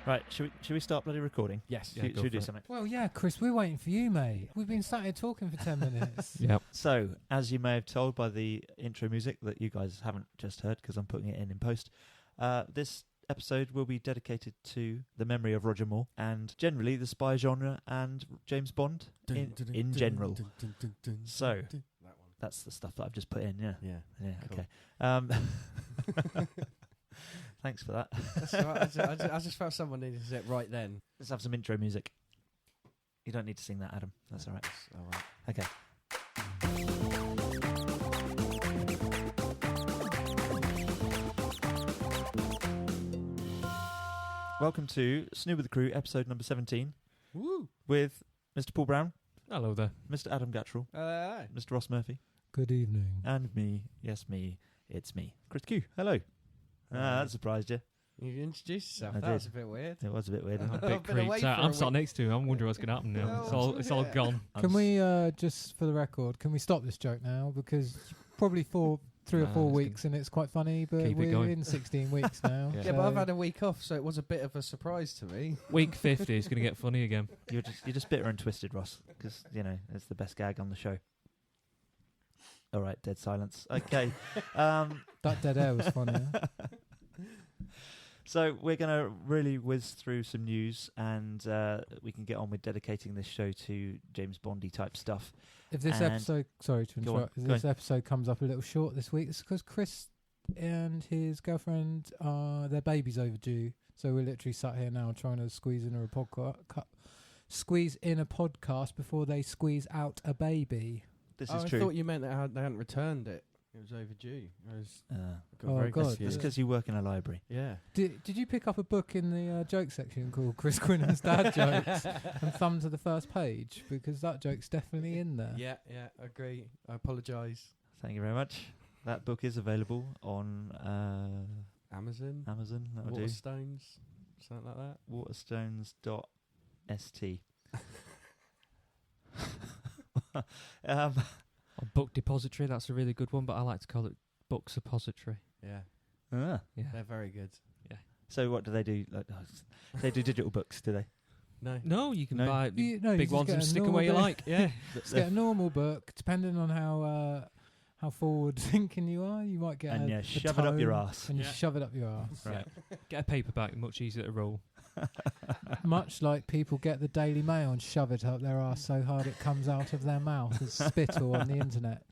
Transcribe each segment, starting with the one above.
Right, should we start bloody recording? Yes. Should we do something? Well, yeah, Chris, we're waiting for you, mate. We've been sat here talking for 10 minutes. Yep. So, as you may have told by the intro music that you guys haven't just heard because I'm putting it in post, this episode will be dedicated to the memory of Roger Moore and generally the spy genre and James Bond in general. So, that's the stuff that I've just put in, yeah. Yeah, cool. Okay. Thanks for that. That's all right. I just felt someone needed it right then. Let's have some intro music. You don't need to sing that, Adam. That's all right. That's all right. Okay. Welcome to Snoo with the Crew, episode number 17. Woo! With Mr. Paul Brown. Hello there. Mr. Adam Gattrell. Hi. Mr. Ross Murphy. Good evening. And me. Yes, me. It's me. Chris Q. Hello. That surprised you. You introduced yourself. I That did. was a bit weird. It was a bit weird. I'm a I've bit been away creeped for out. a I'm sat week. next to him. I'm wondering what's going to happen now. It's all gone. Can we, just for the record, can we stop this joke now? Because probably 3 or 4 weeks and it's quite funny, but Keep it we're going. in 16 weeks now. Yeah. Yeah, but I've had a week off, so it was a bit of a surprise to me. Week 50 is going to get funny again. You're just bitter and twisted, Ross, because, it's the best gag on the show. All right, dead silence. Okay. That dead air was funny. So we're going to really whiz through some news and we can get on with dedicating this show to James Bondy type stuff. If this episode, sorry to interrupt, if this episode comes up a little short this week, it's because Chris and his girlfriend, their baby's overdue. So we're literally sat here now trying to squeeze in a podcast before they squeeze out a baby. This is I true. thought you meant that they hadn't returned it. It was overdue. Oh, very God. confused. That's because you work in a library. Yeah. Did you pick up a book in the joke section called Chris Quinnan's Dad Jokes and thumb to the first page? Because that joke's definitely in there. Yeah, I agree. I apologise. Thank you very much. That book is available on Amazon. That'll do. Waterstones. Something like that. Waterstones.st. A book depository, that's a really good one, but I like to call it book suppository. Yeah. Yeah. They're very good. So what do they do? They do digital books, do they? No, you can buy you big just ones get and a stick them normal where you book. like. Yeah. Just get a normal book, depending on how forward thinking you are. You might get and shove it up your ass. and you shove it up your ass. Right. Get a paperback, much easier to roll. Much like people get the Daily Mail and shove it up their ass so hard it comes out of their mouth as spittle on the internet.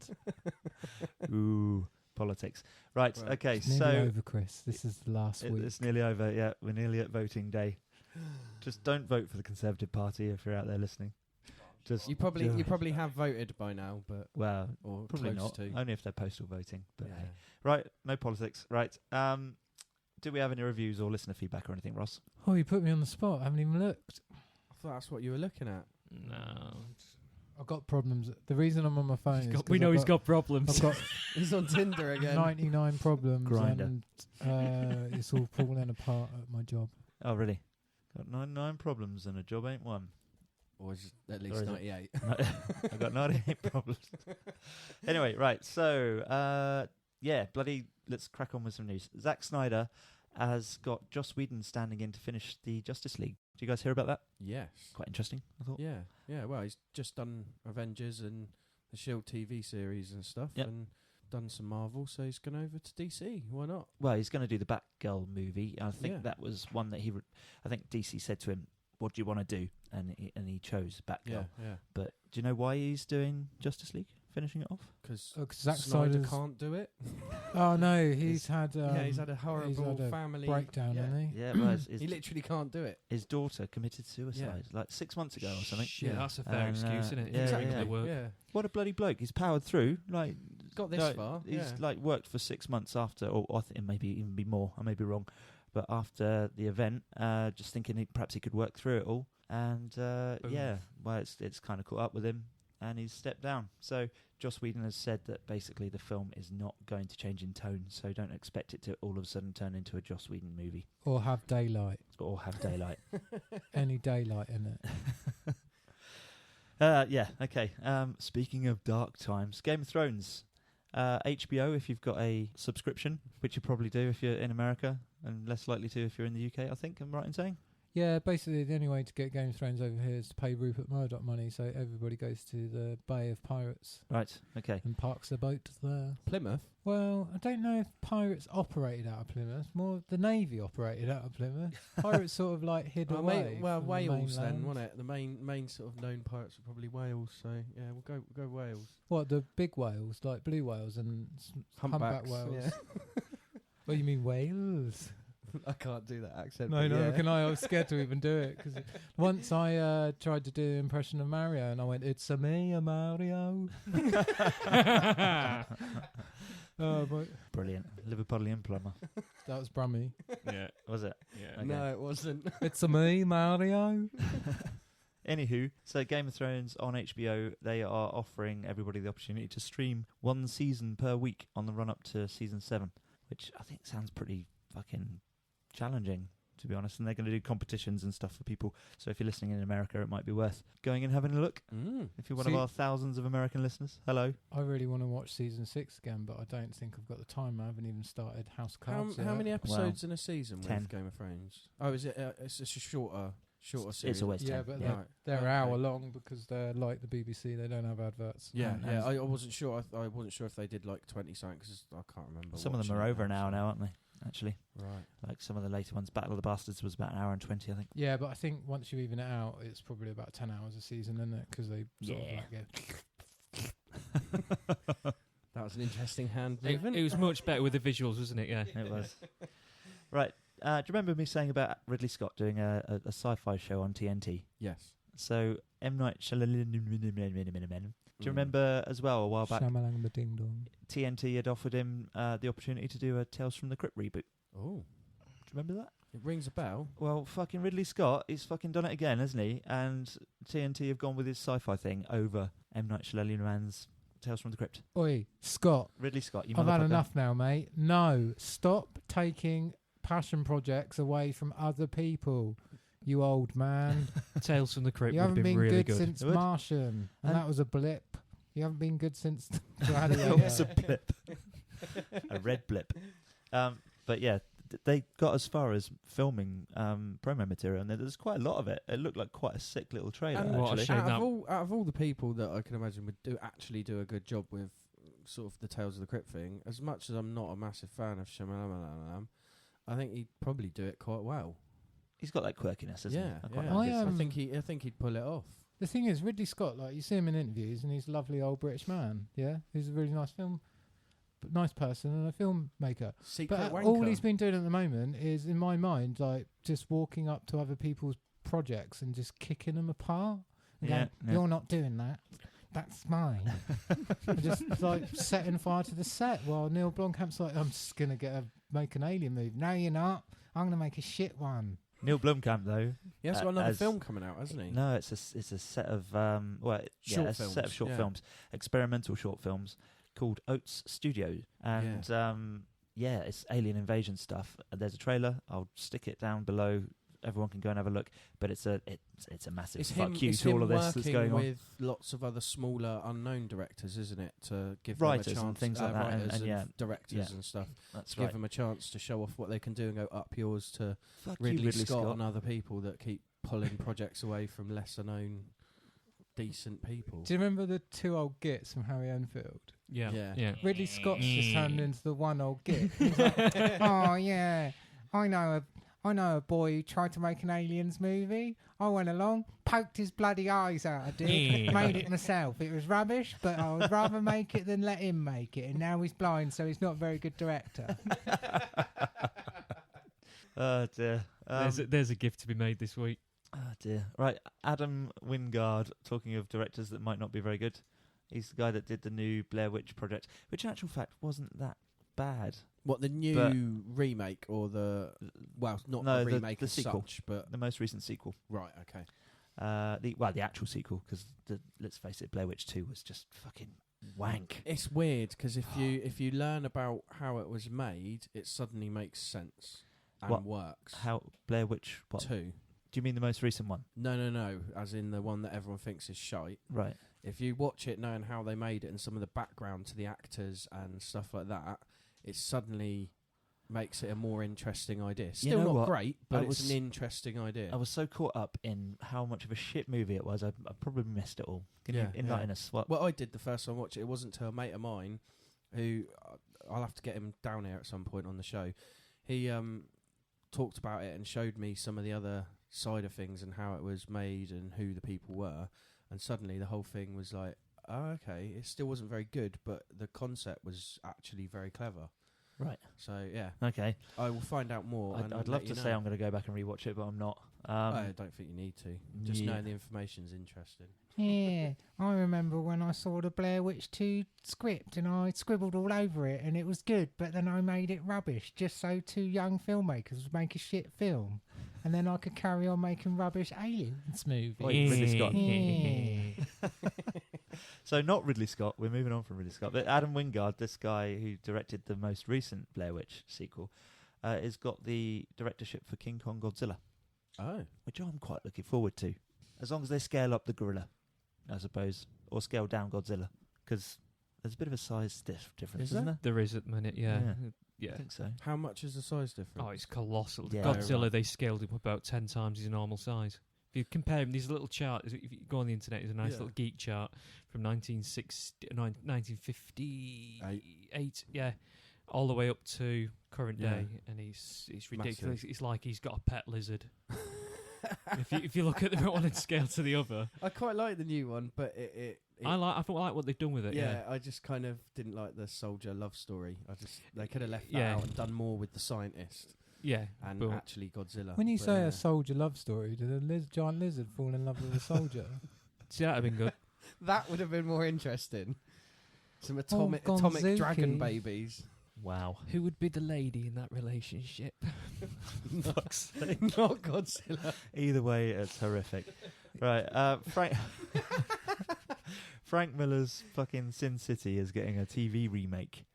Ooh, politics. Right. Okay. It's nearly over, Chris. This is the last week. It's nearly over. Yeah, we're nearly at voting day. Just don't vote for the Conservative Party if you're out there listening. You probably have voted by now, but or probably close not. to. Only if they're postal voting. But Yeah. hey. Right, no politics. Right. Do we have any reviews or listener feedback or anything, Ross? Oh, you put me on the spot. I haven't even looked. I thought that's what you were looking at. No. I've got problems. The reason I'm on my phone is 'cause he's got problems. I've got He's on Tinder again. 99 problems Grindr. and it's all falling apart at my job. Oh, really? Got 99 problems and a job ain't one. Or is it at Or least is it? 98? I've got 98 problems. Anyway, right. So, let's crack on with some news. Zack Snyder has got Joss Whedon standing in to finish the Justice League. Do you guys hear about that? Yes. Quite interesting, I thought. Yeah. Well, he's just done Avengers and the Shield TV series and stuff, Yep. and done some Marvel, so he's gone over to DC. Why not? Well, he's going to do the Batgirl movie. I think Yeah. that was one that I think DC said to him, what do you want to do? And he chose Batgirl. Yeah. But do you know why he's doing Justice League? Finishing it off? Because Zack Snyder Snyder's... can't do it. Oh, no, he's had he's had a horrible family breakdown, yeah. hasn't he? Yeah, well, He literally can't do it. his daughter committed suicide like 6 months ago or something. Yeah, that's a fair And, excuse, isn't it? yeah, Exactly yeah. the work. Yeah. What a bloody bloke. He's powered through. Got this far. He's worked for 6 months after, or I think maybe even be more. I may be wrong. But after the event, just thinking perhaps he could work through it all. And it's kind of caught up with him. And he's stepped down. So Joss Whedon has said that basically the film is not going to change in tone. So don't expect it to all of a sudden turn into a Joss Whedon movie. Or have daylight. Any daylight in it. Okay. Speaking of dark times, Game of Thrones. HBO, if you've got a subscription, which you probably do if you're in America, and less likely to if you're in the UK, I think I'm right in saying. Yeah, basically the only way to get Game of Thrones over here is to pay Rupert Murdoch money, so everybody goes to the Bay of Pirates. Right, okay. And parks their boat there. Plymouth? Well, I don't know if pirates operated out of Plymouth. More the Navy operated out of Plymouth. Pirates sort of like hid away. Well, from Wales the then, wasn't it? The main sort of known pirates are probably Wales. So yeah, we'll go Wales. What, the big whales, like blue whales and humpback whales? Yeah. What, you mean Wales? I can't do that accent. No, I was scared to even do it because once I tried to do an impression of Mario and I went, "It's a me, a Mario." Brilliant. Liverpudlian plumber. That was Brummy. Yeah. Was it? Yeah. Okay. No, it wasn't. It's a me, Mario. Anywho, so Game of Thrones on HBO, they are offering everybody the opportunity to stream one season per week on the run-up to Season 7, which I think sounds pretty fucking challenging, to be honest. And they're going to do competitions and stuff for people. So if you're listening in America, it might be worth going and having a look. If you're one of our thousands of American listeners, hello. I really want to watch Season 6 again, but I don't think I've got the time. I haven't even started House of Cards. How many episodes in a season 10. with Game of Thrones? Oh, is it? It's a shorter series. It's always 10. Yeah, but they're an hour long because they're like the BBC. They don't have adverts. Yeah. I wasn't sure. I wasn't sure if they did like 20 something because I can't remember. Some of them are over an hour now, aren't they? Actually, right. Like some of the later ones, Battle of the Bastards was about an hour and 20, I think. Yeah, but I think once you even it out, it's probably about 10 hours a season, isn't it? Because they sort of like go. That was an interesting hand It was much better with the visuals, wasn't it? Yeah, it was. Right. Do you remember me saying about Ridley Scott doing a sci-fi show on TNT? Yes. So M. Night Shyamalan. Do you remember as well a while back? Ding dong. TNT had offered him the opportunity to do a Tales from the Crypt reboot. Oh. Do you remember that? It rings a bell. Well, fucking Ridley Scott, he's fucking done it again, hasn't he? And TNT have gone with his sci-fi thing over M. Night Shyamalan's Tales from the Crypt. Oi, Scott. Ridley Scott, you I've had motherfucker. enough now, mate. No, stop taking passion projects away from other people. You old man. Tales from the Crypt You would haven't have been been really good since Martian, and that was a blip. You haven't been good since That was a blip. A red blip. But yeah, they got as far as filming promo material, and there's quite a lot of it. It looked like quite a sick little trailer, actually. Out of all the people that I can imagine would actually do a good job with sort of the Tales of the Crypt thing, as much as I'm not a massive fan of Shyamalan, I think he'd probably do it quite well. He's got that quirkiness, hasn't he? I quite like it. I think he'd pull it off. The thing is, Ridley Scott, like you see him in interviews, and he's a lovely old British man. Yeah, he's a really nice nice person and a filmmaker. Secret wanker. All he's been doing at the moment is, in my mind, like just walking up to other people's projects and just kicking them apart. And going, "You're not doing that. That's mine." And just like setting fire to the set while Neil Blomkamp's like, "I'm just gonna make an alien movie." "No, you're not. I'm gonna make a shit one." Neil Blomkamp, though, he has got another film coming out, hasn't he? No, it's a set of set of short films, experimental short films called Oats Studio, and it's alien invasion stuff. There's a trailer. I'll stick it down below. Everyone can go and have a look. But it's a massive fuck you to all of this that's going on. With lots of other smaller unknown directors, isn't it? To give writers them a chance, and things like that, and directors and stuff. That's give them a chance to show off what they can do and go up yours to Ridley Scott and other people that keep pulling projects away from lesser known decent people. Do you remember the two old gits from Harry Enfield? Yeah. Ridley Scott's just turned into the one old git. He's like, "Oh yeah, I know a boy who tried to make an Aliens movie. I went along, poked his bloody eyes out, I did, made it myself. It was rubbish, but I would rather make it than let him make it. And now he's blind, so he's not a very good director." Oh dear. There's a gift to be made this week. Oh dear. Right, Adam Wingard, talking of directors that might not be very good. He's the guy that did the new Blair Witch Project, which in actual fact wasn't that bad. What, the new remake or the... Well, not the remake the sequel, such, but... The most recent sequel. Right, okay. The actual sequel, because let's face it, Blair Witch 2 was just fucking wank. It's weird, because if you learn about how it was made, it suddenly makes sense and works. How Blair Witch 2. Do you mean the most recent one? No. As in the one that everyone thinks is shite. Right. If you watch it knowing how they made it and some of the background to the actors and stuff like that, it suddenly makes it a more interesting idea. You Still know not what? great, but I it's was- an interesting idea. I was so caught up in how much of a shit movie it was, I probably missed it all. Can Yeah, you enlighten us? What? Well, I did the first time I watched it. It wasn't until a mate of mine, who I'll have to get him down here at some point on the show. He talked about it and showed me some of the other side of things and how it was made and who the people were. And suddenly the whole thing was like, oh, okay, it still wasn't very good, but the concept was actually very clever. Right. So, yeah. Okay. I will find out more. I'd love to say I'm going to go back and rewatch it, but I'm not. I don't think you need to. Just yeah. knowing the information's interesting. Yeah, I remember when I saw the Blair Witch 2 script and I scribbled all over it and it was good, but then I made it rubbish just so 2 young filmmakers would make a shit film and then I could carry on making rubbish aliens movies. Wait, Ridley Scott. Yeah. So not Ridley Scott. We're moving on from Ridley Scott. But Adam Wingard, this guy who directed the most recent Blair Witch sequel, has got the directorship for King Kong Godzilla. Oh. Which I'm quite looking forward to. As long as they scale up the gorilla, I suppose, or scale down Godzilla. Because there's a bit of a size difference, isn't there? There is at the minute, yeah. Yeah. I think so. How much is the size difference? Oh, it's colossal. Yeah. Godzilla, Right. they scaled him about 10 times his normal size. If you compare him, these little charts, if you go on the internet, there's a nice little geek chart from 1958, yeah, all the way up to current day, and he's ridiculous. Massive. It's like he's got a pet lizard. if you look at the one scale to the other, I quite like the new one, but it I like what they've done with it. Yeah, I just kind of didn't like the soldier love story. They could have left that Yeah. out and done more with the scientist yeah. and but actually Godzilla. When you But, say a soldier love story, did a giant lizard fall in love with a soldier? see, that'd have been good. that would have been more interesting. Some atomic Gonzuki. dragon babies. Wow. Who would be the lady in that relationship? Fuck's sake. Not Godzilla. Either way, it's horrific. Right, Frank Miller's fucking Sin City is getting a TV remake.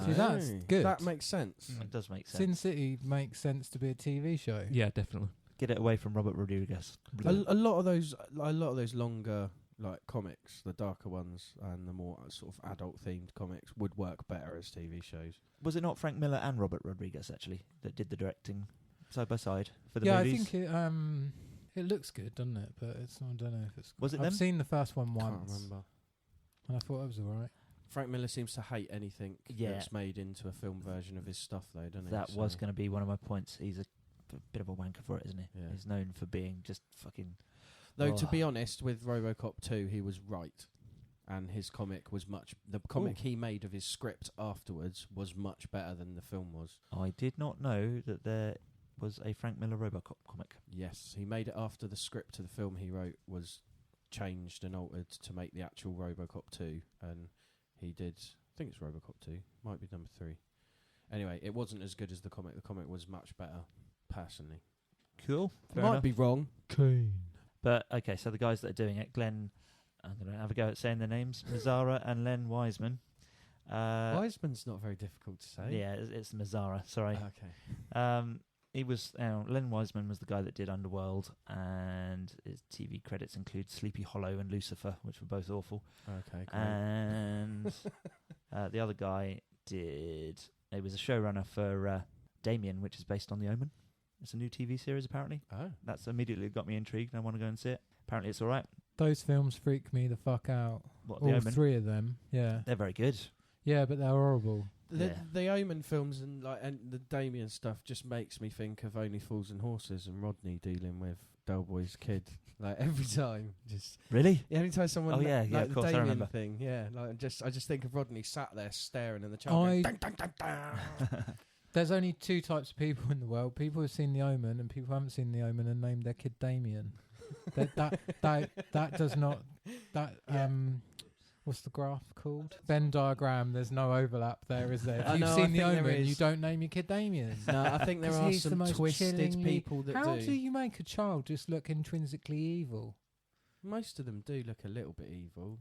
See, that's good. That makes sense. It does make sense. Sin City makes sense to be a TV show. Yeah, definitely. Get it away from Robert Rodriguez. A lot of those longer like comics, the darker ones and the more sort of adult themed comics would work better as TV shows. Was it not Frank Miller and Robert Rodriguez actually that did the directing side by side for the Yeah, movies? I think it looks good, doesn't it? But I don't know if it's. Was it I've them? seen the first one Can't once, remember. and I thought it was alright. Frank Miller seems to hate anything Yeah. that's made into a film version of his stuff, though, doesn't he? That was So- going to be one of my points. He's a bit of a wanker for it, isn't he? Yeah. He's known for being just fucking... Though, to Oh. be honest, with RoboCop 2, he was right. And his comic was the comic he made of his script afterwards was much better than the film was. I did not know that there was a Frank Miller Robocop comic. Yes, he made it after the script to the film he wrote was changed and altered to make the actual RoboCop 2. And he did, I think it's RoboCop 2, might be number 3. Anyway, it wasn't as good as the comic. The comic was much better, personally. Cool. Fair Might enough. be wrong. Keen. But, okay, so the guys that are doing it, Glenn... I'm going to have a go at saying their names. Mazzara and Len Wiseman. Wiseman's not very difficult to say. Yeah, it's Mazzara, sorry. Okay. He was Len Wiseman was the guy that did Underworld, and his TV credits include Sleepy Hollow and Lucifer, which were both awful. Okay, great. And the other guy did. He was a showrunner for Damien, which is based on The Omen. It's a new TV series, apparently. Oh. That's immediately got me intrigued, and I want to go and see it. Apparently, it's all right. Those films freak me the fuck out. What, The All Omen? 3 of them. Yeah. They're very good. Yeah, but they're horrible. The Omen films and the Damien stuff just makes me think of Only Fools and Horses and Rodney dealing with Del Boy's kid. Like every time, just Really? every time someone Oh, yeah, like of the course, I Damien remember. thing, yeah. Like I just think of Rodney sat there staring in the child. Going, dun, dun, dun, dun. There's only 2 types of people in the world: people who've seen The Omen and people who haven't seen The Omen and named their kid Damien. that does not what's the graph called? Venn diagram. There's no overlap there, is there? I If you've know, I seen The think there Omen, you is. don't name your kid Damien. No, I think there 'Cause are he's the some most twisted chillingly- people that How do. do you make a child just look intrinsically evil? Most of them do look a little bit evil.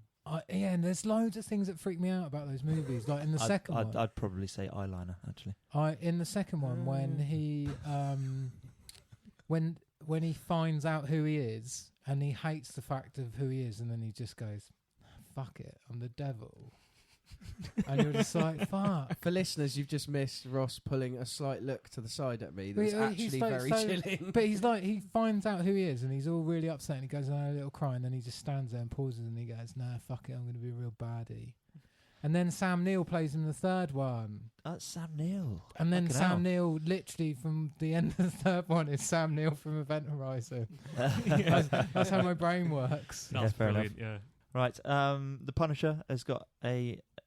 Yeah, and there's loads of things that freak me out about those movies. Like in the second one, I'd probably say eyeliner, actually. in the second one when he when he finds out who he is and he hates the fact of who he is, and then he just goes, "Fuck it, I'm the devil." And you're just like, fuck. For listeners, you've just missed Ross pulling a slight look to the side at me. That's He's actually like very chilling. But he's like, he finds out who he is, and he's all really upset, and he goes, a little cry, and then he just stands there and pauses, and he goes, nah, fuck it, I'm going to be a real baddie. And then Sam Neill plays him the third one. That's Sam Neill. And then Fucking Sam hell. Neill, literally from the end of the third one, is Sam Neill from Event Horizon. That's how my brain works. That's fair enough. brilliant, yeah. Right, The Punisher has got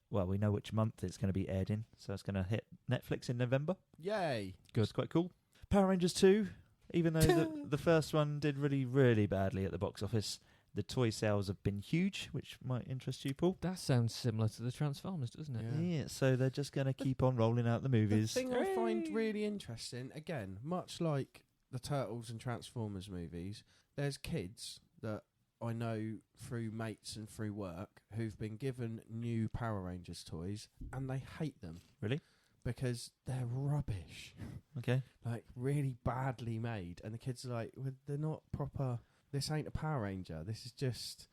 well, we know which month it's going to be aired in, so it's going to hit Netflix in November. Yay. Good. It's quite cool. Power Rangers 2, even though the first one did really, really badly at the box office, the toy sales have been huge, which might interest you, Paul. That sounds similar to the Transformers, doesn't it? Yeah, so they're just going to keep on rolling out the movies. The thing I find really interesting, again, much like the Turtles and Transformers movies, there's kids that I know through mates and through work who've been given new Power Rangers toys and they hate them. Really? Because they're rubbish. Okay. Like, really badly made. And the kids are like, well, they're not proper. This ain't a Power Ranger. This is just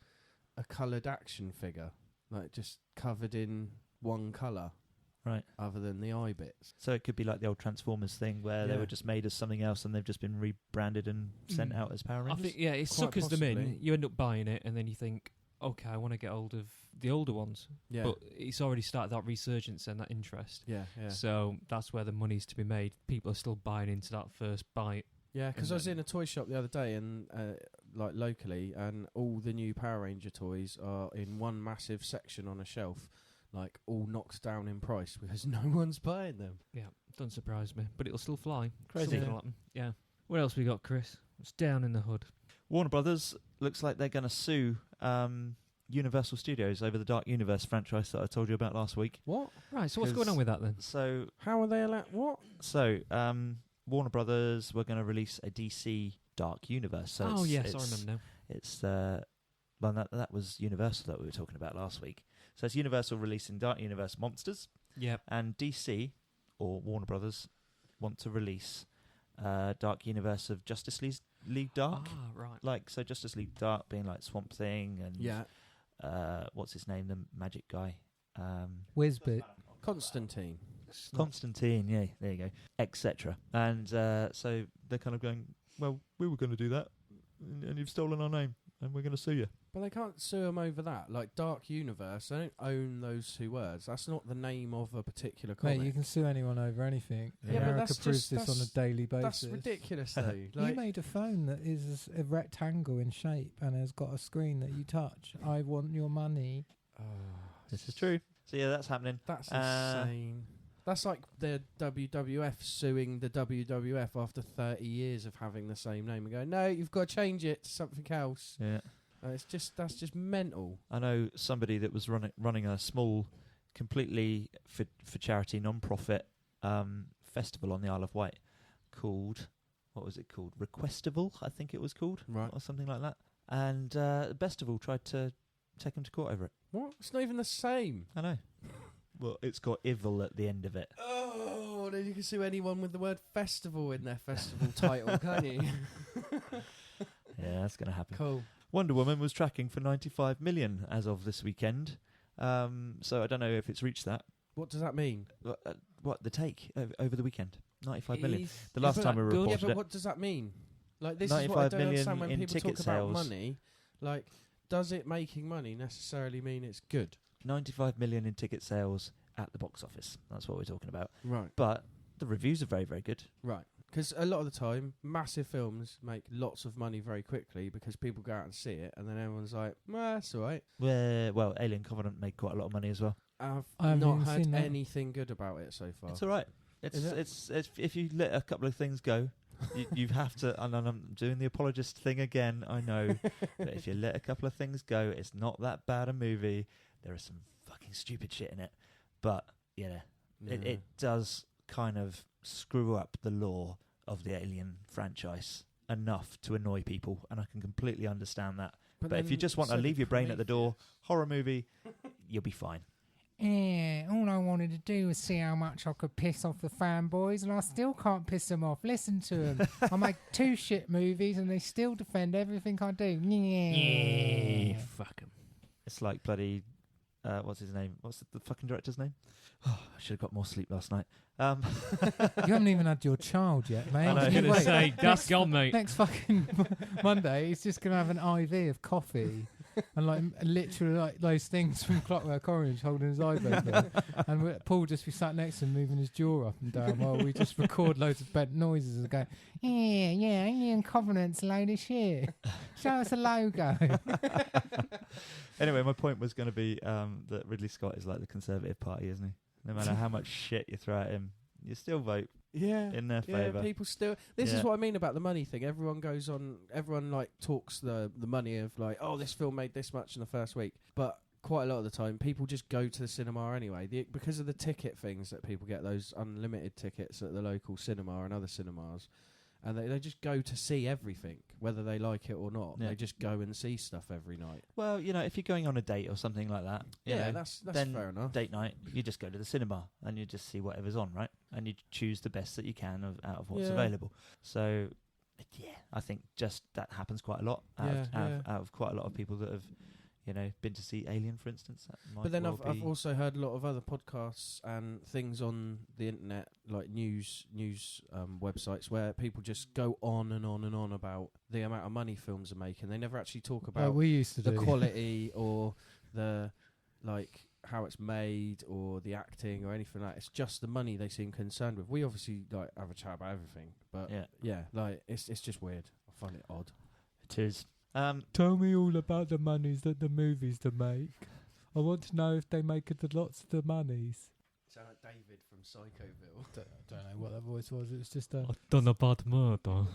a coloured action figure. Like, just covered in one colour. Right. Other than the eye bits. So it could be like the old Transformers thing where they were just made as something else and they've just been rebranded and sent out as Power I Rangers. think, yeah, it Quite suckers them in. possibly. You end up buying it, and then you think, okay, I want to get hold of the older ones. Yeah. But it's already started that resurgence and that interest. Yeah, yeah. So that's where the money's to be made. People are still buying into that first bite. Yeah, because I was in a toy shop the other day and like locally, and all the new Power Ranger toys are in one massive section on a shelf, like all knocked down in price because no one's buying them. Yeah, doesn't surprise me, but it'll still fly. Crazy. Something will happen. Yeah. What else we got, Chris? It's down in the hood. Warner Brothers looks like they're going to sue Universal Studios over the Dark Universe franchise that I told you about last week. What? Right, so what's going 'Cause- on with that then? So, How are they allowed? What? Warner Brothers were going to release a DC Dark Universe. So Oh, it's, yes, I it's- remember now. It's well, that was Universal that we were talking about last week. So it's Universal releasing Dark Universe Monsters, Yep. and DC or Warner Brothers want to release Dark Universe of Justice League Dark. Ah, right. Like, so Justice League Dark being like Swamp Thing and Yeah. what's his name, the magic guy, Whizbit. Constantine. Constantine. Yeah, there you go, etc. And so they're kind of going, well, we were going to do that, and you've stolen our name, and we're going to sue you. But they can't sue them over that. Like Dark Universe, they don't own those two words. That's not the name of a particular comic. Mate, you can sue anyone over anything. Yeah, but America that's proves just- this on a that's- daily That's basis. ridiculous, though. You Like, made a phone that is a rectangle in shape and has got a screen that you touch. I want your money. This is true. So yeah, that's happening. That's insane. That's like the WWF suing the WWF after 30 years of having the same name and going, no, you've got to change it to something else. Yeah. That's just mental. I know somebody that was running a small, completely for charity, non-profit festival on the Isle of Wight called, what was it called? Requestival, I think it was called, Right. or something like that. And Bestival tried to take him to court over it. What? It's not even the same. I know. Well, it's got evil at the end of it. Oh, then you can sue anyone with the word festival in their festival title, can't you? Yeah, that's going to happen. Cool. Wonder Woman was tracking for 95 million as of this weekend. So I don't know if it's reached that. What does that mean? What the take over the weekend? 95 million. Is- The last is time that we good? reported Yeah, but it. what does that mean? Like, this is what I 95 don't million understand when in people ticket talk about sales. money. Like, does it making money necessarily mean it's good? 95 million in ticket sales at the box office. That's what we're talking about. Right. But the reviews are very, very good. Right. Because a lot of the time, massive films make lots of money very quickly because people go out and see it, and then everyone's like, that's all right. Well, Alien Covenant made quite a lot of money as well. I've I haven't not even heard seen that. anything good about it so far. It's all right. Is it? It's if you let a couple of things go, you have to. And I'm doing the apologist thing again. I know, but if you let a couple of things go, it's not that bad a movie. There is some fucking stupid shit in it, but yeah, it does kind of screw up the lore of the Alien franchise enough to annoy people, and I can completely understand that. But if you then just want to so leave did your brain at the door, Prometheus. horror movie, you'll be fine. Yeah, all I wanted to do was see how much I could piss off the fanboys, and I still can't piss them off. Listen to them. I make 2 shit movies, and they still defend everything I do. Yeah. Fuck 'em. It's like bloody what's his name? What's the fucking director's name? Oh, I should have got more sleep last night. You haven't even had your child yet, mate. I know. I was You going to wait. say, that's gone, mate. Next fucking Monday, he's just going to have an IV of coffee and like literally like those things from Clockwork Orange holding his eyes open. And Paul just be sat next to him moving his jaw up and down while we just record loads of bad noises and go, yeah, Alien Covenant's a load of shit. Show us a logo. Anyway, my point was going to be that Ridley Scott is like the Conservative Party, isn't he? No matter how much shit you throw at him, you still vote in their favour. People still. This is what I mean about the money thing. Everyone goes on. Everyone like talks the money of like, oh, this film made this much in the first week. But quite a lot of the time, people just go to the cinema anyway. Because of the ticket things that people get, those unlimited tickets at the local cinema and other cinemas, and they just go to see everything, whether they like it or not. Yeah. They just go and see stuff every night. Well, if you're going on a date or something like that, That's then fair enough. date night, you just go to the cinema and you just see whatever's on, right? And you choose the best that you can out of what's available. So, I think just that happens quite a lot out of quite a lot of people that have, been to see Alien, for instance. That might But then well I've also heard a lot of other podcasts and things on the internet, like news websites, where people just go on and on and on about the amount of money films are making. They never actually talk about we used to the do. quality or the how it's made or the acting or anything like that. It's just the money they seem concerned with. We obviously have a chat about everything, but it's just weird. I find it odd. It is. Tell me all about the monies that the movies to make. I want to know if they make lots of the monies. Sound like David from Psychoville. Don't know what that voice was. It was just a... I don't know about murder.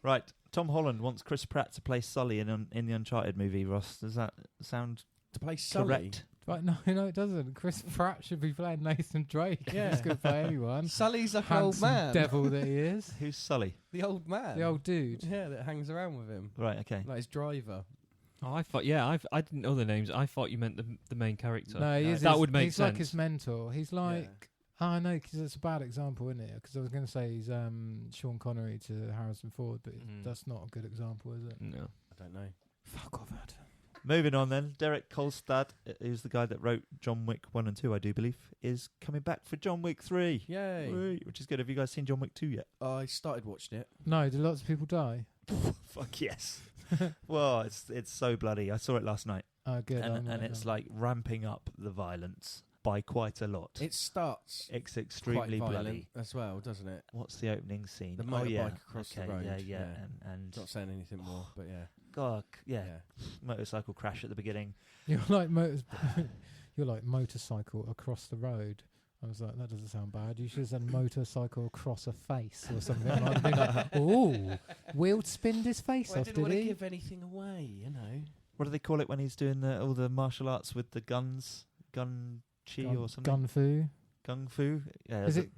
Right, Tom Holland wants Chris Pratt to play Sully in the Uncharted movie. Ross, does that sound To play Sully? correct? Right, no, it doesn't. Chris Pratt should be playing Nathan Drake. Yeah. He's going to play anyone. Sully's like an old Handsome man. devil that he is. Who's Sully? The old man. The old dude. Yeah, that hangs around with him. Right, okay. Like his driver. Oh, I thought, I didn't know the names. I thought you meant the main character. No, he is that his- would make he's sense. like his mentor. He's like... I know, because it's a bad example, isn't it? Because I was going to say he's Sean Connery to Harrison Ford, but that's not a good example, is it? No. I don't know. Fuck off, Ed. Moving on then, Derek Kolstad, who's the guy that wrote John Wick 1 and 2, I do believe, is coming back for John Wick 3. Yay. Whee, which is good. Have you guys seen John Wick 2 yet? I started watching it. No, do lots of people die? Fuck yes. Well, it's so bloody. I saw it last night. Oh, good. And it's like ramping up the violence by quite a lot. It starts It's extremely quite violent bloody. as well, doesn't it? What's the opening scene? The oh, yeah. motorbike across the Okay, road. Yeah. And Not saying anything more, but yeah. God, yeah. Motorcycle crash at the beginning. You're like motorcycle across the road. I was like, that doesn't sound bad. You should have said motorcycle across a face or something. Like that. Ooh, wheeled spinned his face Well, I off, didn't did want to he? give anything away, you know. What do they call it when he's doing all the martial arts with the guns? Gun chi or something? Gun fu. Gung fu? Yeah. Is it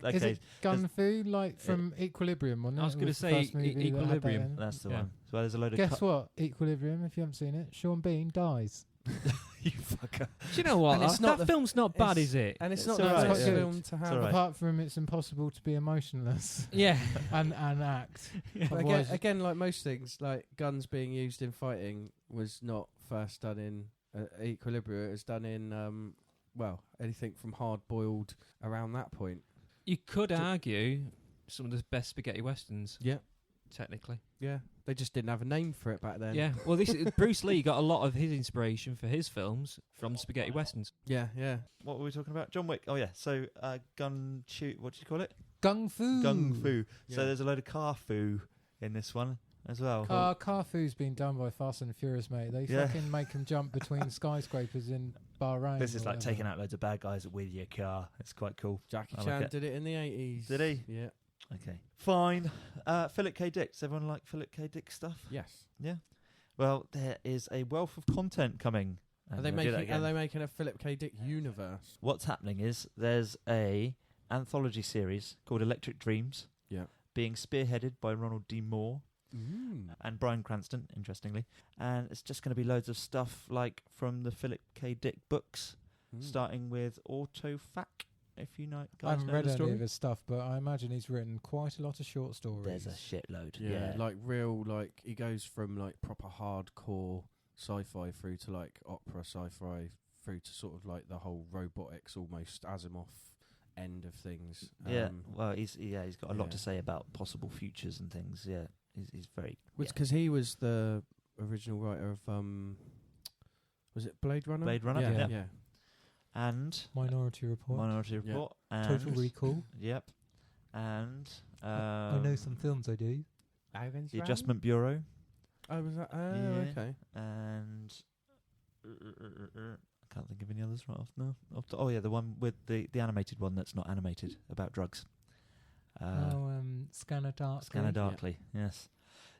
gun fu like it- from Equilibrium? Wasn't it? I was It going to was the say first movie that had that Equilibrium. in. That's the Yeah. one. So there's a load of... Guess what? Equilibrium. If you haven't seen it, Sean Bean dies. You fucker. Do you know what? And it's not That the- film's not bad, it's- is it? And it's It's not all the right, first yeah. film to have. all right. Apart from it's impossible to be emotionless Yeah. and act. But Otherwise- again, like most things, like guns being used in fighting was not first done in Equilibrium. It was done in, anything from hard-boiled around that point. You could argue some of the best spaghetti westerns, Yeah. technically. Yeah. They just didn't have a name for it back then. Yeah. Well, Bruce Lee got a lot of his inspiration for his films from spaghetti westerns. Yeah, yeah. What were we talking about? John Wick. Oh, yeah. So gun shoot... What did you call it? Gung fu. Gung fu. Yeah. So there's a load of car fu in this one as well. Car fu's been done by Fast and the Furious, mate. They Yeah. fucking make them jump between skyscrapers in Bahrain. This is or like whatever. taking out loads of bad guys with your car. It's quite cool. Jackie I like Chan it. did it in the 80s. Did he? Yeah. Okay. Fine. Philip K. Dick. Does everyone like Philip K. Dick stuff? Yes. Yeah. Well, there is a wealth of content coming. Are they making a Philip K. Dick universe? What's happening is there's a anthology series called Electric Dreams. Yeah. Being spearheaded by Ronald D. Moore and Bryan Cranston, interestingly. And it's just going to be loads of stuff like from the Philip K. Dick books, starting with Autofac. if you know, I guys haven't know read the any story. of his stuff, but I imagine he's written quite a lot of short stories. There's a shitload. Yeah, like real, like he goes from like proper hardcore sci-fi through to like opera sci-fi through to sort of like the whole robotics, almost Asimov end of things. Yeah, well, he's got a lot yeah. to say about possible futures and things. Yeah, he's very. Because he was the original writer of was it Blade Runner? Blade Runner, Yeah, yeah. yeah. And Minority Report. Minority Report. And Total Recall. Yep. And I know some films I do. the Adjustment Bureau. Oh, was that? Yeah. Okay. And I can't think of any others right off. No. Oh yeah, the one with the animated one that's not animated about drugs. Scanner Darkly. Scanner Darkly. Yes.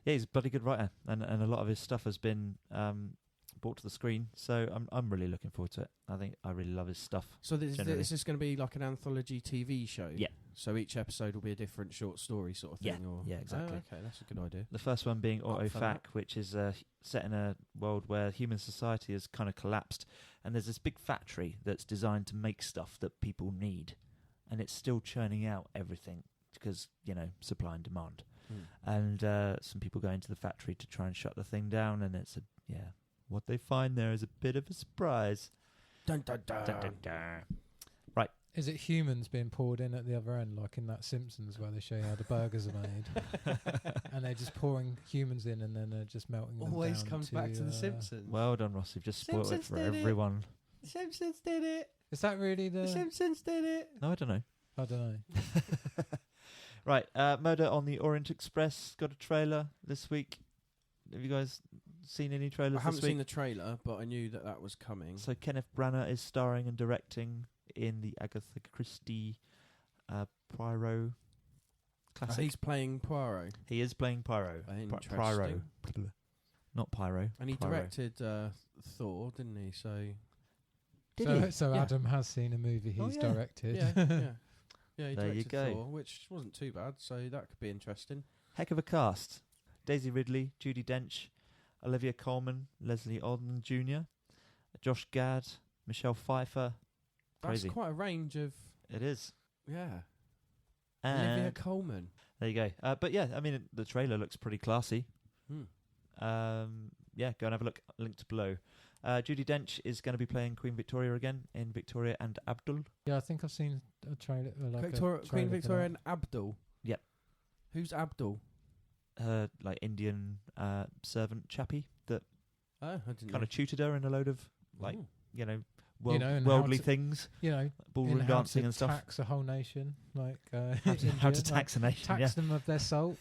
Yeah, he's a bloody good writer, and a lot of his stuff has been brought to the screen. So I'm really looking forward to it. I think I really love his stuff. So this generally. is this going to be like an anthology TV show? Yeah. So each episode will be a different short story sort of thing? Yeah. Or Yeah, exactly. Oh, okay, that's a good idea. The first one being Up for Autofac, that. which is set in a world where human society has kind of collapsed, and there's this big factory that's designed to make stuff that people need, and it's still churning out everything because, supply and demand. And some people go into the factory to try and shut the thing down, and it's what they find there is a bit of a surprise. Dun, dun, dun. Dun, dun, dun. Is it humans being poured in at the other end, like in that Simpsons where they show you how the burgers are made? And they're just pouring humans in and then they're just melting them Always down comes back to the Simpsons. Well done, Ross. You've just spoiled it Simpsons for did it. everyone. The Simpsons did it. Is that really The Simpsons did it. No, I don't know. I don't know. Right, Murder on the Orient Express got a trailer this week. Have you guys seen any trailers I haven't this week? seen the trailer, but I knew that was coming. So Kenneth Branagh is starring and directing in the Agatha Christie Poirot classic. He's playing Poirot. He is playing Poirot. Interesting. Poirot. Not Pyro. And he Poirot. directed Thor, didn't he? So Did he? So Yeah. Adam has seen a movie Oh, he's yeah. directed. Yeah, he There you directed go. Thor, which wasn't too bad. So that could be interesting. Heck of a cast. Daisy Ridley, Judi Dench, Olivia Colman, Leslie Odom Jr., Josh Gad, Michelle Pfeiffer. Crazy. That's quite a range of It is. Olivia And Colman. there you go. But yeah, I mean, the trailer looks pretty classy. Yeah, go and have a look. Linked below. Judi Dench is going to be playing Queen Victoria again in Victoria and Abdul. Yeah, I think I've seen a trailer. Queen Victoria and Abdul. Yep. Who's Abdul? Like Indian servant chappie that Oh, I didn't kind of tutored her in a load of like Ooh. and worldly how to- things, in ballroom how dancing to and stuff. tax a whole nation, like How to India, tax a nation? tax Yeah. them of their salt.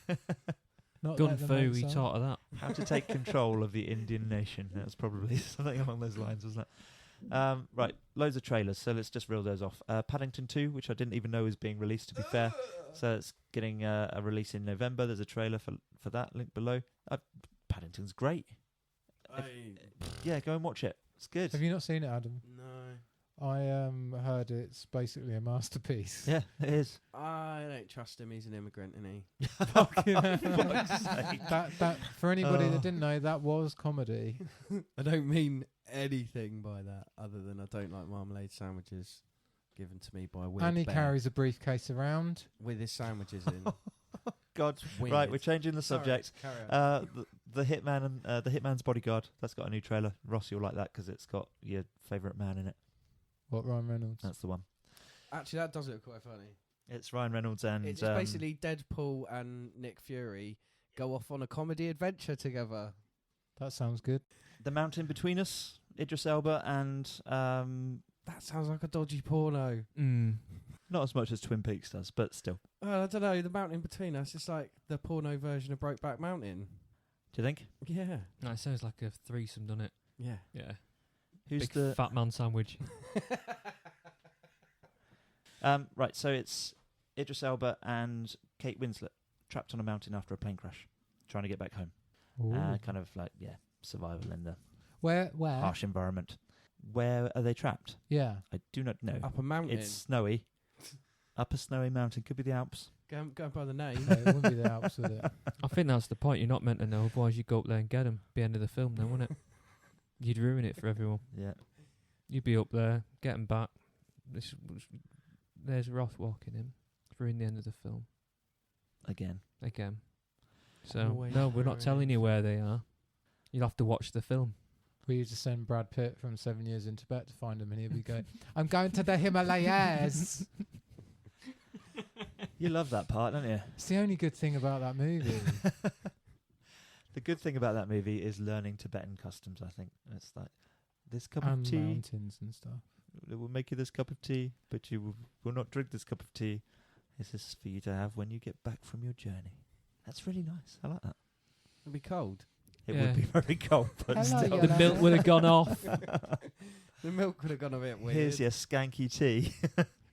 Not Gun let them fu, make he salt. taught her that. How to take control of the Indian nation. That's probably something along those lines, wasn't it? Right, loads of trailers, so let's just reel those off. Paddington 2, which I didn't even know was being released, to be fair. So it's getting a release in November. There's a trailer for that, link below. Paddington's great. Yeah, go and watch it. It's good. Have you not seen it, Adam? No. I heard it's basically a masterpiece. Yeah, it is. I don't trust him. He's an immigrant, isn't he? that for anybody that didn't know, that was comedy. I don't mean anything by that, other than I don't like marmalade sandwiches given to me by a weird And he bear carries a briefcase around. with his sandwiches in. God. Weird. Right, we're changing the Sorry, subject. carry on. The Hitman and the Hitman's Bodyguard. That's got a new trailer. Ross, you'll like that because it's got your favourite man in it. What, Ryan Reynolds? That's the one. Actually, that does look quite funny. It's Ryan Reynolds and It's basically Deadpool and Nick Fury go off on a comedy adventure together. That sounds good. The Mountain Between Us. Idris Elba and That sounds like a dodgy porno. not as much as Twin Peaks does, but still. Well, I don't know. The Mountain Between Us is like the porno version of Brokeback Mountain. Do you think? Yeah. No, it sounds like a threesome, doesn't it? Yeah. Yeah. Who's Big the fat man sandwich. right? So it's Idris Elba and Kate Winslet trapped on a mountain after a plane crash, trying to get back home. Ooh. Kind of like survival in the Where? harsh environment. Where are they trapped? Yeah. I do not know. Up a mountain. It's snowy. Up a snowy mountain. Could be the Alps. Go by the name. No, it wouldn't be the Alps, would it? I think that's the point. You're not meant to know, otherwise you'd go up there and get him. Be end of the film then, wouldn't it? You'd ruin it for everyone. Yeah. You'd be up there, get him back. there's Roth walking him through in the end of the film Again. So Always no, we're not through telling it. you where they are. You'll have to watch the film. We used to send Brad Pitt from 7 Years in Tibet to find him, and he'd be going, "I'm going to the Himalayas." You love that part, don't you? It's the only good thing about that movie. The good thing about that movie is learning Tibetan customs, I think. It's like, this cup And of tea, mountains and stuff. it will make you this cup of tea, but you will not drink this cup of tea. This is for you to have when you get back from your journey. That's really nice. I like that. It'll be cold. It Yeah. would be very cold, but Hello, still. yellow. The milk would have gone off. The milk would have gone a bit weird. Here's your skanky tea.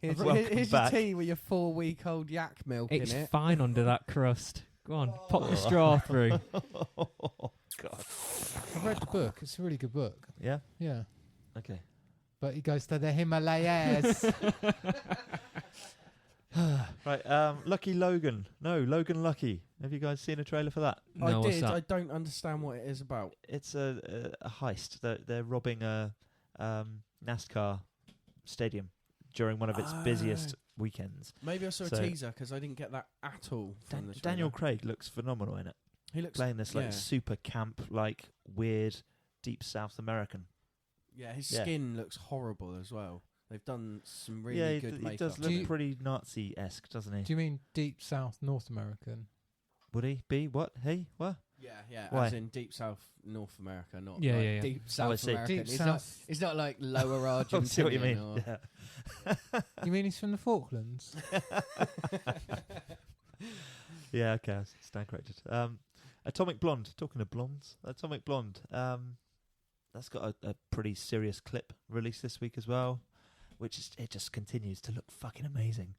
Here's Welcome your back. tea with your 4-week-old yak milk It's in it. fine under that crust. Go on, pop the straw through. Oh, God. I've read the book. It's a really good book. Yeah? Yeah. Okay. But he goes to the Himalayas. Right, Lucky Logan. No, Logan Lucky. Have you guys seen a trailer for that? No, I what's did. that? I don't understand what it is about. It's a heist. They're robbing a NASCAR stadium during one of its busiest weekends. Maybe I saw So- a teaser because I didn't get that at all from the trailer. Daniel Craig looks phenomenal in it. He looks Playing this like yeah. super camp, like weird, deep South American. Yeah, his Yeah. skin looks horrible as well. They've done some really yeah, good he makeup. does on look him. pretty Nazi-esque, doesn't he? Do you mean deep South North American? Would he be? What? Hey? What? Yeah, Why? as in deep South North America, not Yeah, like yeah, yeah. deep I South see. American. Deep It's South. not like lower I Argentina. see what you mean. Or Yeah. You mean he's from the Falklands? Yeah, okay, I stand corrected. Atomic Blonde. Talking of blondes, Atomic Blonde. That's got a pretty serious clip released this week as well, which is, it just continues to look fucking amazing.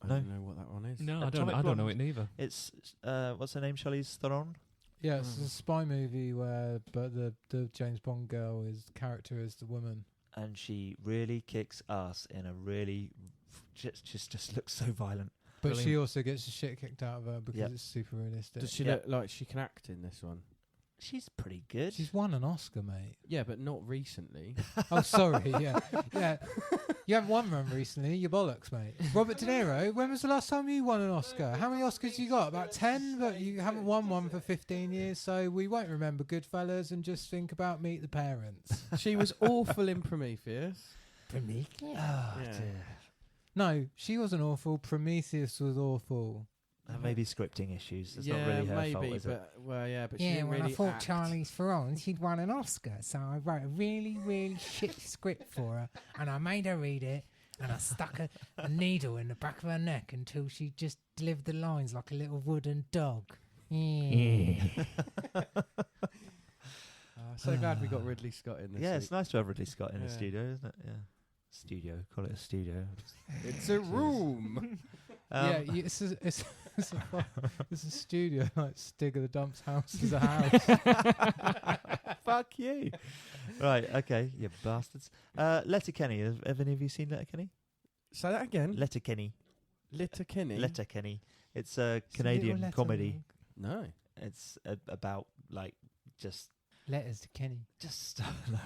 I No. don't know what that one is. No, I Atomic don't know Blonde. it neither. It's what's her name? Charlize Theron. Yeah, it's a spy movie where the James Bond girl is character is the woman. And she really kicks ass in a really just looks so violent. But Brilliant. she also gets the shit kicked out of her because Yep. it's super realistic. Does she Yeah. look like she can act in this one? She's pretty good. She's won an Oscar, mate. Yeah, but not recently. Oh, sorry, yeah. You haven't won one recently, you bollocks, mate. Robert De Niro, when was the last time you won an Oscar? How many Oscars you got? About 10? But you haven't won one for 15 years, so we won't remember Goodfellas and just think about Meet the Parents. She was awful in Prometheus. Prometheus? Oh, Yeah. dear. No, she wasn't awful. Prometheus was awful. That may be scripting issues. It's yeah, not really her maybe, fault, is it? but but she Yeah, didn't when really I thought act. Charlize Theron, she'd won an Oscar, so I wrote a really, really shit script for her, and I made her read it, and I stuck a needle in the back of her neck until she just delivered the lines like a little wooden dog. Yeah. So glad we got Ridley Scott in this. Yeah, week. it's nice to have Ridley Scott in a Yeah. studio, isn't it? Yeah. Studio. Call it a studio. It's a room. It's a studio like Stig of the Dump's house is a house. Fuck you. Right, okay, you bastards. Letterkenny. Have any of you seen Letterkenny? Say that again. Letterkenny. Letterkenny. Letterkenny. It's a It's a Canadian little comedy. No. It's about, like, just Letters to Kenny. no.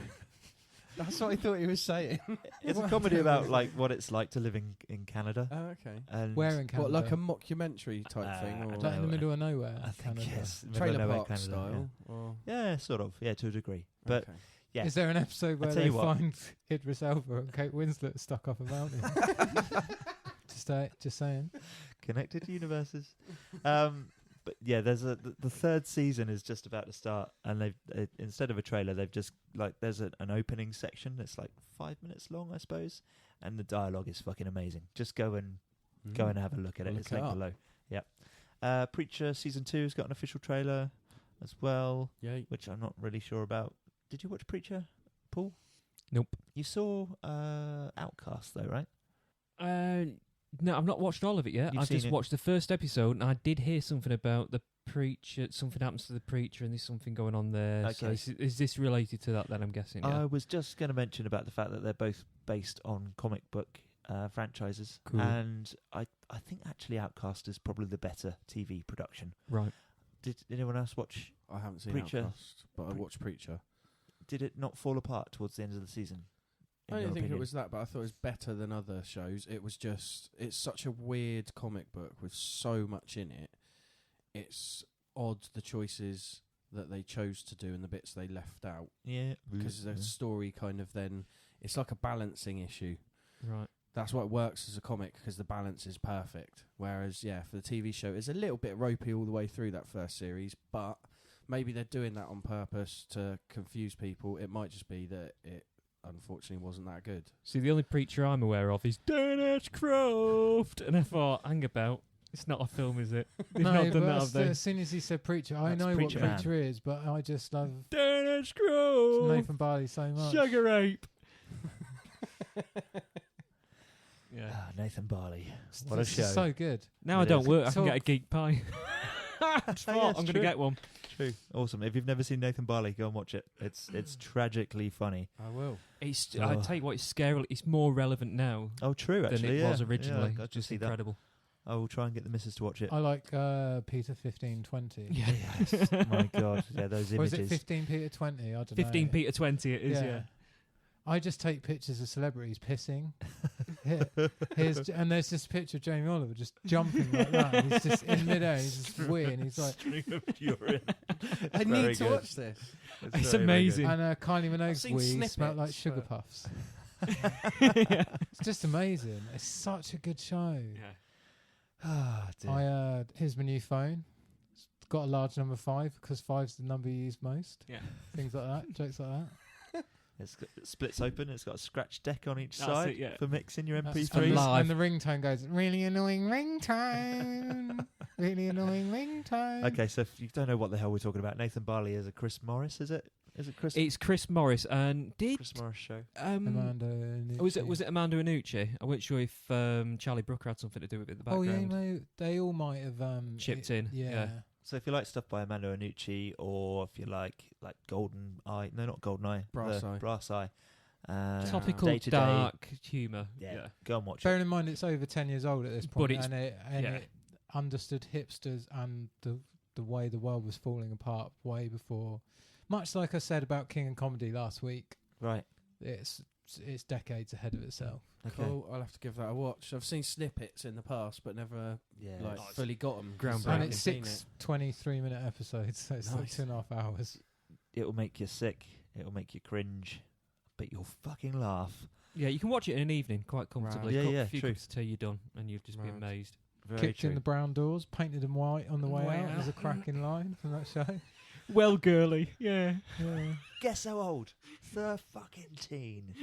That's what I thought he was saying. It's a What? comedy about, like, what it's like to live in Canada. Oh, okay. And Where in Canada? What, like a mockumentary type thing? I Or don't Like in the know. middle of nowhere, I think Canada. yes. middle of trailer nowhere, park Canada, style? Or Yeah, sort of. Yeah, to a degree. But okay. yeah. Is there an episode where tell they you what. find Idris Elba and Kate Winslet stuck up a mountain? Just saying. Connected universes. But yeah, there's the third season is just about to start, and they've instead of a trailer, they've just there's an opening section that's like 5 minutes long, I suppose, and the dialogue is fucking amazing. Just go and have a look at it. I'll It's look it linked up. below. Yeah. Preacher season 2 has got an official trailer as well, Yeah. which I'm not really sure about. Did you watch Preacher, Paul? Nope. You saw Outcast though, right? No, I've not watched all of it yet. You've I've just seen it? watched the first episode, and I did hear something about the preacher. Something happens to the preacher, and there's something going on there. So Okay. is this related to that? Then I'm guessing. Yeah. I was just going to mention about the fact that they're both based on comic book franchises, Cool. and I think actually Outcast is probably the better TV production. Right. Did anyone else watch? I haven't seen Preacher. Outcast, but I watched Preacher. Did it not fall apart towards the end of the season? I didn't think it was that, but I thought it was better than other shows. It was just, it's such a weird comic book with so much in it. It's odd the choices that they chose to do and the bits they left out. Yeah. Because the story kind of then, it's like a balancing issue. Right. That's what works as a comic, because the balance is perfect. Whereas, yeah, for the TV show, it's a little bit ropey all the way through that first series, but maybe they're doing that on purpose to confuse people. It might just be that it, unfortunately, wasn't that good. See, the only Preacher I'm aware of is Dan Ashcroft, and I thought, hang about, it's not a film, is it? They've No, not done but that, have they? as soon as he said Preacher, I That's know Preacher what Man. Preacher is, but I just love Dan Ashcroft! Nathan Barley so much. Sugar Ape! Yeah. Ah, Nathan Barley. What a It's show. so good. Now It I don't is. work, I can Talk- get a geek pie. I thought, yeah, I'm it's going to true. get one. True. Awesome. If you've never seen Nathan Barley, go and watch it. It's tragically funny. I will. It's, Oh. I tell you what, it's scary. It's more relevant now Oh, true, than actually. it yeah. was originally. Yeah, I can Just see that. incredible. I will try and get the missus to watch it. I like Peter 1520. Yes. My God. Yeah, those Or is it images. 15 Peter 20? I don't 15 know. Peter 20 it is, yeah. I just take pictures of celebrities pissing. And there's this picture of Jamie Oliver just jumping like that. He's just in midair. He's just weird. He's like, Stream of urine. I Very need to good. watch this. It's very, very good. amazing. and Kylie Minogue's seen wee smelled like snippets, sugar but- puffs. It's just amazing. It's such a good show. Ah, dear. Here's my new phone. It's got a large number 5 because 5's the number you use most. Yeah. Things like that. Jokes like that. It splits open. It's got a scratch deck on each That's side it, yeah. for mixing your And MP3s. live. the ringtone goes, really annoying ringtone. Really annoying ringtone. Okay, so if you don't know what the hell we're talking about, Nathan Barley is a Chris Morris, is it? Is it Chris? It's Chris Morris, and did Chris Morris show. Amanda. was it Amanda Iannucci? I wasn't sure if Charlie Brooker had something to do with it in the Oh background. yeah, no, they all might have Chipped in, yeah. So if you like stuff by Amanda Iannucci, or if you like Golden Eye, no, not Golden Eye, Brass Eye. Brass Eye. Topical, Day-to-day. dark humour. Yeah, go and watch Bearing it. in mind it's over 10 years old at this But point, it's- and yeah. it understood hipsters and the way the world was falling apart way before. Much like I said about King and Comedy last week, Right. it's decades ahead of itself. Okay. Cool. I'll have to give that a watch. I've seen snippets in the past, but never Yeah. fully got them. Groundbreaking. And it's 6 23-minute episodes, so it's like Nice. 2.5 hours. It'll make you sick. It'll make you cringe. But you'll fucking laugh. Yeah, you can watch it in an evening quite comfortably. Right. Yeah, yeah, A few true. cups of tea, you're done, and you'll just be Right. amazed. Very Kicked true. in the brown doors, painted them white on the way Way out. There's a out. cracking line from that show. Well, girly, yeah. Yeah. Guess how old? 13.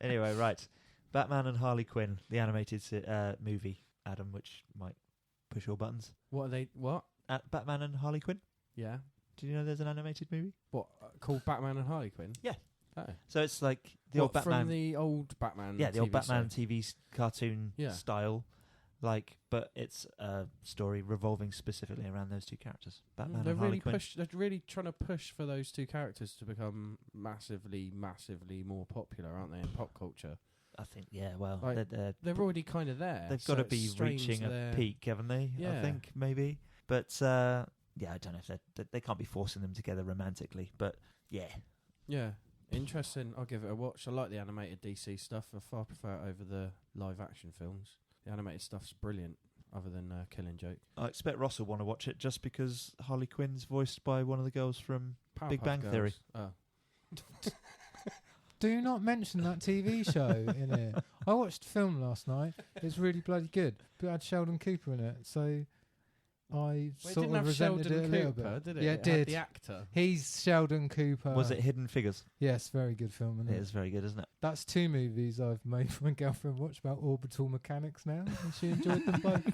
Anyway, right. Batman and Harley Quinn, the animated movie, Adam, which might push your buttons. What are they? What? Batman and Harley Quinn? Yeah. Did you know there's an animated movie? What called Batman and Harley Quinn? Yeah. Oh. So it's like the What, old Batman. from the old Batman. Yeah, the old TV Batman show? TV cartoon Yeah. style. But it's a story revolving specifically around those two characters, Batman They're and Harley really Quinn. They're really trying to push for those two characters to become massively, massively more popular, aren't they, in pop culture? I think, yeah, well, Like, They're already kind of there. they've so got to it's be strange reaching a they're- peak, haven't they? I Yeah. think, maybe. But, yeah, I don't know if they can't be forcing them together romantically, but, yeah. Yeah, interesting. I'll give it a watch. I like the animated DC stuff. I far prefer it over the live action films. The animated stuff's brilliant, other than Killing Joke. I expect Ross will want to watch it just because Harley Quinn's voiced by one of the girls from Big Powerpuff Bang Girls. Theory. Oh. Do not mention that TV show in it. I watched the film last night. It's really bloody good. But it had Sheldon Cooper in it, so I Well, it sort didn't of have resented Sheldon it a little Cooper, bit. did it? Yeah, It it had did. the actor. He's Sheldon Cooper. Was it Hidden Figures? Yes, very good film. Isn't It it? is very good, isn't it? That's 2 movies I've made my girlfriend watch about orbital mechanics now, and she enjoyed them both.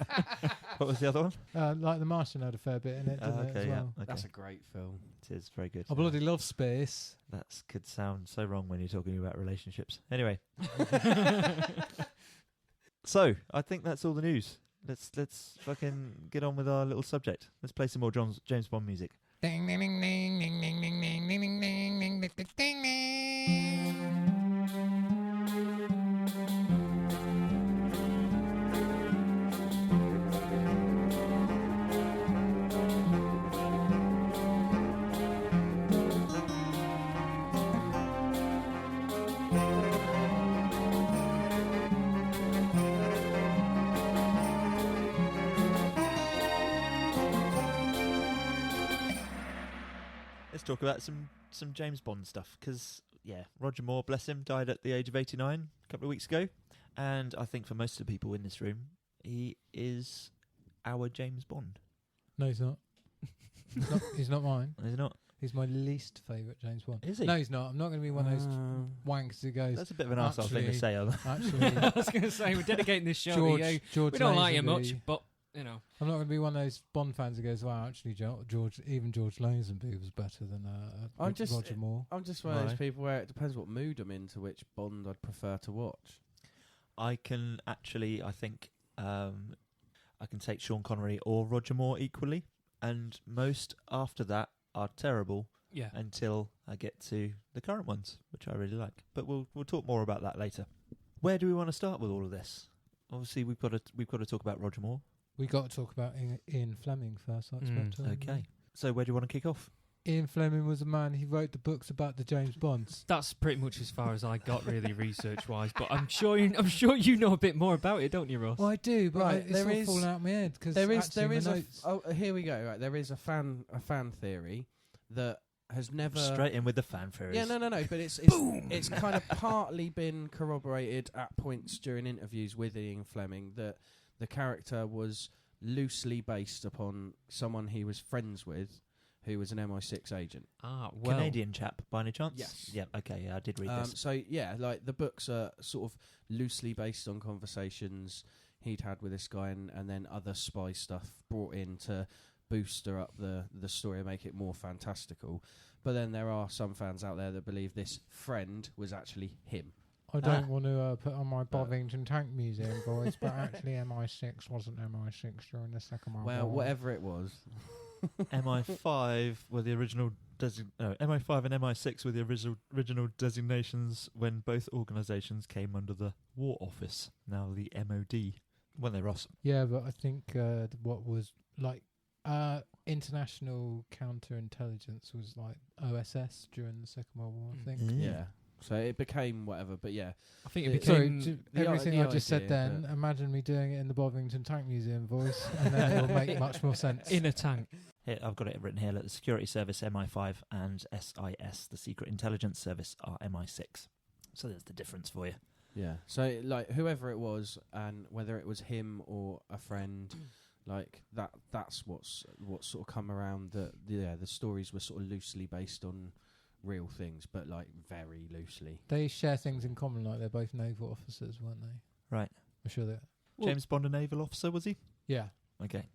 What was the other one? Like The Martian had a fair bit in it, didn't it, as well? Okay. That's a great film. It is very good. I bloody love space. That could sound so wrong when you're talking about relationships. Anyway. So, I think that's all the news. Let's fucking get on with our little subject. Let's play some more James Bond music. Ding ding ding ding ding ding ding ding ding ding ding ding ding ding. let's talk about some James Bond stuff, because Roger Moore, bless him, died at the age of 89 a couple of weeks ago, and I think for most of the people in this room, he is our James Bond. No, he's not. He's not mine. Is he not? He's my least favourite James Bond. Is he? No, he's not. I'm not going to be one of those wanks who goes. That's a bit of an arsehole thing to say. Actually, I was going to say, we're dedicating this show to you. George We don't like you Lazenby. much, but, you know. I'm not going to be one of those Bond fans who goes, well, actually, George Lazenby was better than Roger Moore. I'm just one of those people where it depends what mood I'm in to which Bond I'd prefer to watch. I can actually, I think, I can take Sean Connery or Roger Moore equally, and most after that are terrible. Yeah. Until I get to the current ones, which I really like. But we'll talk more about that later. Where do we want to start with all of this? Obviously, we've got to talk about Roger Moore. We got to talk about Ian Fleming first, I expect. Okay. So where do you want to kick off? Ian Fleming was a man who wrote the books about the James Bonds. That's pretty much as far as I got, really, research-wise. But I'm sure you know a bit more about it, don't you, Ross? Well, I do, but it's there all is- falling out of my head because There is here we go. Right, there is a fan theory that has never Straight in with the fan theories. Yeah, no. But it's kind of partly been corroborated at points during interviews with Ian Fleming that the character was loosely based upon someone he was friends with, who was an MI6 agent. Well. Canadian chap, by any chance? Yes. Yeah. Okay. Yeah, I did read this. So yeah, like the books are sort of loosely based on conversations he'd had with this guy, and then other spy stuff brought in to booster up the story and make it more fantastical. But then there are some fans out there that believe this friend was actually him. I don't want to put on my Bovington Tank Museum voice, but actually MI6 wasn't MI6 during the Second World War. Well, whatever it was. MI5 were the original MI5 and MI6 were the original designations when both organisations came under the War Office, now the MOD. Weren't they, Ross? Yeah, but I think what was like international counterintelligence was like OSS during the Second World War, I think. Yeah. So it became whatever, but yeah. I think it Sorry, became... everything the I just said idea, then, imagine me doing it in the Bovington Tank Museum voice, and then it will make much more sense. in a tank. Here, I've got it written here. Look, the Security Service MI5 and SIS, the Secret Intelligence Service, are MI6. So there's the difference for you. Yeah. So like whoever it was, and whether it was him or a friend, like that's what's sort of come around. The stories were sort of loosely based on real things, but like very loosely. They share things in common, like they're both naval officers, weren't they? Right. I'm sure that. James Bond, a naval officer, was he? Yeah, Okay.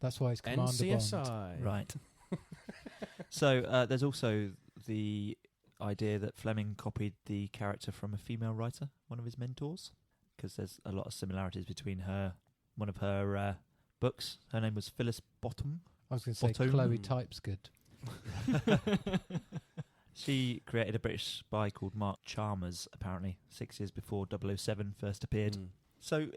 that's why he's Commander Bond. NCSI. Right. So there's also the idea that Fleming copied the character from a female writer, one of his mentors, because there's a lot of similarities between one of her books. Her name was Phyllis Bottom. I was going to say Bottom. Chloe Type's good. She created a British spy called Mark Chalmers, apparently, 6 years before 007 first appeared. So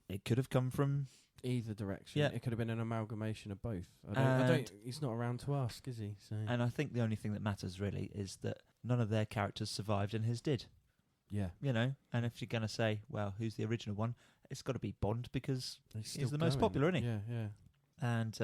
it could have come from... Either direction. Yeah. It could have been an amalgamation of both. I don't. He's not around to ask, is he? So. And I think the only thing that matters, really, is that none of their characters survived and his did. Yeah. You know, and if you're going to say, well, who's the original one, it's got to be Bond because he's the most popular, isn't he? Yeah, yeah. And,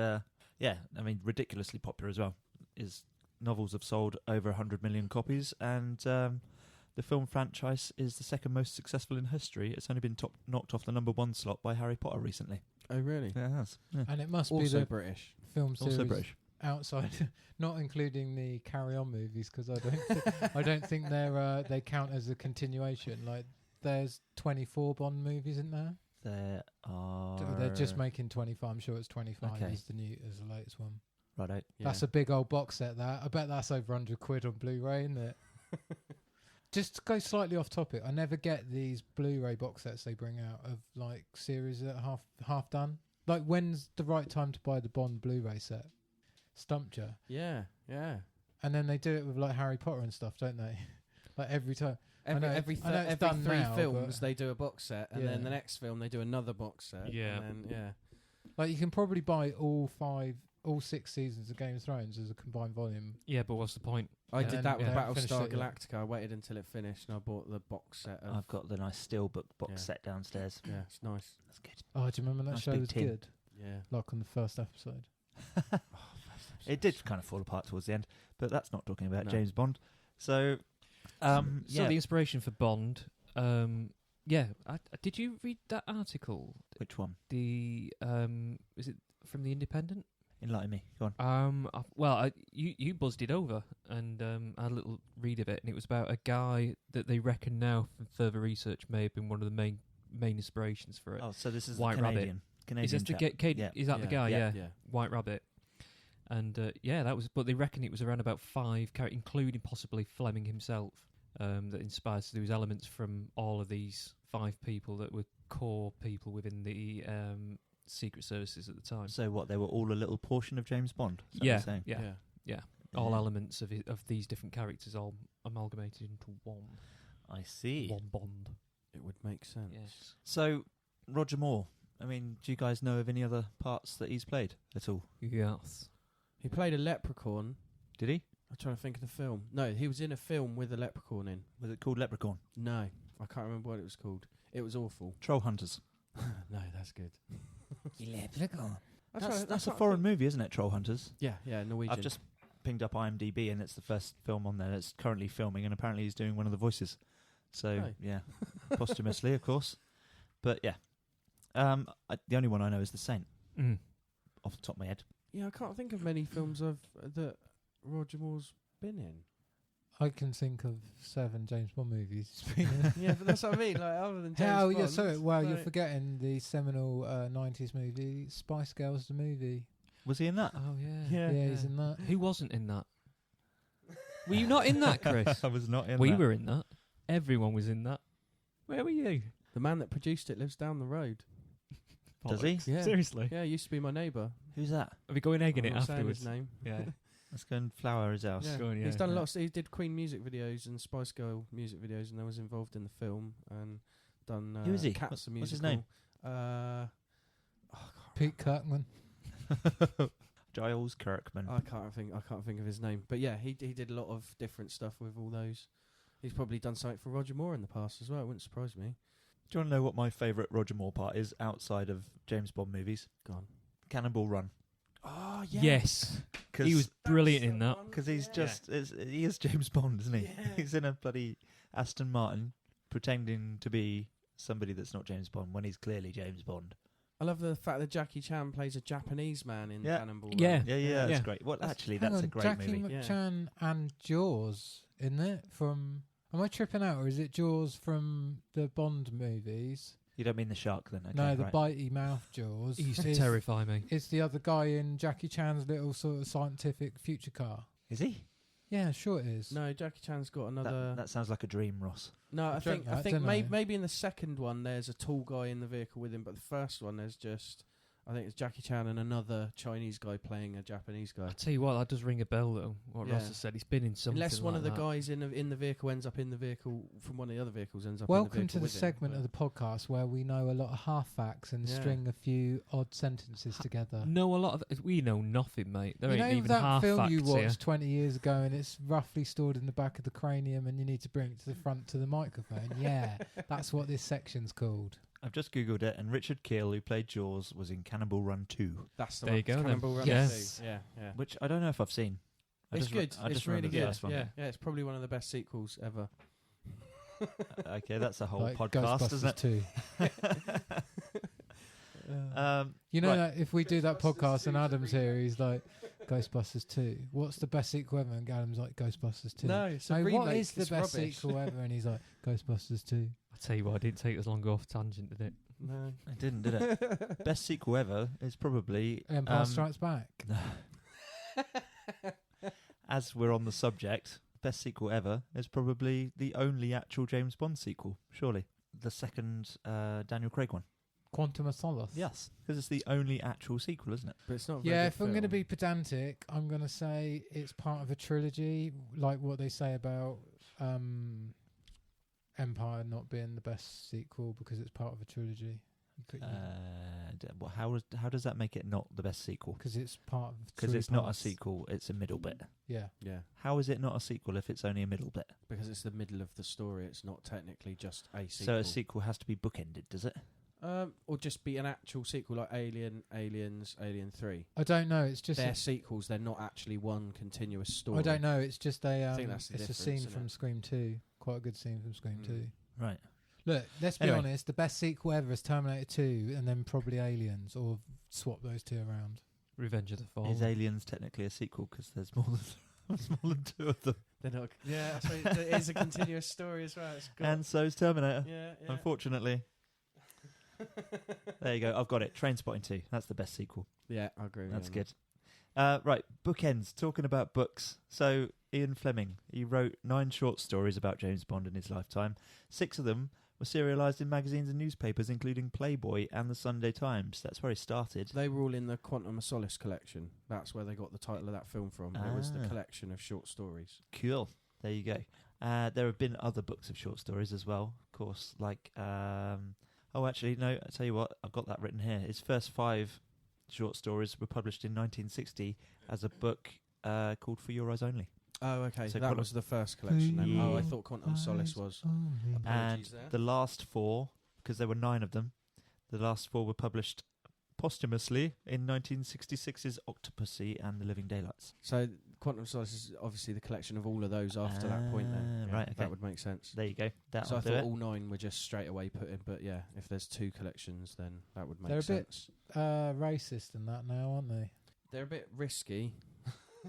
I mean, ridiculously popular as well. His novels have sold over 100 million copies, and the film franchise is the second most successful in history. It's only been knocked off the number 1 slot by Harry Potter recently. Oh, really? Yeah, it has. Yeah. And it must be Also the British. film series Also British. outside, not including the Carry On movies, because I don't think they count as a continuation. Like, there's 24 Bond movies, isn't there? There are... They're just making 25. I'm sure it's 25 Okay. is the latest one. Righto. Yeah. That's a big old box set, that. I bet that's over £100 on Blu-ray, isn't it? Just to go slightly off topic, I never get these Blu-ray box sets they bring out of like series that are half done. Like, when's the right time to buy the Bond Blu-ray set? Stumped you. Yeah, yeah. And then they do it with like Harry Potter and stuff, don't they? Like every time. Every I know it's every done 3 now, films but- they do a box set, and Yeah. then the next film they do another box set. Yeah. And then, Like, you can probably buy all 6 seasons of Game of Thrones as a combined volume. Yeah, but what's the point? I And did then that with they haven't Battlestar finished it yet. Galactica. I waited until it finished, and I bought the box set. Of, I've got the nice Steelbook box Yeah. set downstairs. yeah, it's nice. That's good. Oh, do you remember that Nice show big was tin. good? Yeah. Like on the first episode. It did kind of fall apart towards the end, but that's not talking about No. James Bond. So, So the inspiration for Bond, did you read that article? which one? The is it from the Independent? Enlighten me. Go on. You buzzed it over, and I had a little read of it, and it was about a guy that they reckon now, from further research, may have been one of the main inspirations for it. Oh, so this is White the Rabbit. Canadian Is this the chap. Yeah. Is that the guy? Yeah. Yeah. White Rabbit. And that was. But they reckon it was around about 5 characters, including possibly Fleming himself, that inspired. So there was elements from all of these 5 people that were core people within the Secret Services at the time. So what? They were all a little portion of James Bond. Is that what Yeah, you're saying? yeah. All Yeah. elements of these different characters all amalgamated into one. I see. One Bond. It would make sense. Yes. So Roger Moore. I mean, do you guys know of any other parts that he's played at all? Yes. He played a leprechaun. Did he? I'm trying to think of the film. No, he was in a film with a leprechaun in. Was it called Leprechaun? No, I can't remember what it was called. It was awful. Troll Hunters. No, that's good. Leprechaun. That's a foreign movie, isn't it? Troll Hunters. Yeah, Norwegian. I've just pinged up IMDb, and it's the first film on there that's currently filming, and apparently he's doing one of the voices. So Oh. yeah, posthumously, of course. But yeah, the only one I know is The Saint, off the top of my head. Yeah, I can't think of many films that Roger Moore's been in. I can think of 7 James Bond movies he's been in. Yeah, but that's what I mean. Like, other than James Hell, Bond. yeah, so well, you're like- forgetting the seminal 90s movie, Spice Girls, the movie. Was he in that? Oh yeah. Yeah, he's in that. Who wasn't in that? Were you not in that, Chris? I was not in We that. were in that. Everyone was in that. Where were you? The man that produced it lives down the road. Does he? Yeah. Seriously? Yeah, used to be my neighbour. Who's that? Are we going egg in I'm it not saying afterwards? his name. Yeah. Let's go and flower his house. Yeah. Go on, He's yeah. done a Yeah. lot. He did Queen music videos and Spice Girl music videos, and I was involved in the film and done. Who is he? Cats the What's his musical. name? Pete Kirkman. Giles Kirkman. I can't think of his name. But yeah, he did a lot of different stuff with all those. He's probably done something for Roger Moore in the past as well. It wouldn't surprise me. Do you want to know what my favourite Roger Moore part is outside of James Bond movies? Gone. Cannonball Run. Oh Yes. He was brilliant in that. Because he's he is James Bond, isn't he? Yeah. He's in a bloody Aston Martin pretending to be somebody that's not James Bond when he's clearly James Bond. I love the fact that Jackie Chan plays a Japanese man in Yeah. Cannonball Yeah. Run. Yeah, that's Yeah. great. Well, actually, Hang that's on, a great Jackie movie. Yeah. McChan and Jaws, isn't it? From am I tripping out, or is it Jaws from the Bond movies? You don't mean the shark then? Okay, No, the right. bitey mouth Jaws. He used to is- terrify me. It's the other guy in Jackie Chan's little sort of scientific future car. Is he? Yeah, sure it is. No, Jackie Chan's got another. That sounds like a dream, Ross. No, I I think dunno. maybe in the second one there's a tall guy in the vehicle with him, but the first one there's just I think it's Jackie Chan and another Chinese guy playing a Japanese guy. I tell you what, that does ring a bell though. What Yeah. Ross has said, he's been in something. Unless one like of the that. guys in the vehicle ends up in the vehicle from one of the other vehicles ends up. Welcome in the to vehicle the with him, segment but- of the podcast where we know a lot of half facts and Yeah. string a few odd sentences together. Know a lot of. We know nothing, mate. There You ain't know even that half film facts you here. watched 20 years ago and it's roughly stored in the back of the cranium and you need to bring it to the front to the microphone? Yeah, that's what this section's called. I've just Googled it, and Richard Keel, who played Jaws, was in Cannonball Run 2, That's the There one. you go then. Cannonball Run Yes. 2. Yeah, yeah. which I don't know if I've seen. It's good. I It's just really remember the good. first one. Yeah, yeah. It's probably one of the best sequels ever. Okay, that's a whole Like podcast, isn't Ghostbusters it? 2. Um, You know right. that if we do that podcast and Adam's here, he's like, Ghostbusters 2. What's the best sequel ever? And Adam's like, Ghostbusters 2. No, it's a Hey, remake. what is the It's best rubbish. sequel ever? And he's like, Ghostbusters 2. I tell you what, it didn't take us long off tangent, did it? No. It didn't, did it? Best sequel ever is probably Empire Strikes Back. As we're on the subject, best sequel ever is probably the only actual James Bond sequel, surely. The second Daniel Craig one. Quantum of Solace. Yes, because it's the only actual sequel, isn't it? But it's not. A very Yeah, good if I'm going to film. be pedantic, I'm going to say it's part of a trilogy, like what they say about Empire not being the best sequel because it's part of a trilogy. How does that make it not the best sequel? Because it's part of Because three it's not a parts. sequel, it's a middle bit. Yeah. Yeah, How is it not a sequel if it's only a middle bit? because it's the middle of the story. It's not technically just a sequel. So a sequel has to be bookended, does it? Or just be an actual sequel like Alien, Aliens, Alien 3. I don't know. It's just they're sequels. They're not actually one continuous story. I don't know. It's just I think that's the it's a difference, scene from Scream 2. Quite a good scene from Scream 2. Right. Look, let's be honest. The best sequel ever is Terminator 2, and then probably Aliens, or swap those two around. Revenge of the Fallen. Is Aliens technically a sequel because there's more than two of them? They're not. Yeah, I suppose it is a continuous story as well. And so's Terminator. Yeah. Unfortunately. There you go. I've got it. Trainspotting 2. That's the best sequel. Yeah, I agree with That's you. good. Right, bookends. Talking about books. So, Ian Fleming, he wrote 9 short stories about James Bond in his lifetime. 6 of them were serialised in magazines and newspapers, including Playboy and the Sunday Times. That's where he started. They were all in the Quantum of Solace collection. That's where they got the title of that film from. It was the collection of short stories. Cool. There you go. There have been other books of short stories as well, of course, like... oh, actually, no, I tell you what, I've got that written here. His first 5 short stories were published in 1960 as a book called For Your Eyes Only. Oh, okay. So that was the first collection then. Yeah. Oh, I thought Quantum of Solace was. And Apologies there. the last 4, because there were 9 of them, the last 4 were published posthumously in 1966's Octopussy and the Living Daylights. So Quantum of Solace is obviously the collection of all of those after that point then. Yeah, right, okay. That would make sense. There you go. So I thought all 9 were just straight away put in, but yeah, if there's 2 collections, then that would make sense. They're a bit racist in that now, aren't they? They're a bit risky.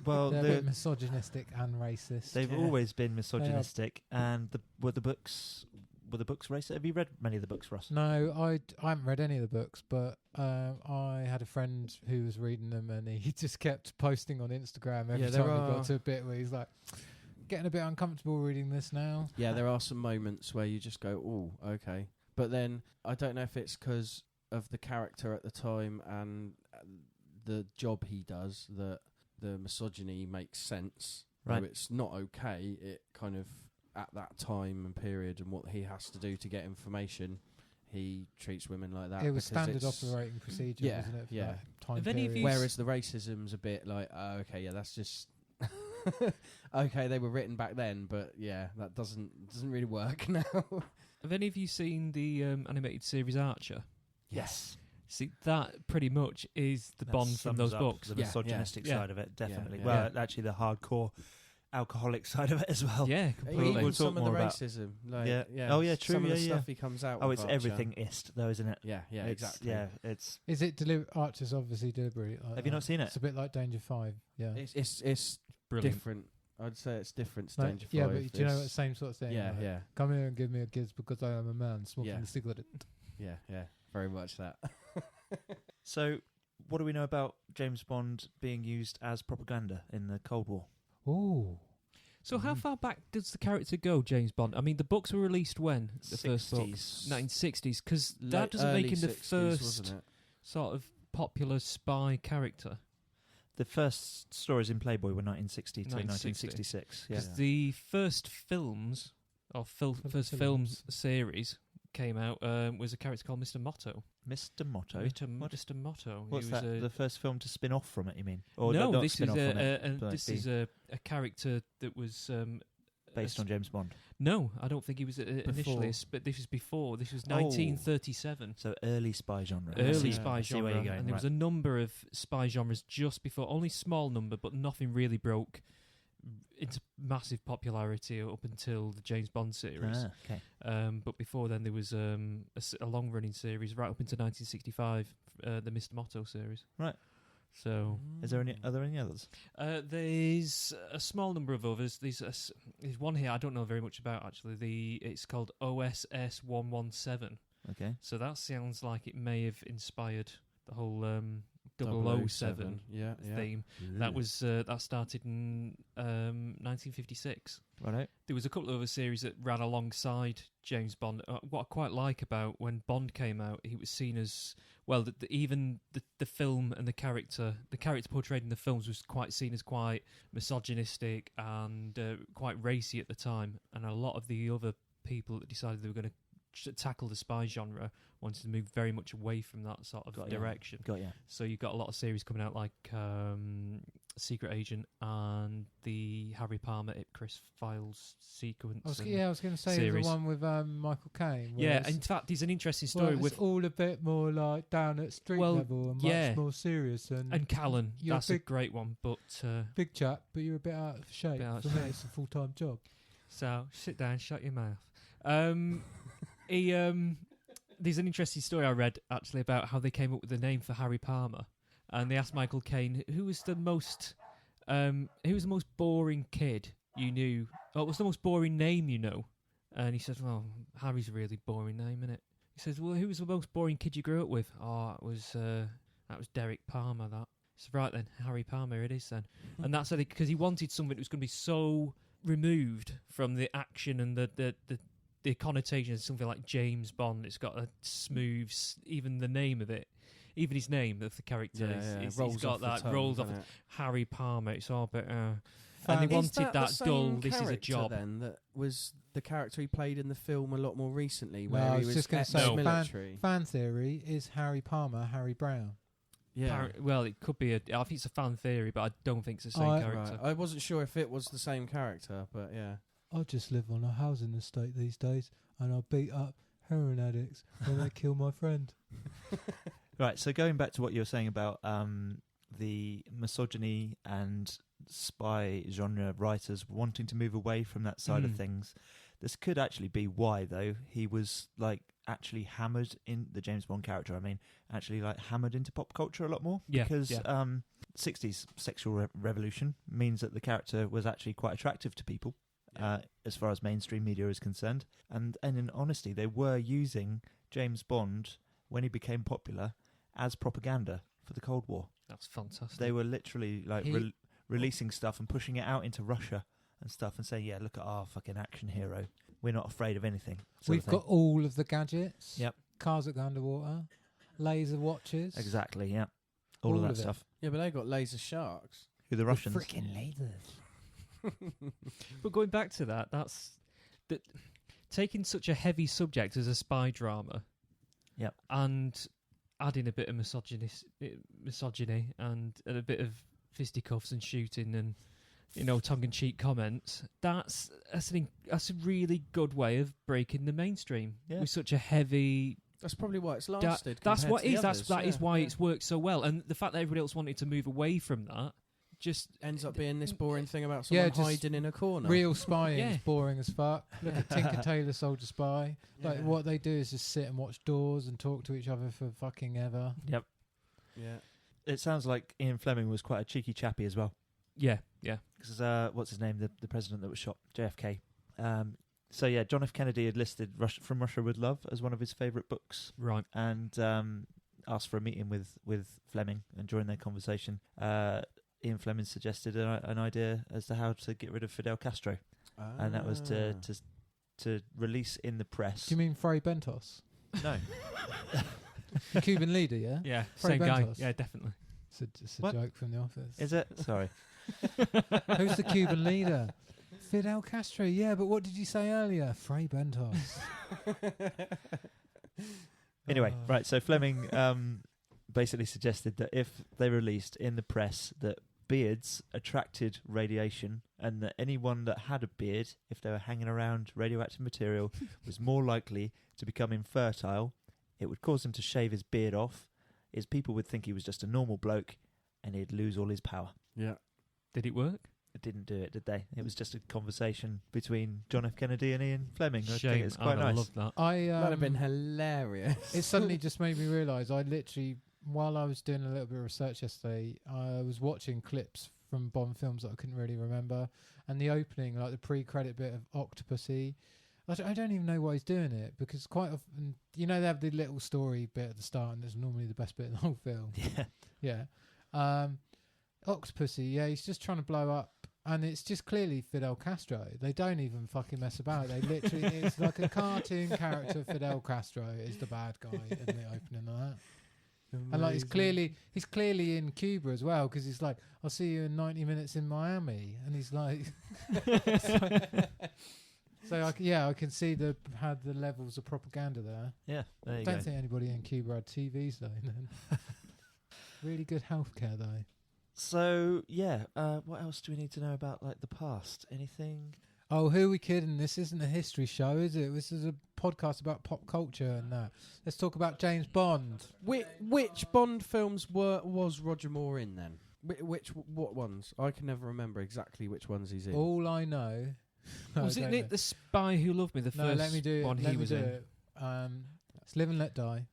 Well, they're a bit misogynistic and racist. They've always been misogynistic, and were the books racist? Have you read many of the books, Ross? No, I haven't read any of the books, but I had a friend who was reading them, and he just kept posting on Instagram every time he got to a bit where he's like, getting a bit uncomfortable reading this now. Yeah, there are some moments where you just go, oh, okay. But then, I don't know if it's because of the character at the time and the job he does that the misogyny makes sense. Right. Though it's not okay, it kind of, at that time and period and what he has to do to get information, he treats women like that. It was standard operating procedure, wasn't it? Yeah. Time period. Whereas the racism's a bit like, oh, okay, yeah, that's just... okay, they were written back then, but yeah, that doesn't really work now. Have any of you seen the animated series Archer? Yes. See, that pretty much is the That Bond from those sums up books. The misogynistic side of it, definitely. Yeah. Well, actually, the hardcore alcoholic side of it as well. Yeah, completely. Even We'll some talk of the more about- racism. Oh, yeah, true. Some of the yeah. stuff he comes out Oh, with it's Archer. everything ist, though, isn't it? Yeah, It's- exactly. Yeah, it's... Is it Archer's obviously deliberate? Like Have you not seen it? It's a bit like Danger 5. Yeah. It's Brilliant. different. I'd say it's different to No, Danger 5. yeah, but do you know what same sort of thing? Yeah, like, yeah. Come here and give me a kiss because I am a man smoking Yeah. a cigarette. Yeah, very much that. So, what do we know about James Bond being used as propaganda in the Cold War? Ooh. So how far back does the character go, James Bond? I mean, the books were released when? The first book? 60s. 1960s, because that doesn't make him the 60s, first wasn't it? sort of popular spy character. The first stories in Playboy were 1960 to 1960. 1966. Yeah. Because the first films, or first films series came out, was a character called Mr. Motto. Mr. Motto? Mr. Motto. What's He was that? The first film to spin off from it, you mean? Or no, not this spin is off from it, but this be is a character that was based on James Bond. No, I don't think he was initially, but this was before. This was 1937. So early spy genre. Early spy See where genre, you're going, and there was a number of spy genres just before. Only small number, but nothing really broke into massive popularity up until the James Bond series. Okay. But before then, there was a long-running series right up into 1965, the Mr. Motto series. Right. So, are there any others? there's a small number of others. There's one here I don't know very much about actually. It's called OSS 117. Okay. So that sounds like it may have inspired the whole 007 theme. That was that started in 1956. Right. There was a couple of other series that ran alongside James Bond. What I quite like about when Bond came out, he was seen as well. Even the film and the character portrayed in the films was quite seen as quite misogynistic and quite racy at the time. And a lot of the other people that decided they were going to tackle the spy genre wanted to move very much away from that sort of direction. Got ya. So you've got a lot of series coming out like secret agent, and the Harry Palmer Ipcris Files sequence. I was going to say series. the one with Michael Caine. Yeah, in fact, there's an interesting story it's with all a bit more like down at street level and much more serious. And Callan, that's a great one, but big chap, but you're a bit out of shape. For me, it's a full-time job. So sit down, shut your mouth. There's an interesting story I read actually about how they came up with the name for Harry Palmer, and they asked Michael Caine who was the most boring kid you knew. What was the most boring name you know? And he said, "Well, Harry's a really boring name, isn't it?" He says, "Well, who was the most boring kid you grew up with?" "Oh, that was Derek Palmer." That. So right then, Harry Palmer it is then, and that's because he wanted something that was going to be so removed from the action and the connotation of something like James Bond. It's got a smooth, even the name of it, even his name of the character, he's got that rolls off. Harry Palmer. It's all a bit. And they wanted that dull. This is a job. Then that was the character he played in the film a lot more recently, No, where I he was was just going to say military. Fan theory is Harry Palmer, Harry Brown. Yeah. Well, it could be. I think it's a fan theory, but I don't think it's the same character. Right. I wasn't sure if it was the same character, but yeah. I just live on a housing estate these days, and I beat up heroin addicts when they kill my friend. Right, so going back to what you were saying about the misogyny and spy genre writers wanting to move away from that side of things, this could actually be why, though, he was actually hammered in the James Bond character. I mean, actually hammered into pop culture a lot more. Yeah, because 60s sexual revolution means that the character was actually quite attractive to people. As far as mainstream media is concerned, and in honesty, they were using James Bond when he became popular as propaganda for the Cold War. That's fantastic. They were literally releasing stuff and pushing it out into Russia and stuff, and saying, "Yeah, look at our fucking action hero. We're not afraid of anything." We've got all of the gadgets. Yep. Cars that go underwater, laser watches. Exactly. Yeah. All of that stuff. Yeah, but they got laser sharks. Who the Russians? Freaking lasers. But going back to that's taking such a heavy subject as a spy drama, and adding a bit of misogyny and a bit of fisticuffs and shooting and tongue-in-cheek comments. That's a really good way of breaking the mainstream with such a heavy. That's probably why it's lasted. That's what it is. Others. That is why it's worked so well, and the fact that everybody else wanted to move away from that. Just ends up being this boring thing about someone hiding in a corner. Real spying is boring as fuck. Look at Tinker Tailor Soldier Spy. What they do is just sit and watch doors and talk to each other for fucking ever. Yep. Yeah. It sounds like Ian Fleming was quite a cheeky chappy as well. Yeah. Because what's his name? The president that was shot, JFK. John F. Kennedy had listed From Russia with Love as one of his favourite books. Right. And asked for a meeting with Fleming, and during their conversation, Ian Fleming suggested an idea as to how to get rid of Fidel Castro, and that was to release in the press. Do you mean Fray Bentos? No. The Cuban leader, yeah? Yeah, Fray same guy. Bentos. Yeah, definitely. It's a joke from The Office. Is it? Sorry. Who's the Cuban leader? Fidel Castro, yeah, but what did you say earlier? Fray Bentos. Anyway, right, so Fleming basically suggested that if they released in the press that beards attracted radiation, and that anyone that had a beard, if they were hanging around radioactive material, was more likely to become infertile, it would cause him to shave his beard off, his people would think he was just a normal bloke, and he'd lose all his power. Yeah. Did it work? It didn't do it, did they? It was just a conversation between John F. Kennedy and Ian Fleming. I think it's quite nice. I love that. That'd have been hilarious. It suddenly just made me realise I literally, while I was doing a little bit of research yesterday, I was watching clips from Bond films that I couldn't really remember, and the opening, like the pre-credit bit of Octopussy, I don't even know why he's doing it, because quite often, they have the little story bit at the start, and it's normally the best bit of the whole film. Yeah. Octopussy, he's just trying to blow up, and it's just clearly Fidel Castro. They don't even fucking mess about. They literally, it's like a cartoon character. Fidel Castro is the bad guy in the opening of that. Amazing. And he's clearly in Cuba as well, because he's like, "I'll see you in 90 minutes in Miami," and he's like, so I can see how the levels of propaganda there. Yeah, there you I don't think anybody in Cuba had TVs though. Then. Really good healthcare though. So yeah, what else do we need to know about like the past? Anything? Oh, who are we kidding? This isn't a history show, is it? This is a podcast about pop culture and that. Let's talk about James Bond. Which Bond films was Roger Moore in then? What ones? I can never remember exactly which ones he's in. All I know... Wasn't it The Spy Who Loved Me, the first let me do one it. he was in? It's Live and Let Die.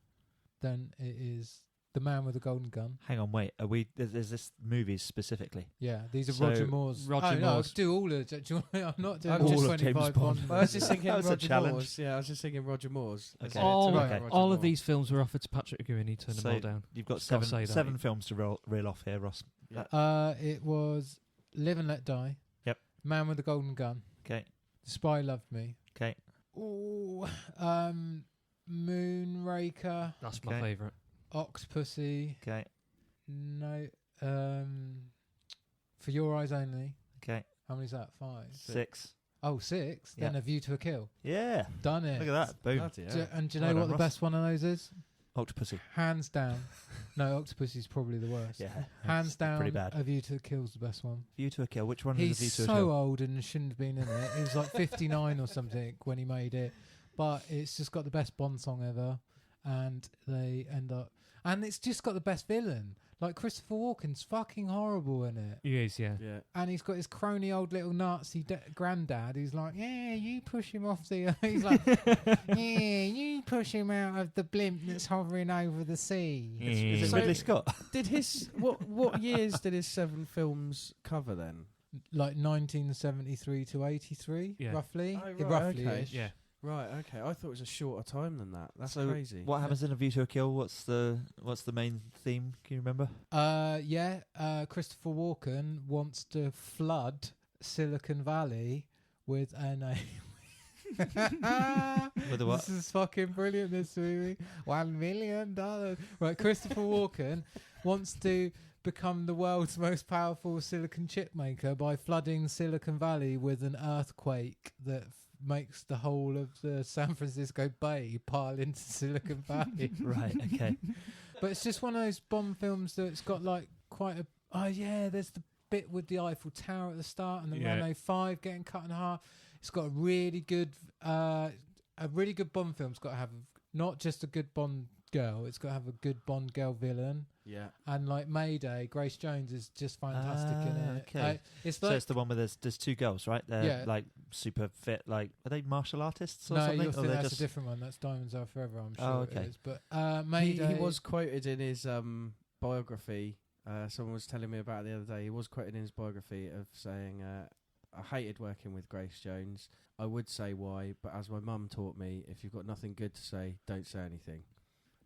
Then it is The Man with the Golden Gun. Hang on, wait. Are we? There's this movies specifically. Yeah, these are So, Roger Moore's. Roger no, Moore's. do all of it. I'm not doing I'm all just- of of James 25 Bond. Bond. I was just thinking That was a Roger challenge. Moore's. Yeah, I was just thinking Roger Moore's. Okay. All, Okay. all of these films were offered to Patrick Aguirre and he turned them So all down. You've got Just gotta say seven that. films to reel off here, Ross. It was Live and Let Die. Yep. Man with the Golden Gun. Okay. The Spy Loved Me. Okay. Ooh, Moonraker. That's my Okay. favourite. Octopussy. Okay. No. For Your Eyes Only. Okay. How many's that? 5. 6. Oh, 6. Then Yeah. A View to a Kill. Yeah. Done it. Look at that. Boom. Bloody hell. And do you know Well what done, the Ross. best one of those is? Octopussy. Hands down. No, Octopussy's probably the worst. Yeah. Hands down, Pretty bad. A View to a Kill's the best one. View to a Kill. Which one He's is A View to so a Kill? old and shouldn't have been in it. He was like 59 or something when he made it. But it's just got the best Bond song ever. And they end up... And it's just got the best villain. Like, Christopher Walken's fucking horrible in it. He is, yeah. Yeah. And he's got his crony old little Nazi granddad who's like, yeah, you push him off the... He's like, yeah, you push him out of the blimp that's hovering over the sea. Is it So- Ridley Scott? Did his what years did his 7 films cover then? Like 1973 to 83, Yeah. roughly. Oh, right, Roughly. okay. Yeah. Right. Okay. I thought it was a shorter time than that. That's So crazy. What happens in A View to a Kill? What's the main theme? Can you remember? Christopher Walken wants to flood Silicon Valley with an... With a what? This is fucking brilliant, this movie. $1 million. Right, Christopher Walken wants to become the world's most powerful silicon chip maker by flooding Silicon Valley with an earthquake that makes the whole of the San Francisco Bay pile into Silicon Valley. Right. Okay. But it's just one of those Bond films that's got like quite a... Oh, yeah, there's the bit with the Eiffel Tower at the start and the Yeah. Renault 5 getting cut in half. It's got a really good... a really good Bond film's got to have not just a good Bond girl, it's got to have a good Bond girl villain. Yeah. And like Mayday, Grace Jones is just fantastic in it. Okay. It's So like... it's the one where there's two girls, right? They're Yeah. like super fit. Like, are they martial artists or No, something? you'll Or think they're that's just a different one. That's Diamonds Are Forever, I'm sure Oh, it okay. is. But Mayday... He was quoted in his biography. Someone was telling me about it the other day. He was quoted in his biography of saying, I hated working with Grace Jones. I would say why, but as my mum taught me, if you've got nothing good to say, don't say anything.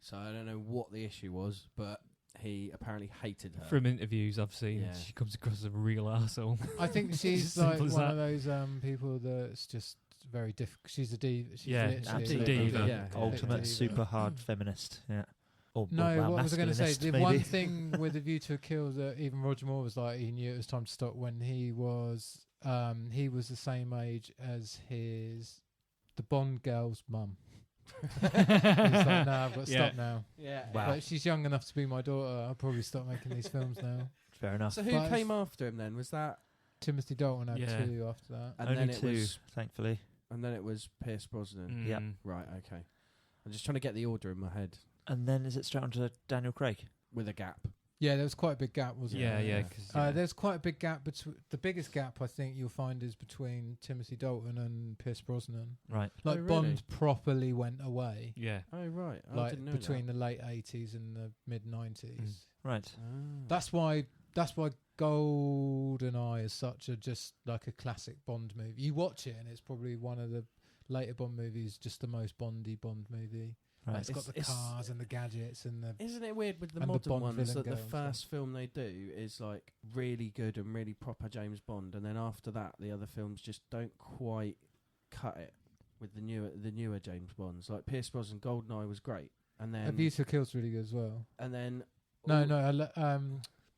So I don't know what the issue was, but he apparently hated her. From interviews I've seen, Yeah. she comes across as a real arsehole. I think she's Simple like as one that. of those people that's just very difficult. She's a diva. She's Yeah, literally absolute diva. Yeah. ultimate diva. super hard feminist. Yeah. Or No, well, what was I going to say? masculinist, The maybe. one thing with A View to a Kill that even Roger Moore was like, he knew it was time to stop when he was the same age as the Bond girl's mum. He's like, no, I've got to Yeah. stop now. Yeah. Wow. Like, she's young enough to be my daughter. I'll probably stop making these films now. Fair enough. So who But came after him then? Was that? Timothy Dalton had Yeah. 2 after that. And Only then it 2, was. thankfully. And then it was Pierce Brosnan. Yeah. Right. Okay. I'm just trying to get the order in my head And then is it straight on to Daniel Craig? with a gap. Yeah, there was quite a big gap, wasn't Yeah, there? yeah. 'Cause, There's quite a big gap between... The biggest gap, I think, you'll find is between Timothy Dalton and Pierce Brosnan. Right. Like, really? Bond properly went away. yeah. Oh right. I Like, didn't know between that. the late 80s and the mid-90s. Right. Ah. That's why GoldenEye is such a just like a classic Bond movie. You watch it and it's probably one of the later Bond movies, just the most Bondy Bond movie. Right. It's got the It's- cars and the gadgets and the... Isn't it weird with the and the modern Bond ones villain that the girl and first film they do is like really good and really proper James Bond, and then after that the other films just don't quite cut it with the newer James Bonds. Like Pierce Brosnan, GoldenEye was great, and then A View to a Kill's really good as well. and then No,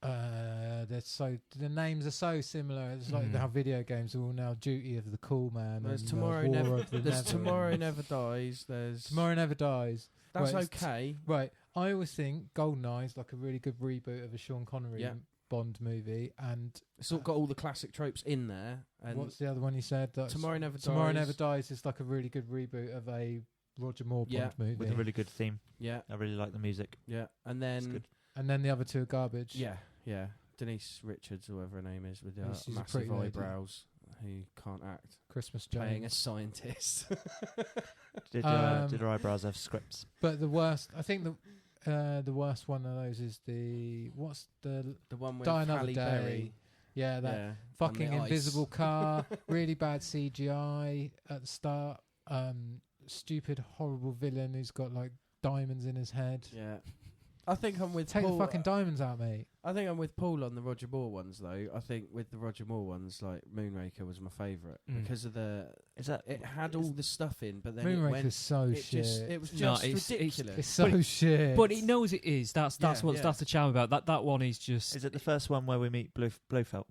the names are so similar. It's like Mm. how video games are all now Duty of the Cool Man. There's and, Tomorrow War Never. of the There's Never. Tomorrow Never Dies. There's Tomorrow Never Dies. That's Right, it's okay. Right, I always think GoldenEye is like a really good reboot of a Sean Connery Yeah. Bond movie, and It's all got all the classic tropes in there. And what's the other one you said? Tomorrow Never Dies. Tomorrow Never Dies is like a really good reboot of a Roger Moore Bond movie with a really good theme. Yeah, I really like the music. yeah. And It's then good. and then the other two are garbage. yeah. Denise Richards, or whatever her name is, with She's a massive pretty lady. eyebrows, who can't act, Christmas playing a Jones. scientist. Did her eyebrows have scripts? But the worst, I think the worst one of those is what's the one with Die Another Halle Day. Berry. Yeah, that Yeah, fucking on the ice. invisible car, really bad CGI at the start, stupid horrible villain who's got like diamonds in his head. Yeah. I think I'm with Take Paul. the fucking diamonds out, mate. I think I'm with Paul on the Roger Moore ones, though. I think with the Roger Moore ones, like Moonraker was my favourite because of it had all the stuff in, but then Moonraker's so shit. It was No, just ridiculous. It's so shit. But it knows it is. That's Yeah, that's the charm about that. That one is just. Is it the first one where we meet Blofeld,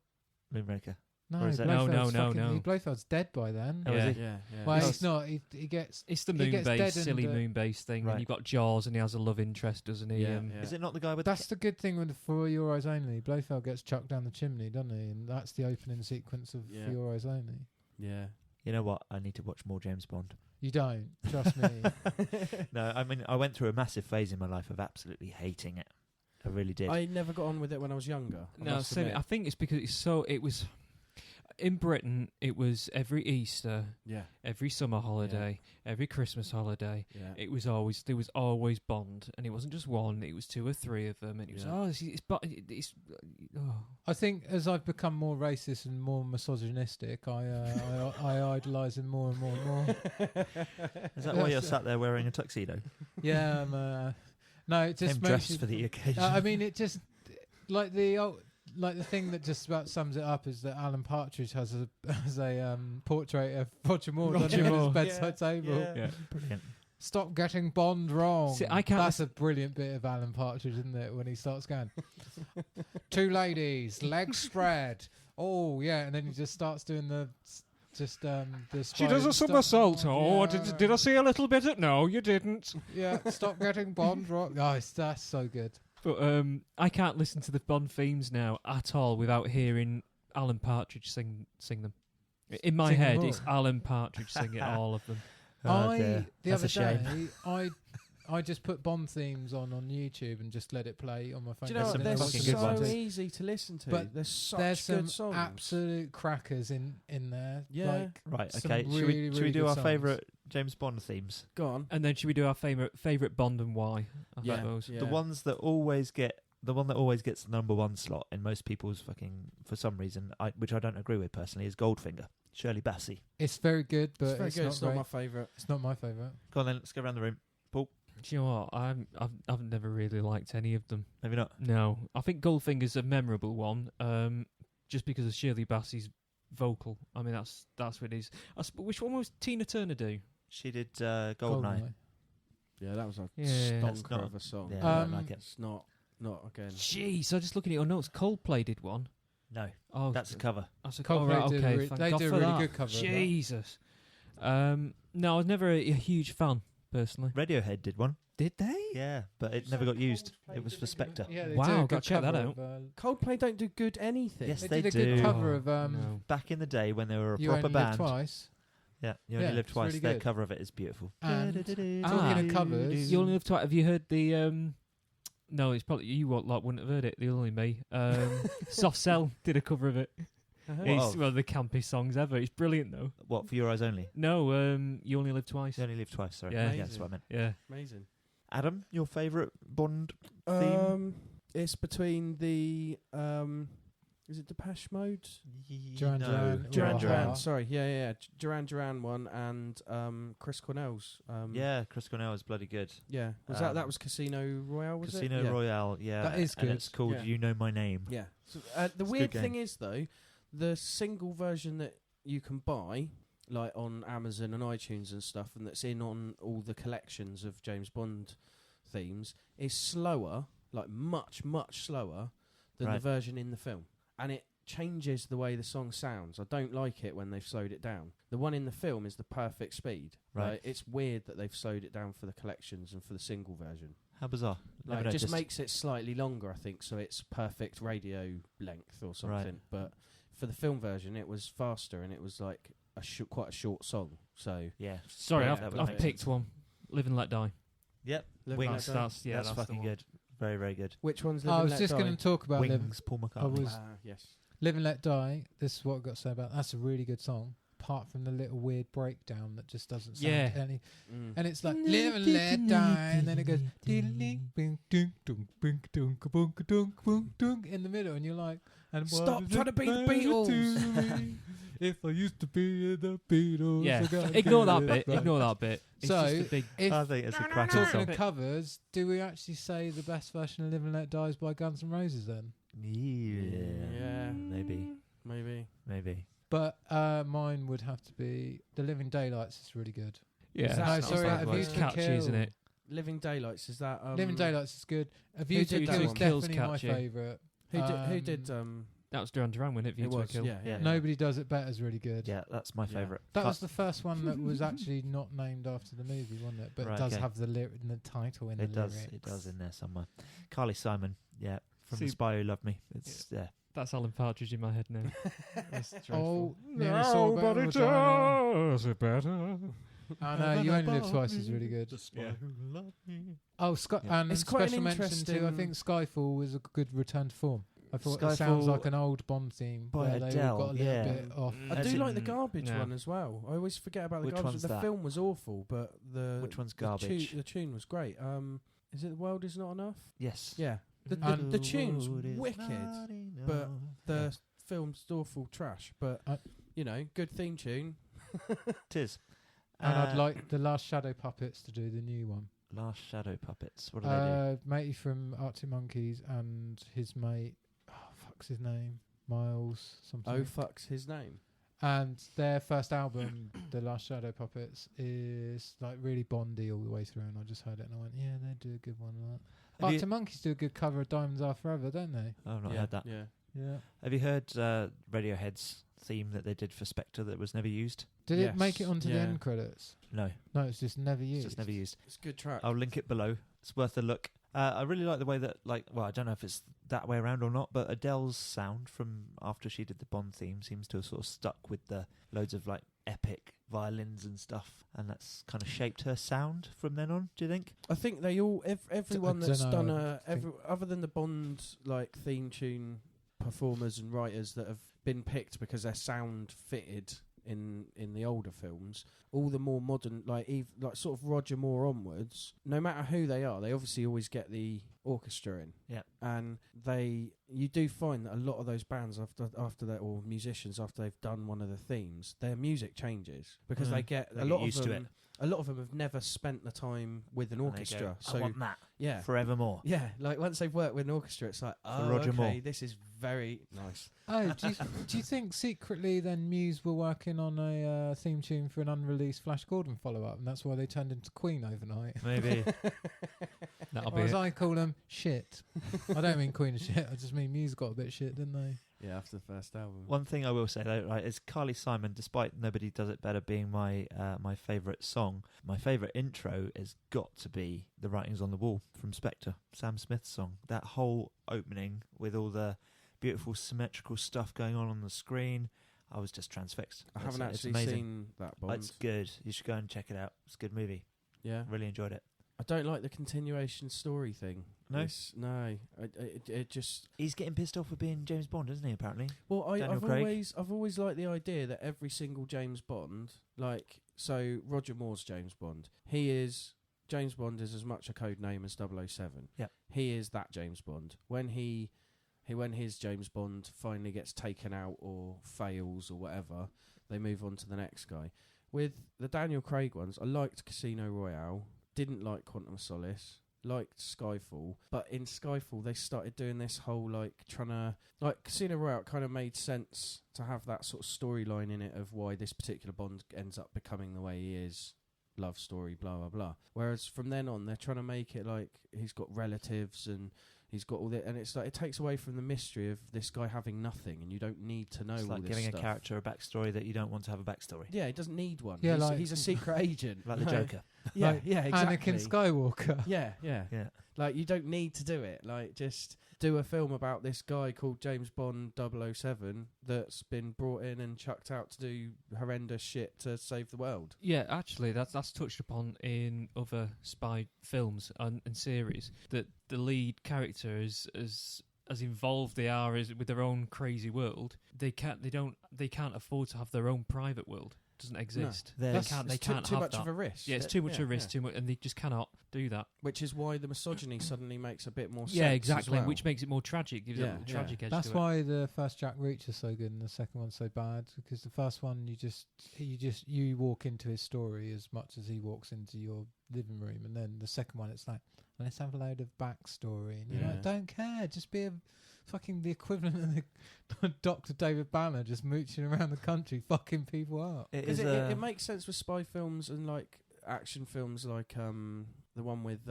Moonraker? no, or is it- No. Blofeld's dead by then. Oh, is he? yeah. Well, Oh, he's not. He gets. It's the he gets dead moon-based, and, silly moon-based thing. right. And you've got Jaws, and he has a love interest, doesn't he? Yeah, yeah. Is it not the guy with? That's the good thing with the For Your Eyes Only. Blofeld gets chucked down the chimney, doesn't he? And that's the opening sequence of Yeah. For Your Eyes Only. Yeah. You know what? I need to watch more James Bond. You don't trust me. No, I mean I went through a massive phase in my life of absolutely hating it. I really did. I never got on with it when I was younger. No, I think it's because it was in Britain. It was every Easter, Yeah. every summer holiday, every Christmas holiday. Yeah. There was always Bond, and it wasn't just one. It was two or three of them, and it was I think as I've become more racist and more misogynistic, I idolise him more and more and more. Is that why you're sat there wearing a tuxedo? Yeah, no, it just Him makes dressed you, for the occasion. I mean, it just like the thing that just about sums it up is that Alan Partridge has a portrait of Roger Moore on his bedside table. Yeah. Brilliant. Stop getting Bond wrong. See, I can't That's a brilliant bit of Alan Partridge, isn't it? When he starts going, two ladies, legs spread. Oh yeah, and then he just starts doing the. She does a somersault. Oh, yeah. did I see a little bit of? No, you didn't. Yeah, stop getting Bond wrong. Oh, that's so good. But I can't listen to the Bond themes now at all without hearing Alan Partridge sing them. In my Sing them head, all. it's Alan Partridge singing all of them. Oh, dear. The That's other a shame. day, I just put Bond themes on YouTube and just let it play on my phone. Do you know There's what? some They're fucking so good ones. easy to listen to. But there's such There's good some songs. absolute crackers in there. Yeah. Like, Right, some okay. Should really, we really do good our songs. favourite James Bond themes? Go on. And then should we do our favourite Bond and why? I Yeah. suppose. Yeah. The ones that always get the one that always gets the number one slot in most people's fucking, for some reason, which I don't agree with personally, is Goldfinger. Shirley Bassey. it's very good, but It's very good. It's not great. my favourite. It's not my favourite. Go on then, let's go around the room. Do you know what? I've never really liked any of them. Maybe not. No, I think Goldfinger's a memorable one, just because of Shirley Bassey's vocal. I mean, that's what it is. Which one was Tina Turner do? She did Goldeneye. Yeah, that was a Yeah. That's stonker not- of a song. Yeah, I don't like it. It's not again. Jeez, I just looking at your notes. Coldplay did one. No, Oh, that's a cover. That's a Coldplay right, did okay. they Thank God do a for really that. good cover of that. Jesus. No, I was never a huge fan personally. Radiohead did one. Did they? Yeah, but it never got used. It was for Spectre. Yeah, they Wow, do a gotta good check that cover out. of, Coldplay don't do good anything. Yes, they they did a good do. cover of No. Back in the day when they were a You proper Only Live band. Twice. Yeah, You Only Yeah, Live it's Twice. really Their good. cover of it is beautiful. And Ah. talking of covers, You Only Live Twice. Have you heard the? No, it's probably you. Wouldn't have heard it. The only me. Soft Cell did a cover of it. It's one of the campy songs ever. It's brilliant though. What, For Your Eyes Only? No, You Only Live Twice. You Only Live Twice, sorry. Yeah. That's what I meant. Yeah. Amazing. Adam, your favourite Bond theme? It's between the is it Depeche Mode? Duran No. Duran. Duran Oh. Duran. Sorry, yeah. Duran Duran one and Chris Cornell's. Yeah, Chris Cornell is bloody good. Yeah. Was that was Casino Royale? Was Casino it? Yeah. Royale, yeah. That is And good. it's called Yeah. You Know My Name. Yeah. So, the a weird good thing game. is though, the single version that you can buy, like on Amazon and iTunes and stuff, and that's in on all the collections of James Bond themes, is slower, like much slower than the Right. version in the film, and it changes the way the song sounds. I don't like it when they've slowed it down. The one in the film is the perfect speed. Right. It's weird that they've slowed it down for the collections and for the single version. How bizarre. Like, it just makes it slightly longer, I think, so it's perfect radio length or something. Right. But for the film version, it was faster and it was like quite a short song. So yeah. Sorry, Yeah, I've picked one. Live and Let Die. Yep. Live Wings. and Let Die. That's the fucking one. good. Very, very good. Which one's I Live and was Let just Die? going to talk about Wings, Paul McCartney. Yes. Live and Let Die. This is what I've got to say about. That's a really good song. Apart from the little weird breakdown that just doesn't sound any. And it's like live and let die, and then it goes in the middle, and you're like, and Stop trying to be the Beatles. If I used to be the Beatles, Yeah, I gotta ignore get that it bit. right. Ignore that bit. It's So, just a big. I think it's a cracking Talking song. of covers, do we actually say the best version of Live and Let Die is by Guns N' Roses then? Yeah. Maybe. But mine would have to be The Living Daylights is really good. Yeah, Is No, that- sorry, that A one? View it's to catchy, Kill. isn't it? Living Daylights, is that... Living Daylights is good. A View to did that Kill is one? Kill's definitely my catchy. favourite. Who did... That was Duran Duran, wasn't it? View it to a was, Kill. yeah. Nobody Does It Better is really good. Yeah, that's my Yeah. favourite. That was the first one that was actually not named after the movie, wasn't it? But Right, it does okay. have the title in It the does. lyrics. It does in there somewhere. Carly Simon. Yeah. From See- The Spy Who Loved Me. It's That's Alan Partridge in my head now. That's dreadful. Oh, nearly saw a better Nobody vagina. does it better. I know, You Only Live Twice is really good. Yeah. Oh, Yeah. and It's quite special an mention to, I interesting- think Skyfall was a good return to form. I thought it Skyfall sounds like an old Bond theme by where they Adele, all got a little yeah. bit off. I As do like the in- Garbage No. one as well. I always forget about the Which Garbage. one's The that? film was awful, but Which one's the garbage? the tune was great. Is it The World Is Not Enough? Yes. Yeah. The And- tune's World is wicked, not but enough. the film's awful trash. But, good theme tune. Tis. And I'd like the Last Shadow Puppets to do the new one. Last Shadow Puppets. What do they do? Matey from Arctic Monkeys and his mate, fuck's his name? Miles something. Oh, fuck's his name. And their first album, The Last Shadow Puppets, is like really Bondy all the way through. And I just heard it and I went, yeah, they do a good one of that. Have you- Arctic Monkeys do a good cover of Diamonds Are Forever, don't they? I've not yeah, heard that. Yeah. Yeah. Have you heard Radiohead's theme that they did for Spectre that was never used? Did it make Yes, it onto the yeah. end credits? No, No, it's just never used. it's just never used. It's a good track. I'll link it below. It's worth a look. I really like the way that, I don't know if it's that way around or not, but Adele's sound from after she did the Bond theme seems to have sort of stuck with the loads of epic violins and stuff, and that's kind of shaped her sound from then on. Do you think? I think they all, everyone I that's dunno, done I think- other than the Bond theme tune performers and writers that have been picked because their sound fitted in the older films, all the more modern, sort of Roger Moore onwards, no matter who they are, they obviously always get the orchestra in. Yeah. And you do find that a lot of those bands after that, or musicians after they've done one of the themes, their music changes because they get They a get lot used of to them. A lot of them have never spent the time with an And they orchestra, go, so I want that yeah, forevermore. yeah. Like once they've worked with an orchestra, it's like, oh, Roger okay, Moore. this is very nice. Oh, do you think secretly then Muse were working on a theme tune for an unreleased Flash Gordon follow-up, and that's why they turned into Queen overnight? Maybe. That'll Or be as it. I call them, shit. I don't mean Queen of shit. I just mean Muse got a bit shit, didn't they? Yeah, after the first album. One thing I will say though, right, is Carly Simon, despite Nobody Does It Better being my favourite song, my favourite intro has got to be The Writings on the Wall from Spectre, Sam Smith's song. That whole opening with all the beautiful symmetrical stuff going on the screen, I was just transfixed. I haven't It's actually amazing. seen that Bond. It's good. You should go and check it out. It's a good movie. Yeah, Really enjoyed it. I don't like the continuation story thing. No? No. It just. He's getting pissed off for being James Bond, isn't he, apparently? Well, Daniel I've Craig. always liked the idea that every single James Bond, so Roger Moore's James Bond, James Bond is as much a code name as 007. Yep. He is that James Bond. When his James Bond finally gets taken out or fails or whatever, they move on to the next guy. With the Daniel Craig ones, I liked Casino Royale, didn't like Quantum of Solace, liked Skyfall, but in Skyfall they started doing this whole Casino Royale kind of made sense to have that sort of storyline in it of why this particular Bond ends up becoming the way he is, love story, blah blah blah. Whereas from then on they're trying to make it like he's got relatives and He's got all that, and it's like it takes away from the mystery of this guy having nothing, and you don't need to know It's all like this giving stuff. a character a backstory that you don't want to have a backstory. Yeah, he doesn't need one. Yeah, He's a secret agent. Like the Joker. Yeah, Like yeah, exactly. Anakin Skywalker. Yeah. Yeah. Like, you don't need to do it. Like, just do a film about this guy called James Bond 007 that's been brought in and chucked out to do horrendous shit to save the world. Yeah, actually, that's touched upon in other spy films and series. That the lead character is as involved they are with their own crazy world. They can't afford to have their own private world. It doesn't exist. No. They can't too have much that. of a risk. Yeah, it's too much of a risk, and they just cannot do that. Which is why the misogyny suddenly makes a bit more sense. Yeah, exactly. as well. Which makes it more tragic. Gives it a little tragic edge That's to it. why the first Jack Reacher is so good and the second one's so bad, because the first one you walk into his story as much as he walks into your living room, and then the second one it's like, let's have a load of backstory, and you're like, don't care, just be the equivalent of the Dr. David Banner just mooching around the country fucking people up. It makes sense with spy films and like action films, like the one with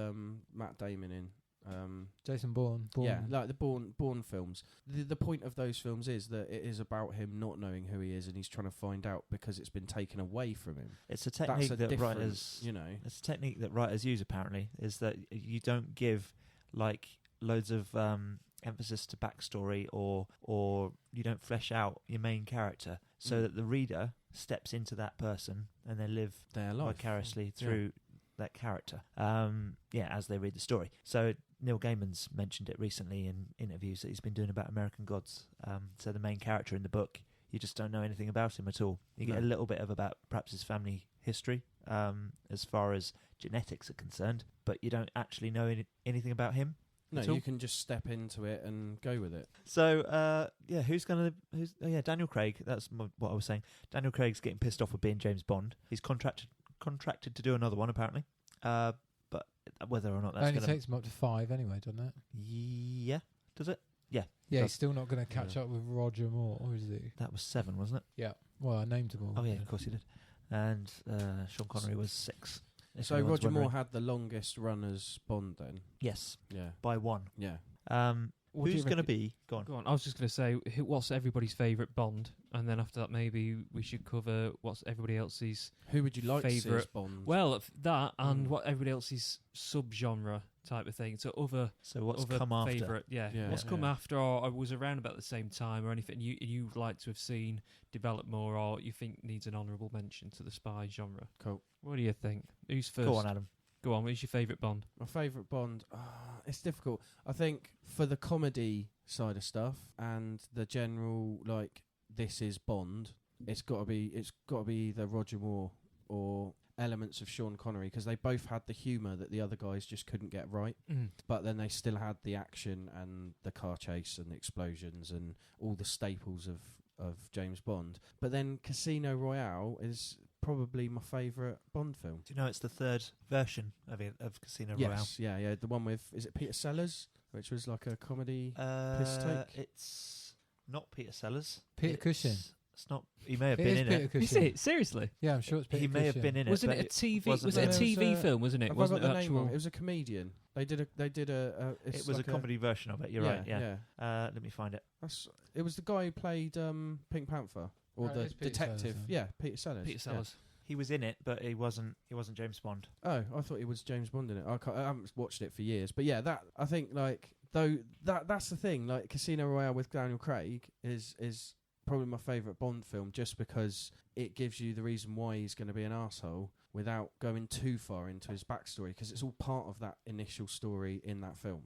Matt Damon in Jason Bourne. Yeah, like the Bourne films. The point of those films is that it is about him not knowing who he is, and he's trying to find out because it's been taken away from him. It's a technique that writers, it's a technique that writers use. Apparently, is that you don't give like loads of emphasis to backstory, or you don't flesh out your main character, so that the reader steps into that person and they live their life vicariously through that character. As they read the story. So Neil Gaiman's mentioned it recently in interviews that he's been doing about American Gods. So the main character in the book, you just don't know anything about him at all. You get a little bit about perhaps his family history, as far as genetics are concerned, but you don't actually know anything about him. No, you can just step into it and go with it. So, Daniel Craig, that's what I was saying. Daniel Craig's getting pissed off with being James Bond. He's contracted to do another one, apparently. But whether or not that's only takes him up to 5 anyway, doesn't it? Yeah. Does it? Yeah. Yeah, he's still not going to catch up with Roger Moore, is he? That was 7, wasn't it? Yeah. Well, I named them all. Oh, yeah, of course he did. And Sean Connery was 6. So Roger Moore had the longest run as Bond then? Yes. Yeah. By 1. Yeah. Who's going to be? Go on. I was just going to say, what's everybody's favourite Bond? And then after that, maybe we should cover what's everybody else's Who would you like favourite to see as Bond? Well, that and what everybody else's sub-genre type of thing. So what's other come after? Favourite, what's come after, or was around about the same time, or anything you'd like to have seen develop more, or you think needs an honourable mention to the spy genre? Cool. What do you think? Who's first? Go on, Adam. Go on, who's your favourite Bond? My favourite Bond, it's difficult. I think for the comedy side of stuff and the general, like, this is Bond, it's got to be either Roger Moore or elements of Sean Connery, because they both had the humour that the other guys just couldn't get right. But then they still had the action and the car chase and the explosions and all the staples of James Bond. But then Casino Royale is probably my favourite Bond film. Do you know it's the 3rd version of Casino Royale? Yes, yeah. The one with, is it Peter Sellers, which was like a comedy piss take? It's not Peter Sellers. Peter Cushing. It's not. He may have It been is in Peter it. Cushing. Is it? Seriously? Yeah, I'm sure it's Peter He may have Cushing. been in it. Wasn't but it a TV? wasn't Was it a it? TV film? Wasn't it? Have Wasn't I got it the name actual? wrong? It was a comedian. They did a. It was a comedy version of it. You're right. Yeah. Let me find it. It was the guy who played Pink Panther or Oh, the it is Peter detective. Sellers, Yeah, Peter Sellers. Peter Sellers. He was in it, but he wasn't James Bond. Oh, I thought he was James Bond in it. I haven't watched it for years, but yeah, that I think that's the thing. Like Casino Royale with Daniel Craig is probably my favourite Bond film, just because it gives you the reason why he's going to be an arsehole without going too far into his backstory, because it's all part of that initial story in that film.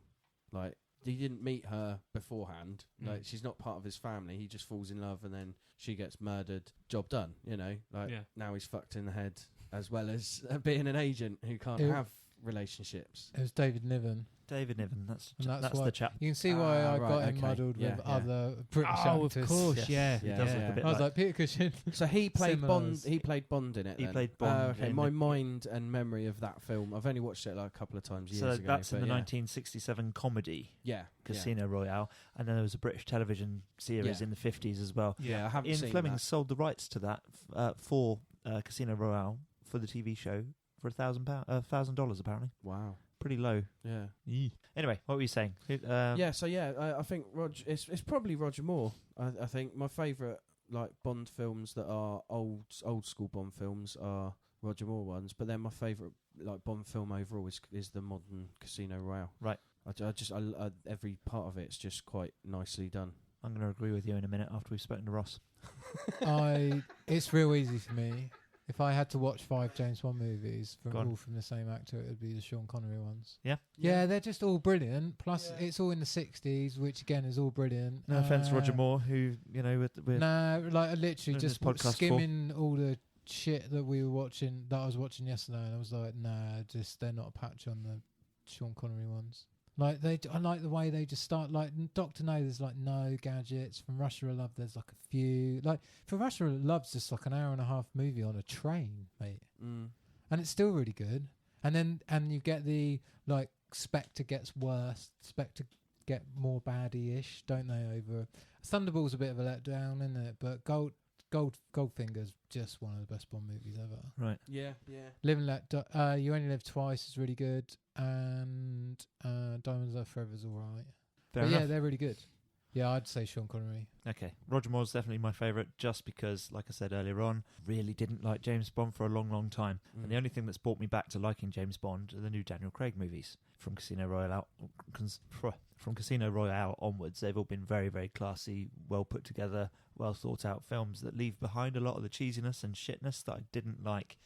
Like, he didn't meet her beforehand. Like, she's not part of his family. He just falls in love and then she gets murdered. Job done, Like, now he's fucked in the head, as well as being an agent who can't have relationships. It was David Niven. David Niven, that's why the chap. You can see why I got him muddled with other British actors. Of course, He does look a bit I was like Peter Cushing. So he played Similars. Bond. He played Bond in it. He then? played Bond. Okay, my mind and memory of that film. I've only watched it like a couple of times years ago. So that's in the but 1967 comedy yeah, Casino Royale, and then there was a British television series in the 50s as well. Yeah, I haven't Ian seen Fleming that. sold the rights to that for Casino Royale for the TV show for $1,000 apparently. Wow. pretty low. Yeah. Anyway, what were you saying? I think it's probably Roger Moore. I think my favourite like Bond films that are old school Bond films are Roger Moore ones, but then my favourite like Bond film overall is the modern Casino Royale. Right. I every part of it's just quite nicely done. I'm going to agree with you in a minute after we've spoken to Ross. It's real easy for me. If I had to watch 5 James Bond movies all from the same actor, it would be the Sean Connery ones. Yeah? Yeah, they're just all brilliant. Plus, it's all in the 60s, which again is all brilliant. No offence, Roger Moore, who, we're I literally just skimming all the shit that I was watching yesterday, and I was like, they're not a patch on the Sean Connery ones. Like I like the way they just start. Like Doctor No, there's like no gadgets. From Russia with Love, there's like a few. Like for Russia with Love's just like an hour and a half movie on a train, mate, and it's still really good. And you get the like Spectre gets worse, Spectre get more baddie-ish, don't they? Over Thunderball's a bit of a letdown, isn't it? But Goldfinger's just one of the best Bond movies ever. Right. Yeah. Live and Let You Only Live Twice is really good, and Diamonds Are Forever's alright. Fair enough. Yeah, they're really good. Yeah, I'd say Sean Connery. Okay. Roger Moore's definitely my favourite, just because, like I said earlier on, really didn't like James Bond for a long, long time. And the only thing that's brought me back to liking James Bond are the new Daniel Craig movies. From Casino Royale onwards, they've all been very, very classy, well put together, well thought out films that leave behind a lot of the cheesiness and shitness that I didn't like,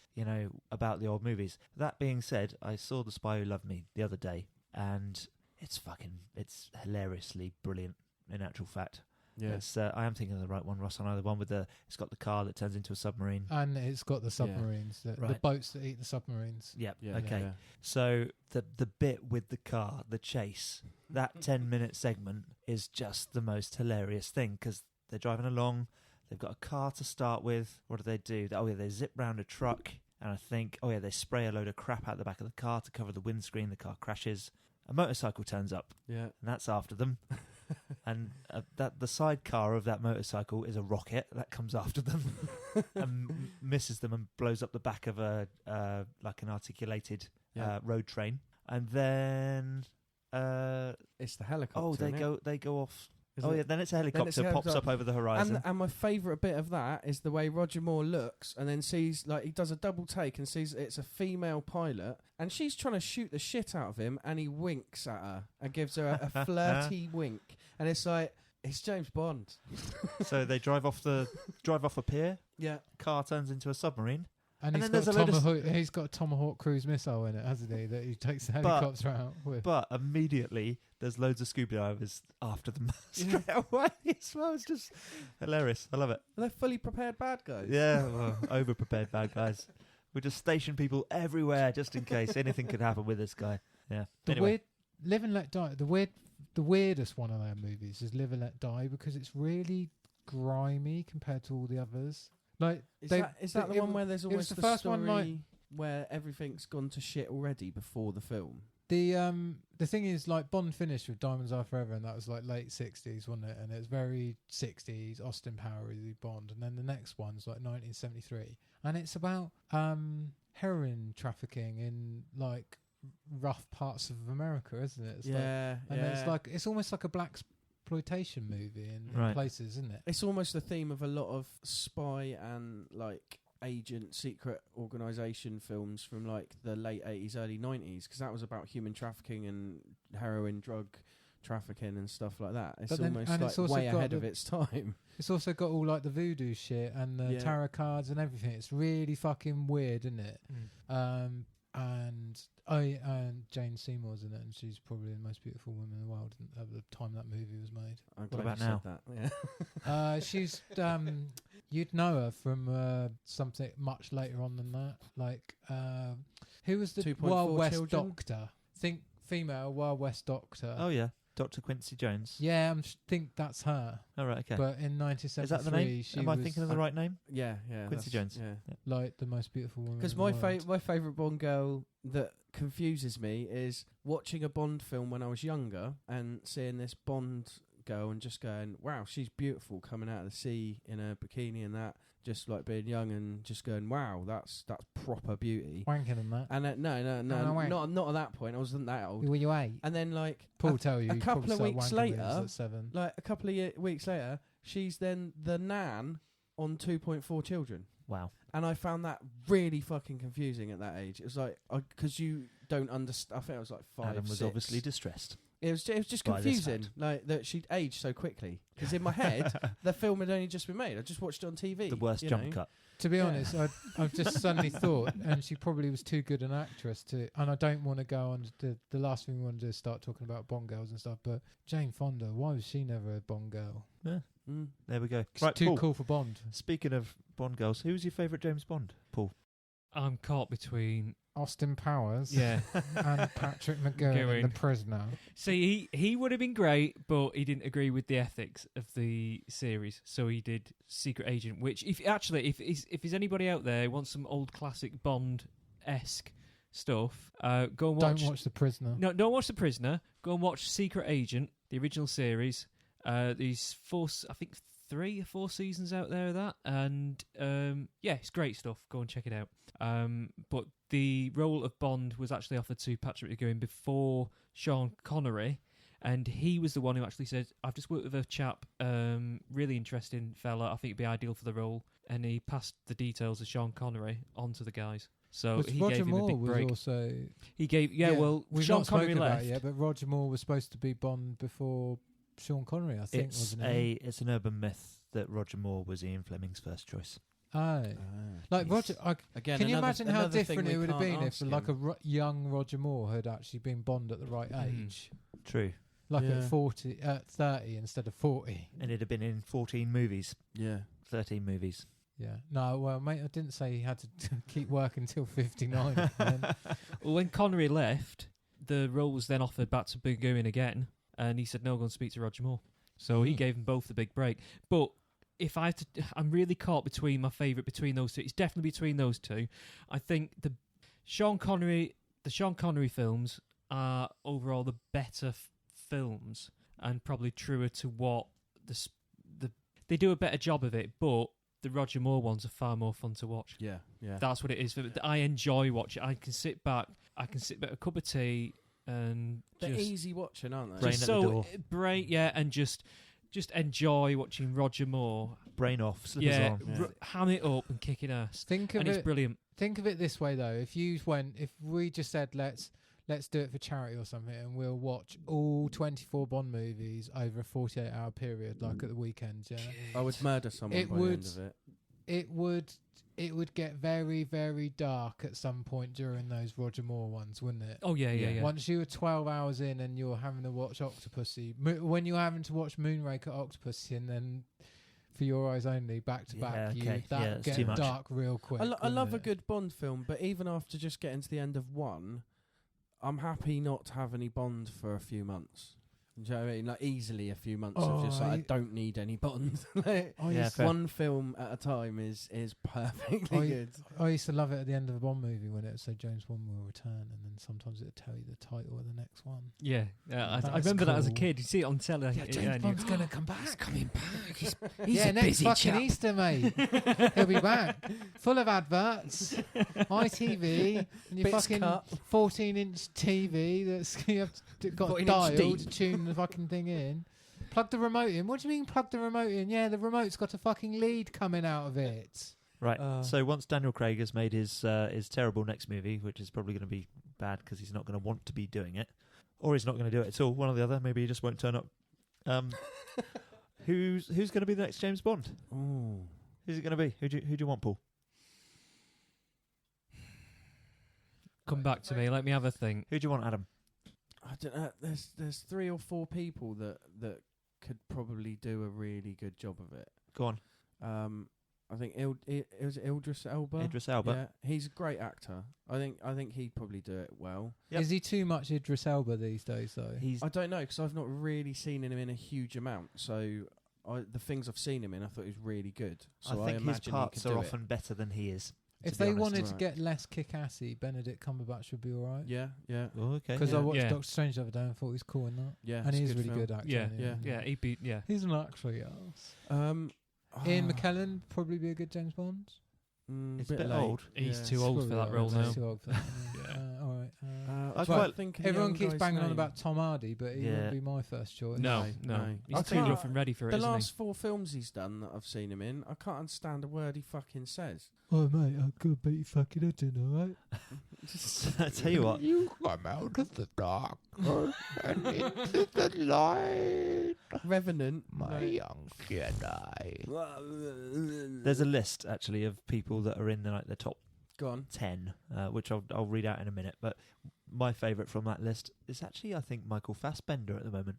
about the old movies. That being said, I saw The Spy Who Loved Me the other day, and it's hilariously brilliant. In actual fact, I am thinking of the right one, Ross. I know the one with it's got the car that turns into a submarine, and it's got the submarines, the boats that eat the submarines. Yep. Okay. Yeah. So the bit with the car, the chase, that 10-minute segment is just the most hilarious thing, because they're driving along, they've got a car to start with. What do? They zip round a truck, and I think, they spray a load of crap out the back of the car to cover the windscreen. The car crashes. A motorcycle turns up, and that's after them. And the sidecar of that motorcycle is a rocket that comes after them and misses them and blows up the back of an articulated road train. And then it's the helicopter. They go off. Then it's a helicopter pops up over the horizon. And my favourite bit of that is the way Roger Moore looks and then sees, like, he does a double take and sees it's a female pilot, and she's trying to shoot the shit out of him, and he winks at her and gives her a flirty wink, and it's like, it's James Bond. So they drive off a pier. Yeah, car turns into a submarine. And he's got a Tomahawk cruise missile in it, hasn't he? That he takes the helicopter out with. But immediately, there's loads of scuba divers after them straight away. So it's just hilarious. I love it. They're fully prepared bad guys. Yeah, over-prepared bad guys. We just station people everywhere just in case anything could happen with this guy. Yeah. Weird Live and Let Die. The weirdest one of their movies is Live and Let Die, because it's really grimy compared to all the others. Like, is that the one where there's almost the first story where everything's gone to shit already before the film? The thing is, like, Bond finished with Diamonds Are Forever, and that was like late 60s, wasn't it? And it was very 60s, Austin Powery Bond. And then the next one's like 1973, and it's about heroin trafficking in like rough parts of America, isn't it? It's almost like a black exploitation movie in places, isn't it? It's almost the theme of a lot of spy and like agent secret organisation films from like the late 80s, early 90s, because that was about human trafficking and heroin drug trafficking and stuff like that. It's way ahead of its time. It's also got all like the voodoo shit and the tarot cards and everything. It's really fucking weird, isn't it? And Jane Seymour's in it, and she's probably the most beautiful woman in the world at the time that movie was made. What about now? That. She's you'd know her from something much later on than that. Like who was the Wild West children? Doctor? Think female Wild West Doctor. Oh yeah, Dr. Quincy Jones. Yeah, I think that's her. Oh right, okay. But in 1973, is that the name? Am I thinking of the right name? Yeah, Quincy Jones. Yeah. Like the most beautiful woman. Because my favourite Bond girl that confuses me is watching a Bond film when I was younger and seeing this Bond girl and just going, wow, she's beautiful coming out of the sea in a bikini and that, just like being young and just going, wow, that's proper beauty. Wanking and that. And no, not at that point. I wasn't that old. Were you 8? And then like Paul tell you a couple of weeks later, at 7. like a couple of weeks later, she's then the nan on 2.4 children. Wow. And I found that really fucking confusing at that age. It was like, because you don't understand. I think I was like 5, Adam was 6. obviously distressed. It was just by this confusing, fact. like that she'd aged so quickly. Because in my head, the film had only just been made. I just watched it on TV. The worst jump cut. To be honest, I've just suddenly thought, and she probably was too good an actress to. And I don't want to go on to the last thing we want to do is start talking about Bond girls and stuff. But Jane Fonda, why was she never a Bond girl? Yeah. There we go. It's Right, too Paul, cool for Bond. Speaking of Bond girls, who's your favourite James Bond, Paul? I'm caught between. Austin Powers. Yeah. And Patrick McGowan, The Prisoner. See, he would have been great, but he didn't agree with the ethics of the series, so he did Secret Agent. Which, if there's anybody out there who wants some old classic Bond-esque stuff, go and watch. Don't watch The Prisoner. No, don't watch The Prisoner. Go and watch Secret Agent, the original series. These 3 or 4 seasons out there of that, and it's great stuff. Go and check it out. But the role of Bond was actually offered to Patrick McGowan before Sean Connery, and he was the one who actually said, "I've just worked with a chap, really interesting fella. I think it'd be ideal for the role." And he passed the details of Sean Connery on to the guys. So he Roger gave him Moore a big break. was also. He gave, well, we've Sean not Connery spoken left. about it yet, but Roger Moore was supposed to be Bond before Sean Connery, I think, wasn't it? It's an urban myth that Roger Moore was Ian Fleming's first choice. Like Roger. Again, can you imagine how different it it would have been if, like, young Roger Moore had actually been Bond at the right age? True. Like at 30 instead of 40. And it'd have been in 14 movies. Yeah. 13 movies. Yeah. No, well, mate, I didn't say he had to keep working until 59. Well, when Connery left, the role was then offered back to McGowan again, and he said, no, go and speak to Roger Moore. So he gave them both the big break. But if I had to, I'm really caught between my favourite between those two. It's definitely between those two. I think the Sean Connery films are overall the better films and probably truer to what they do a better job of it, but the Roger Moore ones are far more fun to watch. Yeah. That's what it is. I enjoy watching. I can sit back, a cup of tea, and they're just easy watching, aren't they? Brain at the door. And just enjoy watching Roger Moore. Brain off, slippers on. Ham it up and kicking ass. It's brilliant. Think of it this way, though. If we just said let's do it for charity or something, and we'll watch all 24 Bond movies over a 48-hour period, like at the weekend. Yeah, I would murder someone by the end of it. It would get very, very dark at some point during those Roger Moore ones, wouldn't it? Oh, yeah. Once you were 12 hours in and you're having to watch Octopussy, when you're having to watch Moonraker, Octopussy, and then For Your Eyes Only, back to back, that gets dark real quick. I love a good Bond film, but even after just getting to the end of one, I'm happy not to have any Bond for a few months. Do you know what I mean? Like, easily a few months of just like, I don't need any Bond. One film at a time is perfectly good. I used to love it at the end of a Bond movie when it said James Bond will return, and then sometimes it would tell you the title of the next one. Yeah, I remember that as a kid. You see it on telly. Yeah, James Bond's going to come back. He's coming back. He's a next busy fucking chap. Easter, mate. He'll be back. Full of adverts. ITV. And your Bits fucking cut. 14-inch TV that's got a dial to tune the fucking thing in. Plug the remote in. What do you mean plug the remote in? Yeah, the remote's got a fucking lead coming out of it. Right. So once Daniel Craig has made his terrible next movie, which is probably going to be bad because he's not going to want to be doing it, or he's not going to do it at all, one or the other. Maybe he just won't turn up. Who's going to be the next James Bond? Ooh. Who's it going to be? Who do you want, Paul? Come back to me. Let me have a think. Who do you want, Adam? I don't know. There's 3 or 4 people that could probably do a really good job of it. Go on. I think it was Idris Elba. Idris Elba. Yeah, he's a great actor. I think he'd probably do it well. Yep. Is he too much Idris Elba these days, though? I don't know, because I've not really seen him in a huge amount. So the things I've seen him in, I thought he was really good. So I think his imagine parts he could are do often better than he is. If be they honest. wanted to Right. get less kick-assy, Benedict Cumberbatch would be all right. Yeah. Oh, okay. Because Yeah. I watched Yeah. Doctor Strange the other day and thought he was cool in that. Yeah. And it's a he's a really film. good actor. Yeah, isn't he? yeah. He'd be, yeah. He's an actor, yes. Um, Ian McKellen probably be a good James Bond. It's a bit bit late. old. He's Yeah. too old for that role now. He's too old for that. Yeah. All right. I I can't think of the Everyone young keeps guy's banging on name. about Tom Hardy, but he Yeah. wouldn't be my first choice. No. No. He's I too can't- rough and ready for it, The isn't last 4 films he's done that I've seen him in, I can't understand a word he fucking says. Oh, mate, I could beat your fucking head in, all right? I tell you what. You come out of the dark and into the light, Revenant. my young Jedi. There's a list actually of people that are in the top Go on. 10, which I'll read out in a minute. But my favourite from that list is actually, I think, Michael Fassbender at the moment.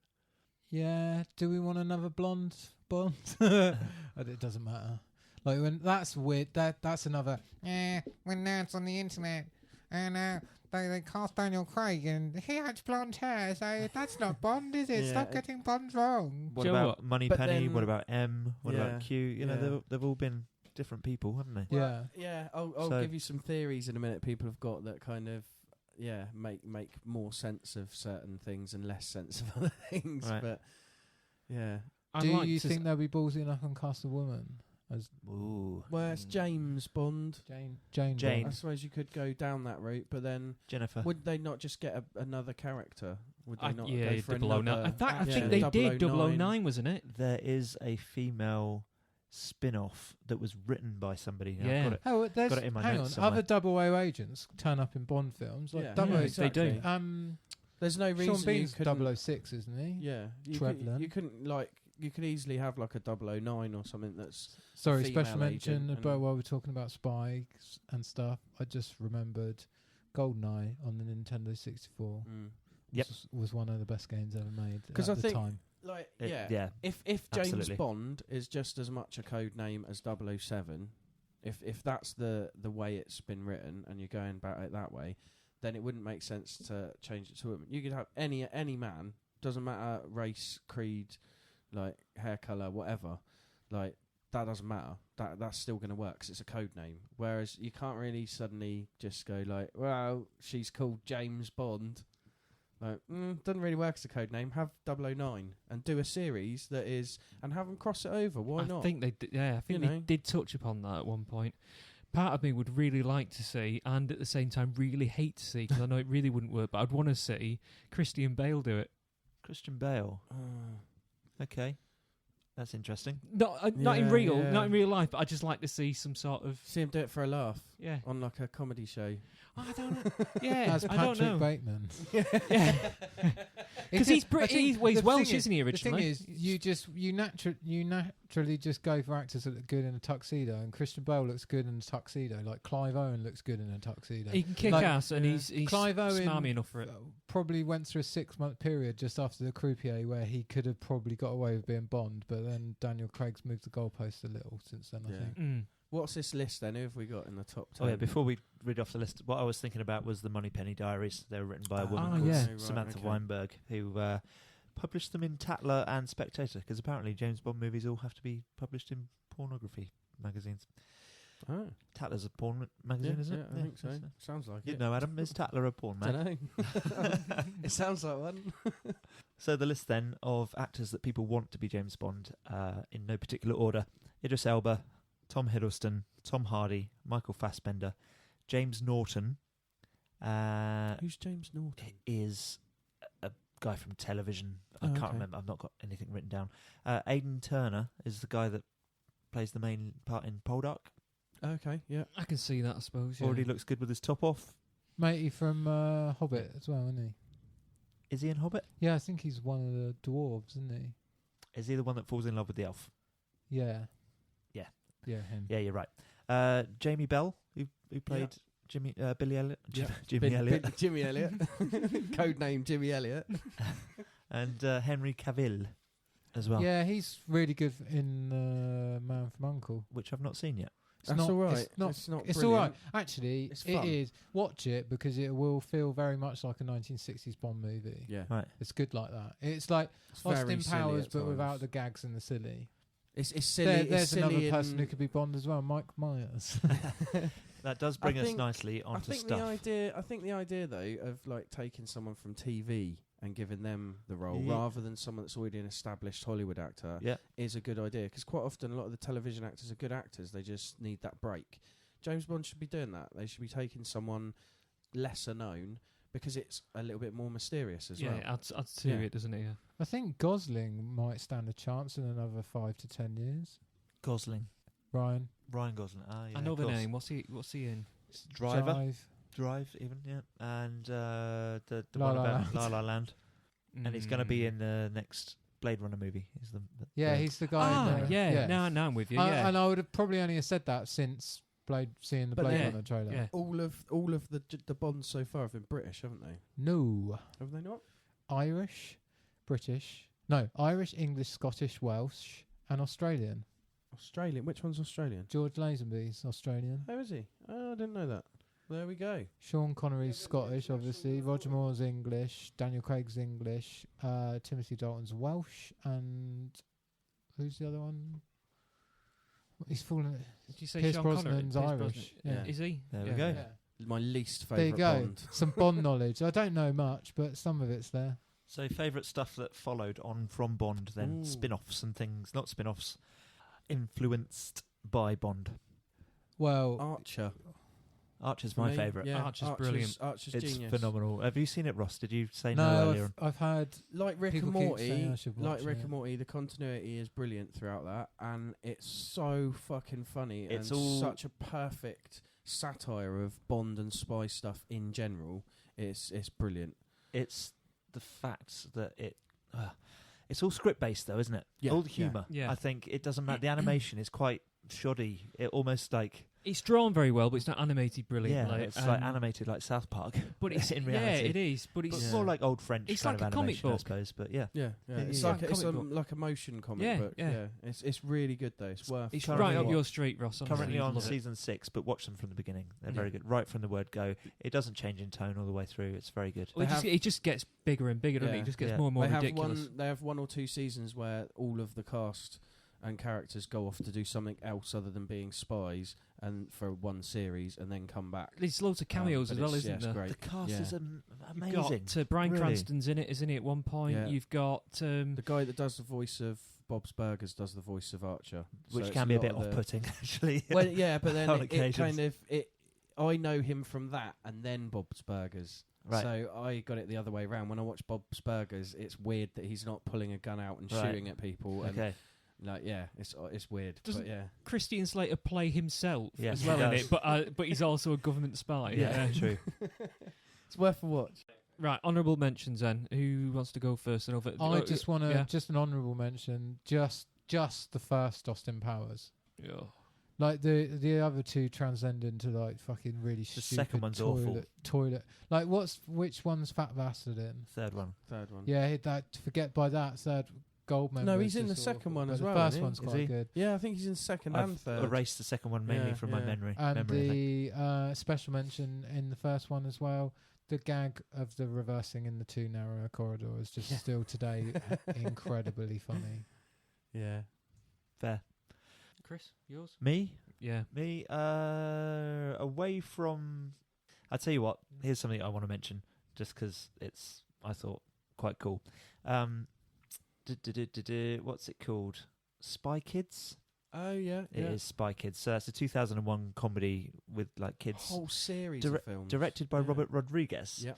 Yeah, do we want another blonde Bond? It doesn't matter. Like, when that's weird, that's another, when now it's on the internet, and they cast Daniel Craig, and he had blonde hair, so that's not Bond, is it? Yeah. Stop getting Bond wrong. What Do you know about what? Money But Penny? then- What about M? What Yeah. about Q? You know, Yeah. they've all been different people, haven't they? Yeah. Yeah, I'll So- give you some theories in a minute people have got that kind of, make more sense of certain things and less sense of other things. Right. But, yeah. I'd Do like you to think they'll be ballsy enough and cast a woman as Ooh. Well, it's James Bond. Jane? Jane. I suppose you could go down that route, but then Jennifer. would they not just get another character? Would they not yeah, go for 009. another? In fact, I yeah, think they did 009. 009, wasn't it? There is a female spin-off that was written by somebody. Now, I've Yeah. got it. Oh, there's, Got it in my hang notes on, other double O agents turn up in Bond films. Like Yeah. double Yeah, O, exactly. They um, There's no reason Sean Bean's you couldn't. 006, isn't he? Yeah, Trevlin. you couldn't you could easily have like a 009 or something that's Sorry, female special mention agent about and- while we're talking about spies and stuff. I just remembered GoldenEye on the Nintendo 64 Yep. was one of the best games ever made 'Cause at I the think- time. like Yeah. If James Absolutely. Bond is just as much a code name as 007, if that's the way it's been written and you're going about it that way, then it wouldn't make sense to change it to a woman. You could have any man, doesn't matter race, creed, like hair color, whatever. Like that doesn't matter. That's still going to work 'cause it's a code name. Whereas you can't really suddenly just go like, well, she's called James Bond. Like, doesn't really work as a code name. Have 009 and do a series that is, and have them cross it over. Why not? I think they You they know. did touch upon that at one point. Part of me would really like to see, and at the same time really hate to see, because I know it really wouldn't work, but I'd want to see Christian Bale do it. Christian Bale. Okay. That's interesting. Not in Yeah, not in real life, but I'd just like to see some sort of See him do it for a laugh yeah. on like a comedy show. I don't know. Yeah, As I don't Patrick know. Bateman. Yeah, because he's I British. think He's the Welsh, thing isn't he? The thing Originally, is, you naturally just go for actors that look good in a tuxedo, and Christian Bale looks good in a tuxedo. Like Clive Owen looks good in a tuxedo. he can kick like, ass, and yeah. he's Clive Owen smarmy enough for it. Probably went through a 6-month period just after the Croupier where he could have probably got away with being Bond, but then Daniel Craig's moved the goalpost a little since then, I Yeah. think. Mm. What's this list then? Who have we got in the top 10? Oh yeah. Before we read off the list, what I was thinking about was the Moneypenny Diaries. They were written by a woman Oh, called yeah. Samantha okay. Weinberg, who published them in Tatler and Spectator, because apparently James Bond movies all have to be published in pornography magazines. Oh. Tatler's a porn magazine, Yeah, isn't yeah, it? I think so. that's- Sounds like You it. know, Adam, is Tatler a porn mag? Dunno. It sounds like one. So the list then of actors that people want to be James Bond, in no particular order: Idris Elba, Tom Hiddleston, Tom Hardy, Michael Fassbender, James Norton. Who's James Norton? Is a guy from television. I Oh, can't okay. remember. I've not got anything written down. Aidan Turner is the guy that plays the main part in Poldark. Okay, yeah. I can see that, I suppose. Yeah. Already looks good with his top off. Matey from Hobbit as well, isn't he? Is he in Hobbit? Yeah, I think he's one of the dwarves, isn't he? Is he the one that falls in love with the elf? Yeah. Yeah. Yeah, him. Yeah, you're right. Jamie Bell, who played Jimmy Billy Elliot. Yeah. Jimmy Elliot. Jimmy Elliot. Code name Jimmy Elliot. And Henry Cavill as well, Yeah, he's really good in Man from U.N.C.L.E. which I've not seen yet. That's not, all right. It's not. It's not It's all right. brilliant. Actually, It's it fun. is. Watch it because it will feel very much like a 1960s Bond movie. Yeah. Right. It's good like that. It's like It's very Austin silly Powers, at but without times. the gags and the silly. It's silly. There's it's silly another person who could be Bond as well, Mike Myers. That does bring us nicely onto stuff. I think the idea though of like taking someone from TV and giving them the role rather than someone that's already an established Hollywood actor is a good idea, because quite often a lot of the television actors are good actors, they just need that break. James Bond should be doing that. They should be taking someone lesser known, because it's a little bit more mysterious as well. Yeah, adds to it, doesn't it? Yeah. I think Gosling might stand a chance in another 5 to 10 years. Gosling. Ryan Gosling. Yeah, I know the name. What's he in? Drive, even, yeah. And the La one La about Land. La La Land. And he's going to be in the next Blade Runner movie. he's the guy. Now I'm with you. And I would have probably only said that since seeing the Blade Runner trailer. Yeah. All of the Bonds so far have been British, haven't they? No. Have they not? Irish, British. No, Irish, English, Scottish, Welsh, and Australian. Australian. Which one's Australian? George Lazenby's Australian. Oh, is he? Oh, I didn't know that. There we go. Sean Connery's Scottish, obviously. Roger Moore's English. Daniel Craig's English. Timothy Dalton's Welsh. And who's the other one? He's fallen. Did you say Pierce Sean Brosnan's Connery? Irish. Yeah. Is he? There we go. Yeah. My least There you favourite go. Bond. Some Bond knowledge. I don't know much, but some of it's there. So favourite stuff that followed on from Bond, then Ooh. spin-offs and things, not spin-offs, influenced by Bond. Well, Archer. Archer's my favourite. Yeah, Archer's brilliant. Archer's It's genius. phenomenal. Have you seen it, Ross? Did you say no no, earlier on? I've heard. Like Rick and People keep saying Morty, I should watch it. The continuity is brilliant throughout that, and it's so fucking funny. It's and all- such a perfect satire of Bond and spy stuff in general. It's brilliant. It's the fact that it's all script-based, though, isn't it? Yeah, All the yeah. humour. Yeah. I think it doesn't matter. The animation is quite shoddy. It almost like... It's drawn very well, but it's not animated brilliantly. Yeah, it's like animated like South Park. But it's in reality. Yeah, it is. But it's But more like old French It's kind like of a comic animation, I book. suppose. But yeah. Yeah, It's like like it's comic book. like a motion comic Yeah, book. yeah. It's really good though. It's worth. it's currently right up on- your street, Ross. honestly, Currently you'd on love it. season 6, but watch them from the beginning. They're Yeah. very good. Right from the word go. It doesn't change in tone all the way through. It's very good. Well, it just gets bigger and bigger, doesn't it? Yeah. It just gets Yeah. more and more they have ridiculous. They have 1 or 2 seasons where all of the cast and characters go off to do something else other than being spies, and for one series, and then come back. There's loads of cameos But as well, it's- isn't it's there? great. The cast Yeah. is You've amazing. got Bryan Really. Cranston's in it, isn't he? At one point, Yeah. you've got The guy that does the voice of Bob's Burgers does the voice of Archer, Which so can it's be a lot bit of the- off-putting, actually. Well, yeah, but then On it occasions. kind of I know him from that, and then Bob's Burgers. Right. So I got it the other way around. When I watch Bob's Burgers, it's weird that he's not pulling a gun out and Right. shooting at people. And Okay. like, yeah, it's weird. Doesn't- But yeah, Christian Slater play himself Yes, as he well in does. it, but he's also a government spy. Yeah, true. it's worth a watch. Right, honourable mentions then. Who wants to go first? I just want to yeah. just an honourable mention. Just the first Austin Powers. Yeah. Like the other two transcend into like fucking really stupid second one's awful. toilet. Like which one's Fat Bastard in? Third one. Third one. Yeah, that forget by that third gold member. No, is he's in just the second awful, one but as the well, first isn't he? one's Is quite he? good. Yeah, I think he's in second and I've third. erased the second one mainly Yeah, from my yeah. memory. And I think. the special mention in the first one as well. The gag of the reversing in the too narrow corridor is just still today incredibly funny. Yeah. Fair. Chris, yours? Me? Yeah. Me? Away from... I'll tell you what. Here's something I want to mention, just because it's, I thought, quite cool. What's it called? Spy Kids? Oh yeah. It is Spy Kids. So it's a 2001 comedy with like kids. Whole series of films Directed by Yeah. Robert Rodriguez. Yep.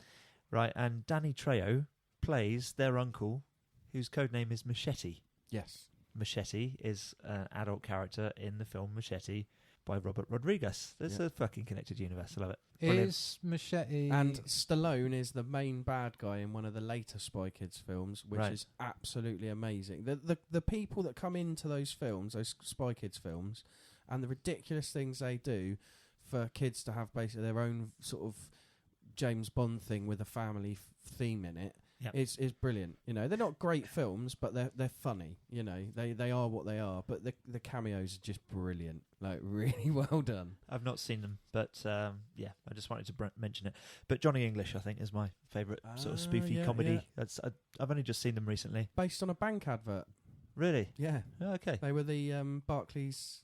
Right, and Danny Trejo plays their uncle, whose codename is Machete. Yes. Machete is an adult character in the film Machete by Robert Rodriguez. It's Yeah. a fucking connected universe. I love it. Brilliant. Is Machete And Stallone is the main bad guy in one of the later Spy Kids films, which Right. is absolutely amazing. The people that come into those films, those Spy Kids films, and the ridiculous things they do for kids to have basically their own sort of James Bond thing with a family theme in it. Yep. Is brilliant. You know, they're not great films, but they're funny. You know, they are what they are. But the cameos are just brilliant. Like really well done. I've not seen them, but yeah, I just wanted to mention it. But Johnny English, I think, is my favourite sort of spoofy yeah, comedy. yeah. I've only just seen them recently. Based on a bank advert. Really? Yeah, Oh, okay. they were the Barclays.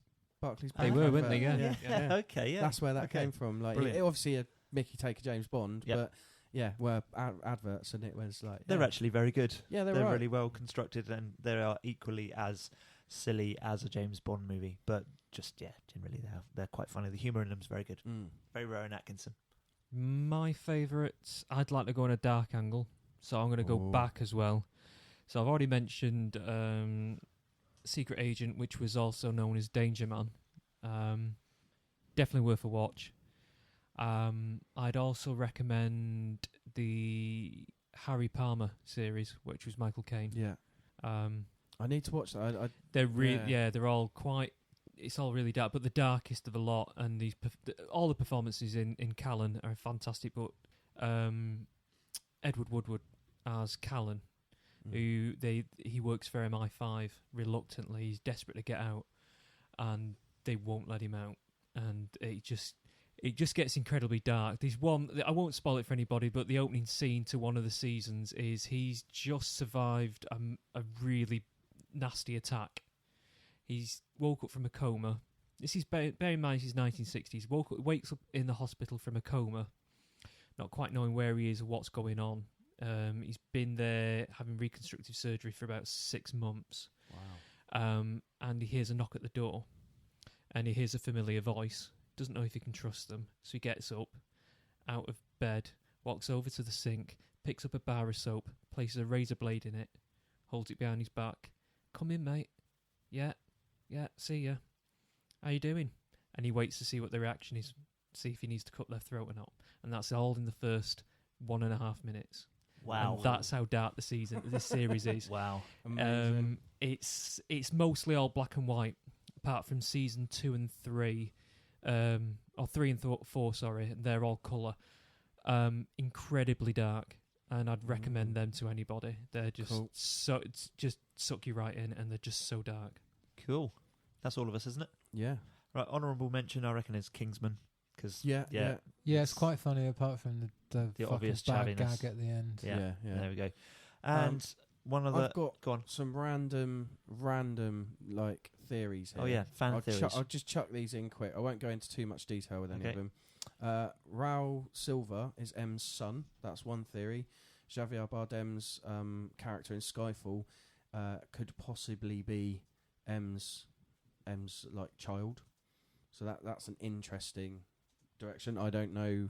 They were, weren't they? Yeah. Okay, yeah. That's where that came from. Like, it obviously a Mickey take a James Bond, but were adverts, and it was like they're actually very good. Yeah, they're right. really well constructed, and they are equally as silly as a James Bond movie. But just generally they're quite funny. The humour in them is very good. Very Rowan Atkinson. My favourite, I'd like to go on a dark angle, so I'm going to go back as well. So I've already mentioned Secret Agent, which was also known as Danger Man. Definitely worth a watch. I'd also recommend the Harry Palmer series, which was Michael Caine. Yeah. I need to watch that. They're they're all quite. It's all really dark, but the darkest of a lot, and all the performances in Callan are fantastic. But Edward Woodward as Callan, who he works for MI5 reluctantly. He's desperate to get out, and they won't let him out, and it just gets incredibly dark. There's one, I won't spoil it for anybody, but the opening scene to one of the seasons is he's just survived a really nasty attack. He's woke up from a coma. This is bear in mind, this is 1960s. Wakes up in the hospital from a coma, not quite knowing where he is or what's going on. He's been there having reconstructive surgery for about 6 months. Wow. And he hears a knock at the door, and he hears a familiar voice. Doesn't know if he can trust them, so he gets up, out of bed, walks over to the sink, picks up a bar of soap, places a razor blade in it, holds it behind his back. Come in, mate. Yeah, see ya. How you doing? And he waits to see what the reaction is, see if he needs to cut their throat or not. And that's all in the first 1.5 minutes. Wow. And that's how dark this series is. Wow. Amazing. It's mostly all black and white, apart from season 2 and 3. Or 3 and 4, sorry. They're all colour. Incredibly dark. And I'd recommend them to anybody. They're just it's just suck you right in, and they're just so dark. Cool. That's all of us, isn't it? Yeah. Right. Honourable mention, I reckon, is Kingsman. Cause, yeah. It's quite funny, apart from the obvious bad chaviness. gag at the end. Yeah. There we go. And one of the... I've got go on. some random like theories here. Oh, yeah, theories. I'll just chuck these in quick. I won't go into too much detail with any of them. Raul Silva is M's son. That's one theory. Javier Bardem's character in Skyfall could possibly be M's like child. So that's an interesting direction. I don't know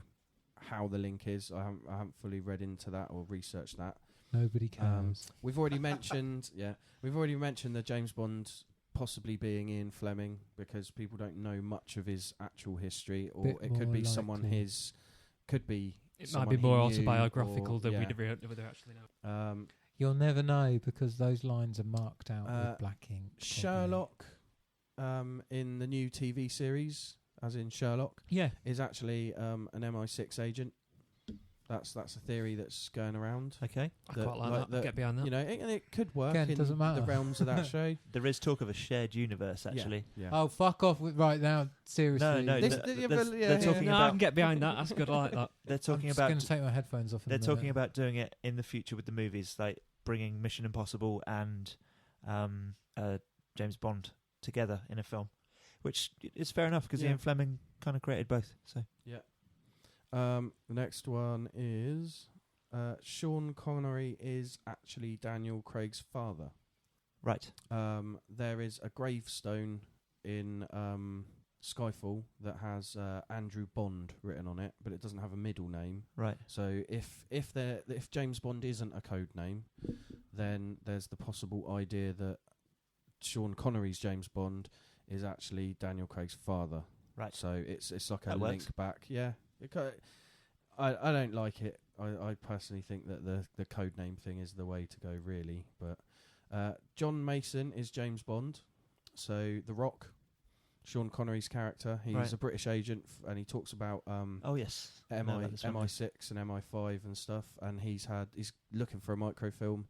how the link is. I haven't fully read into that or researched that. Nobody cares. We've already mentioned the James Bond possibly being Ian Fleming, because people don't know much of his actual history, or it could be someone his. Could be. It might be more autobiographical than we actually know. You'll never know, because those lines are marked out with black ink. Sherlock, in the new TV series, as in Sherlock, is actually an MI6 agent. That's a theory that's going around. Okay, I quite like that. Get behind that. You know, and it could work Again, in doesn't matter. the realms of that show. there is talk of a shared universe, actually. Yeah. Oh, fuck off right now! Seriously. No. They're talking I about. can get behind that. That's good. I like that. They're talking I'm about. going to take my headphones off. They're talking about doing it in the future with the movies, like bringing Mission Impossible and James Bond together in a film, which is fair enough, because Ian Fleming kind of created both. So the next one is Sean Connery is actually Daniel Craig's father. Right. There is a gravestone in Skyfall that has Andrew Bond written on it, but it doesn't have a middle name. Right. So if James Bond isn't a code name, then there's the possible idea that Sean Connery's James Bond is actually Daniel Craig's father. Right. So it's like that a works. link back. Yeah. I don't like it. I personally think that the code name thing is the way to go, really. But John Mason is James Bond. So The Rock, Sean Connery's character, he's a British agent, and he talks about MI6 and MI5 and stuff. And he's looking for a microfilm.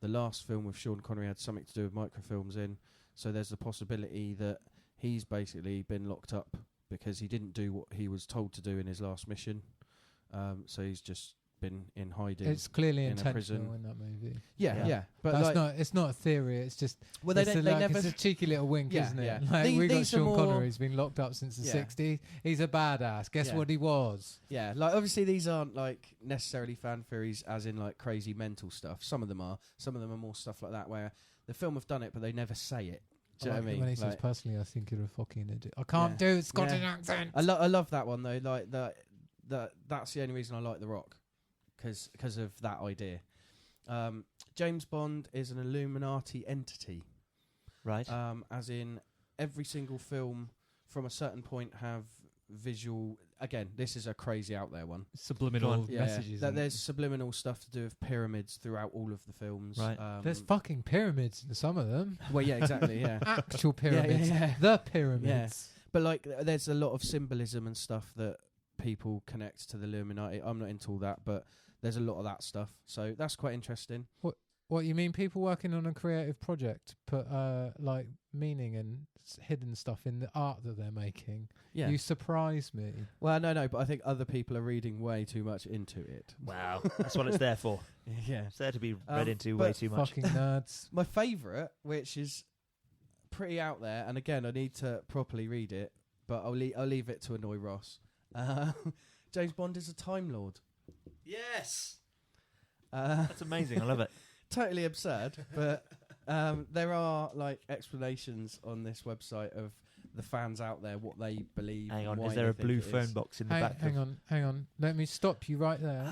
The last film with Sean Connery had something to do with microfilms in. So there's the possibility that he's basically been locked up because he didn't do what he was told to do in his last mission. So he's just been in hiding. It's clearly in a intentional prison. in that movie. Yeah. But That's like, not. It's not a theory. It's just. well, It's a cheeky little wink, Yeah, isn't it? yeah. Like we got These are Sean more- Connery. He's been locked up since the Yeah. 60s. He's a badass. Guess Yeah. what he was? Yeah, like obviously these aren't like necessarily fan theories as in like crazy mental stuff. Some of them are. Some of them are more stuff like that where the film have done it but they never say it. Do you know what I Like mean? when he says, Like, personally, I think you're a fucking idiot. I can't Yeah. do Scottish Yeah. accent. I love that one though. Like that's the only reason I like The Rock, because of that idea. James Bond is an Illuminati entity, Right. as in every single film from a certain point have visual. Again, this is a crazy out there one. Subliminal Yeah, messages. that there's subliminal stuff to do with pyramids throughout all of the films. Right. There's fucking pyramids in some of them. well, yeah, exactly, yeah. Actual pyramids. yeah. The pyramids. But like, there's a lot of symbolism and stuff that people connect to the Illuminati. I'm not into all that, but there's a lot of that stuff. So that's quite interesting. What you mean? People working on a creative project put like meaning and hidden stuff in the art that they're making. Yeah. You surprise me. Well, no, but I think other people are reading way too much into it. Wow. That's what it's there for. Yeah. It's there to be read into but way too much. Fucking nerds. My favourite, which is pretty out there, and again, I need to properly read it, but I'll leave it to annoy Ross. James Bond is a Time Lord. Yes. Uh, That's amazing. I love it. totally absurd, but there are like explanations on this website of the fans out there what they believe. Hang and on. why Is there they a think blue it phone is. box in the Hang, back? hang on. Let me stop you right there.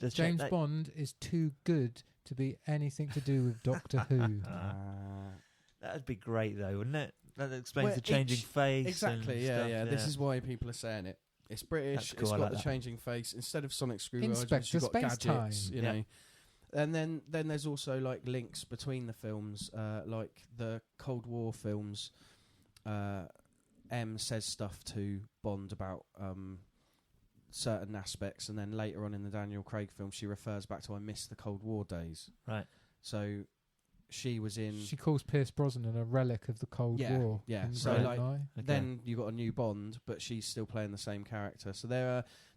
Let's check James that. Bond is too good to be anything to do with Doctor Who. That'd be great, though, wouldn't it? That explains Well, the changing face. Exactly, and yeah, stuff, yeah. This is why people are saying it. It's British. That's cool, It's I got like the that. changing face instead of sonic screwdrivers. Inspector You've got Space-Time. gadgets, you Yeah. know. And then there's also like links between the films, like the Cold War films. M says stuff to Bond about certain aspects, and then later on in the Daniel Craig film, she refers back to "I miss the Cold War days." Right. So she was in. She calls Pierce Brosnan a relic of the Cold Yeah, War. yeah. in So, Goldeneye. like, Okay. Then you got a new Bond, but she's still playing the same character. So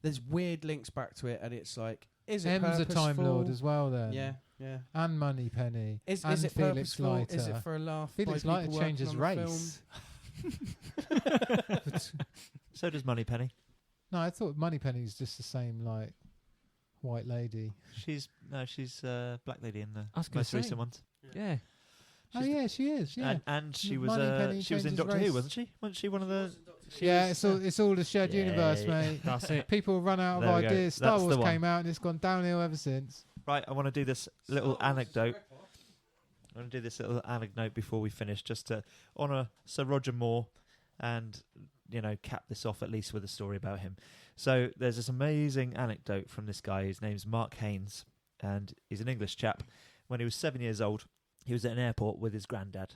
there's weird links back to it, and it's like, is it M's a purposeful? Time Lord as well then. Yeah, yeah. And Moneypenny. Is and it Felix purposeful? Leiter. Is it for a laugh? Felix by Leiter people changes working on the race. So does Moneypenny. No, I thought Moneypenny's just the same like white lady. She's black lady in the I was gonna most say. recent ones. Yeah. Oh yeah, she is. Yeah, And she M- was Moneypenny she was in changes Doctor Who, race. wasn't she? Wasn't she one of the? yeah. It's all the shared Yeah, universe, mate. That's it. People run out of There we go. ideas. Star That's the Wars one. came out and it's gone downhill ever since. Right, I want to do this little anecdote. I want to do this little anecdote before we finish, just to honour Sir Roger Moore, and cap this off at least with a story about him. So there's this amazing anecdote from this guy. His name's Mark Haynes, and he's an English chap. When he was 7 years old, he was at an airport with his granddad,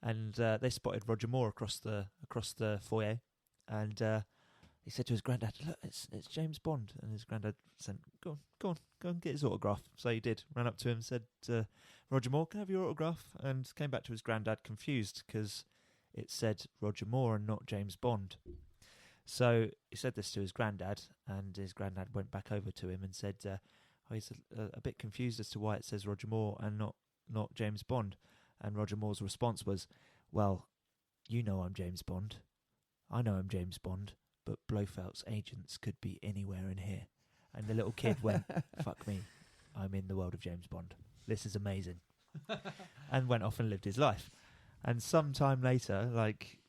and they spotted Roger Moore across the foyer, and he said to his granddad, "Look, it's James Bond." And his granddad said, "Go on, get his autograph." So he did. Ran up to him, said, "Roger Moore, can I have your autograph?" And came back to his granddad confused because it said Roger Moore and not James Bond. So he said this to his granddad, and his granddad went back over to him and said, he's a bit confused as to why it says Roger Moore and not James Bond. And Roger Moore's response was, "Well, you know I'm James Bond. I know I'm James Bond, but Blofeld's agents could be anywhere in here." And the little kid went, "Fuck me, I'm in the world of James Bond. This is amazing." And went off and lived his life. And sometime later, like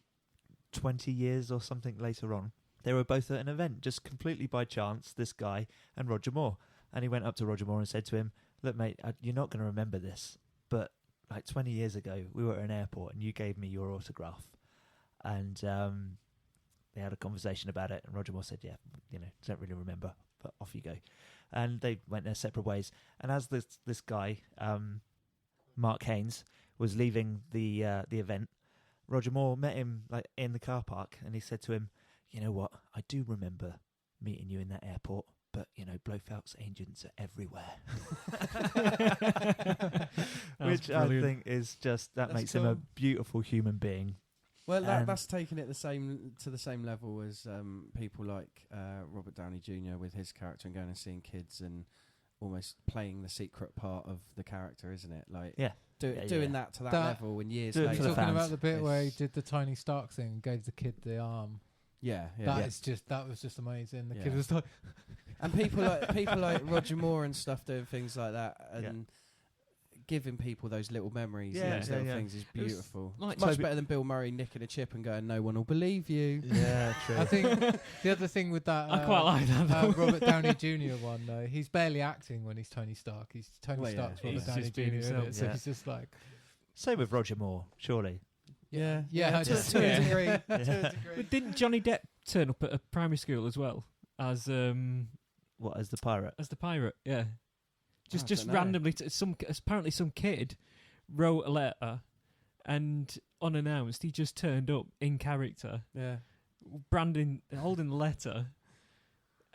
20 years or something later on, they were both at an event, just completely by chance, this guy and Roger Moore. And he went up to Roger Moore and said to him, "Look, mate, you're not going to remember this, but like 20 years ago, we were at an airport and you gave me your autograph." And they had a conversation about it, and Roger Moore said, "Yeah, don't really remember, but off you go." And they went their separate ways. And as this guy, Mark Haynes, was leaving the event, Roger Moore met him like in the car park, and he said to him, "You know what? I do remember meeting you in that airport, but Blofeld's agents are everywhere." Which I think is just that That's makes him a cool. beautiful human being. Well, And- that's taking it to the same level as people like Robert Downey Jr. with his character and going and seeing kids and almost playing the secret part of the character, isn't it? Like, Yeah. doing that to that level in years Do it later. for the Talking fans. about the bit where he did the Tony Stark thing and gave the kid the arm. Yeah. That was just amazing. The kid Yeah. was like, And people like Roger Moore and stuff doing things like that and giving people those little memories and those little things is beautiful. Like Much better than Bill Murray nicking a chip and going, "No one will believe you." Yeah, true. I think the other thing with that, I quite like that. Though. Robert Downey Jr. one though, he's barely acting when he's Tony Stark. He's Tony Stark's Robert He's Downey just Jr. being isn't himself. it? So Yeah. he's just like, Same with Roger Moore, surely. yeah, To a yeah. degree. Yeah. But didn't Johnny Depp turn up at a primary school as well as What, as the pirate? the pirate? Yeah, I just don't know. randomly. Apparently some kid wrote a letter, and unannounced, he just turned up in character, Yeah. holding the letter.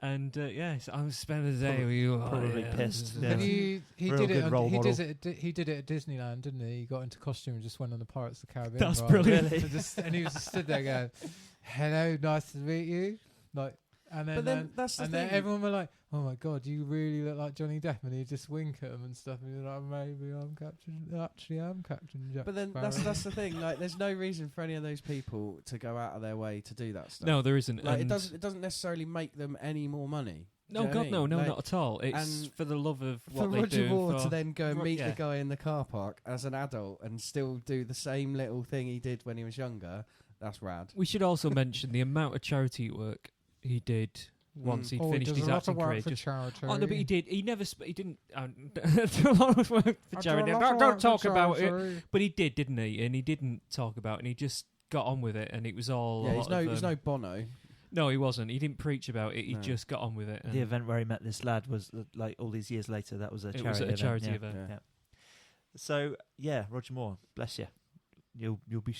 And so I'm spending the day with you. Probably pissed. Yeah. And he Real did it. good role He model. did it at Disneyland, didn't he? He got into costume and just went on the Pirates of the Caribbean. That's ride. brilliant. And he was just stood there going, "Hello, nice to meet you." Like, and then, But then that's the and thing. then everyone were like, "Oh my god, you really look like Johnny Depp," and he'd just wink at him and stuff. And he's like, "Maybe I'm Captain Jack." But then Sparrow." that's the thing. Like, there's no reason for any of those people to go out of their way to do that stuff. No, there isn't. Like, it And doesn't necessarily make them any more money. No, Do you know what God, I mean? no, Like, not at all. It's and for the love of for what they Roger do. Moore for- to then go and Ro- meet yeah. the guy in the car park as an adult and still do the same little thing he did when he was younger, that's rad. We should also mention the amount of charity work he did once he'd Oh, he finished does his a lot acting of work career. for Just, charity. oh no, but he did. He never. He didn't do a lot of work for charity. Don't talk about it. But he did, didn't he? And he didn't talk about it. And he just got on with it. And it was all. Yeah, a he's lot no, of, he's no Bono. No, he wasn't. He didn't preach about it. He No. just got on with it. And The event where he met this lad was like all these years later. That was a It charity was a event. charity yeah. event. Yeah. Yeah. So yeah, Roger Moore, bless you. You'll be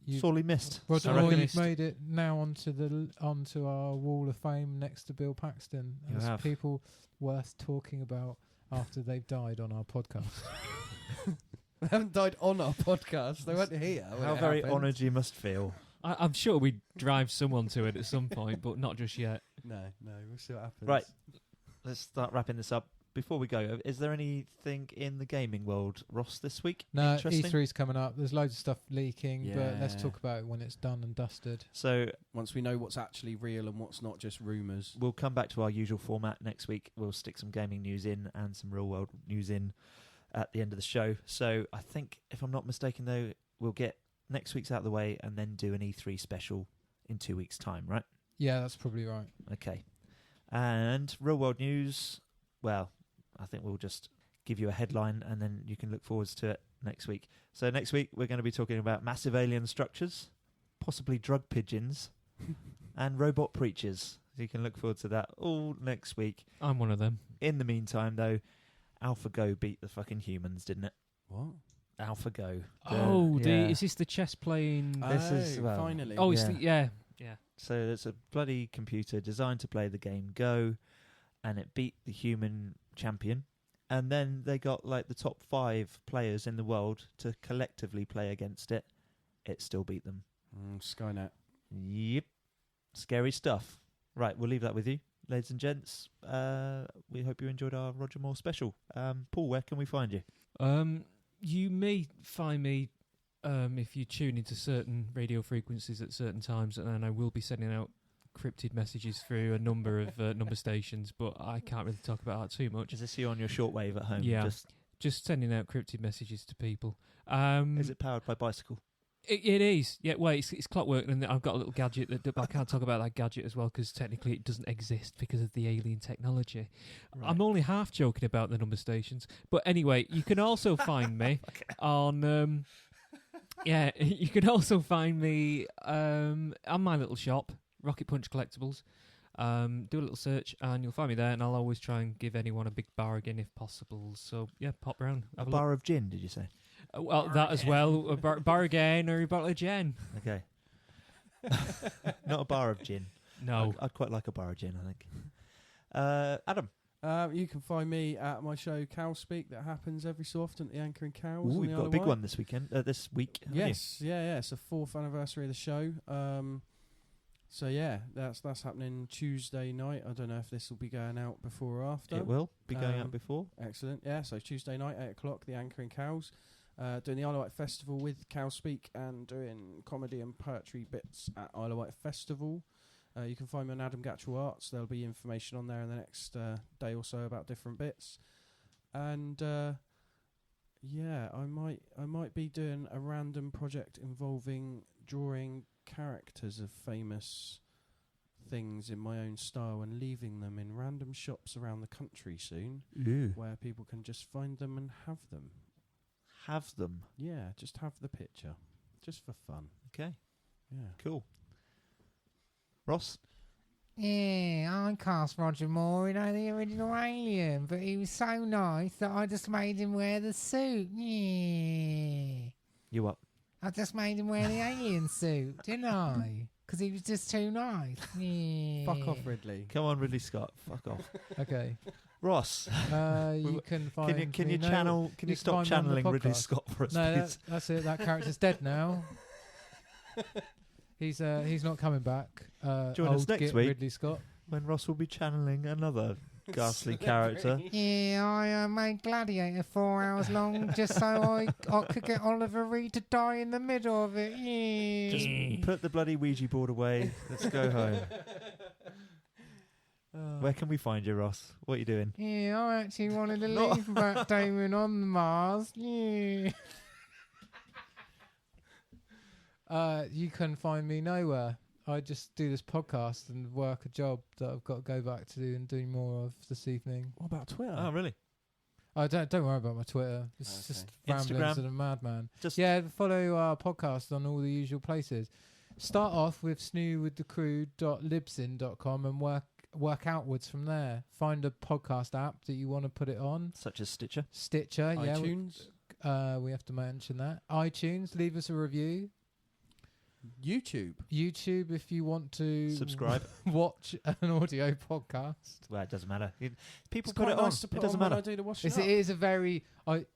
You- sorely missed. Roger I Moore, reckon. you've made it now onto our wall of fame next to Bill Paxton You as have. people worth talking about after they've died on our podcast. They haven't died on our podcast. They weren't here. when How it very happened. honoured you must feel. I'm sure we'd drive someone to it at some point, but not just yet. No, we'll see what happens. Right. Let's start wrapping this up. Before we go, is there anything in the gaming world, Ross, this week? No, Interesting. E3's coming up. There's loads of stuff leaking, but let's Yeah. talk about it when it's done and dusted. So Once we know what's actually real and what's not just rumours. we'll come back to our usual format next week. We'll stick some gaming news in and some real world news in at the end of the show. So I think, if I'm not mistaken, though, we'll get next week's out of the way and then do an E3 special in 2 weeks' time, right? Yeah, that's probably right. Okay. And real world news, well, I think we'll just give you a headline and then you can look forwards to it next week. So next week we're going to be talking about massive alien structures, possibly drug pigeons, and robot preachers. So you can look forward to that all next week. I'm one of them. In the meantime, though, AlphaGo beat the fucking humans, didn't it? What? AlphaGo. Is this the chess playing? This is, well, finally. Oh, it's yeah. yeah. So it's a bloody computer designed to play the game Go, and it beat the human champion. And then they got like the top 5 players in the world to collectively play against it. It still beat them. Skynet. Yep. Scary stuff. Right, we'll leave that with you. Ladies and gents, we hope you enjoyed our Roger Moore special. Paul, where can we find you? You may find me if you tune into certain radio frequencies at certain times, and I will be sending out cryptid messages through a number of number stations, but I can't really talk about that too much. Is this you on your shortwave at home? Yeah. Just sending out cryptid messages to people. Is it powered by bicycle? It is. Yeah, well, it's clockwork, and I've got a little gadget but I can't talk about that gadget as well because technically it doesn't exist because of the alien technology. Right. I'm only half joking about the number stations, but anyway, you can also find me on. You can also find me on my little shop, Rocket Punch Collectibles. Do a little search and you'll find me there, and I'll always try and give anyone a big bargain if possible. So yeah, pop round. A bar of gin, did you say? Well, that as well. A bargain or a bottle of gin. Okay. Not a bar of gin. No. I'd quite like a bar of gin, I think. Adam. You can find me at my show Cow Speak that happens every so often at the Anchor and Cows. Ooh, on we've the got Isle a of big Wight. one this weekend. This week. haven't you? Yes, yeah. It's the 4th anniversary of the show. So yeah, that's happening Tuesday night. I don't know if this will be going out before or after. It will be going out before. Excellent. Yeah, so Tuesday night, 8 o'clock, the Anchor and Cows. Doing the Isle of Wight Festival with Cow Speak and doing comedy and poetry bits at Isle of Wight Festival. You can find me on Adam Gatchell Arts. There'll be information on there in the next day or so about different bits. And yeah, I might be doing a random project involving drawing characters of famous things in my own style and leaving them in random shops around the country soon, where people can just find them and have them. Have them? Yeah, just have the picture, just for fun. Okay. Yeah. Cool. Ross? Yeah, I cast Roger Moore, the original Alien, but he was so nice that I just made him wear the suit. Yeah. You what? I just made him wear the Alien suit, didn't I? Because he was just too nice. Yeah. Fuck off, Ridley. Come on, Ridley Scott. Fuck off. Okay. Ross, you can find. Can you stop channeling Ridley Scott for us, no, please? that's it. That character's dead now. He's not coming back. Join us next week, Ridley Scott, when Ross will be channeling another ghastly character. Yeah, I made Gladiator 4 hours long just so I could get Oliver Reed to die in the middle of it. Yeah. Just put the bloody Ouija board away. Let's go home. Where can we find you, Ross? What are you doing? Yeah, I actually wanted to leave Matt Damon on Mars. Yeah. You can find me nowhere. I just do this podcast and work a job that I've got to go back to and do more of this evening. What about Twitter? Oh, really? Don't worry about my Twitter. It's just ramblings of a madman. Follow our podcast on all the usual places. Start off with snoothewiththecrew.libsyn.com and work outwards from there. Find a podcast app that you want to put it on, such as Stitcher. iTunes. We have to mention that. iTunes. Leave us a review. YouTube, if you want to subscribe, watch an audio podcast. Well, it doesn't matter. People it's put it on. Nice to put it doesn't on matter. I do the washing It is a very. I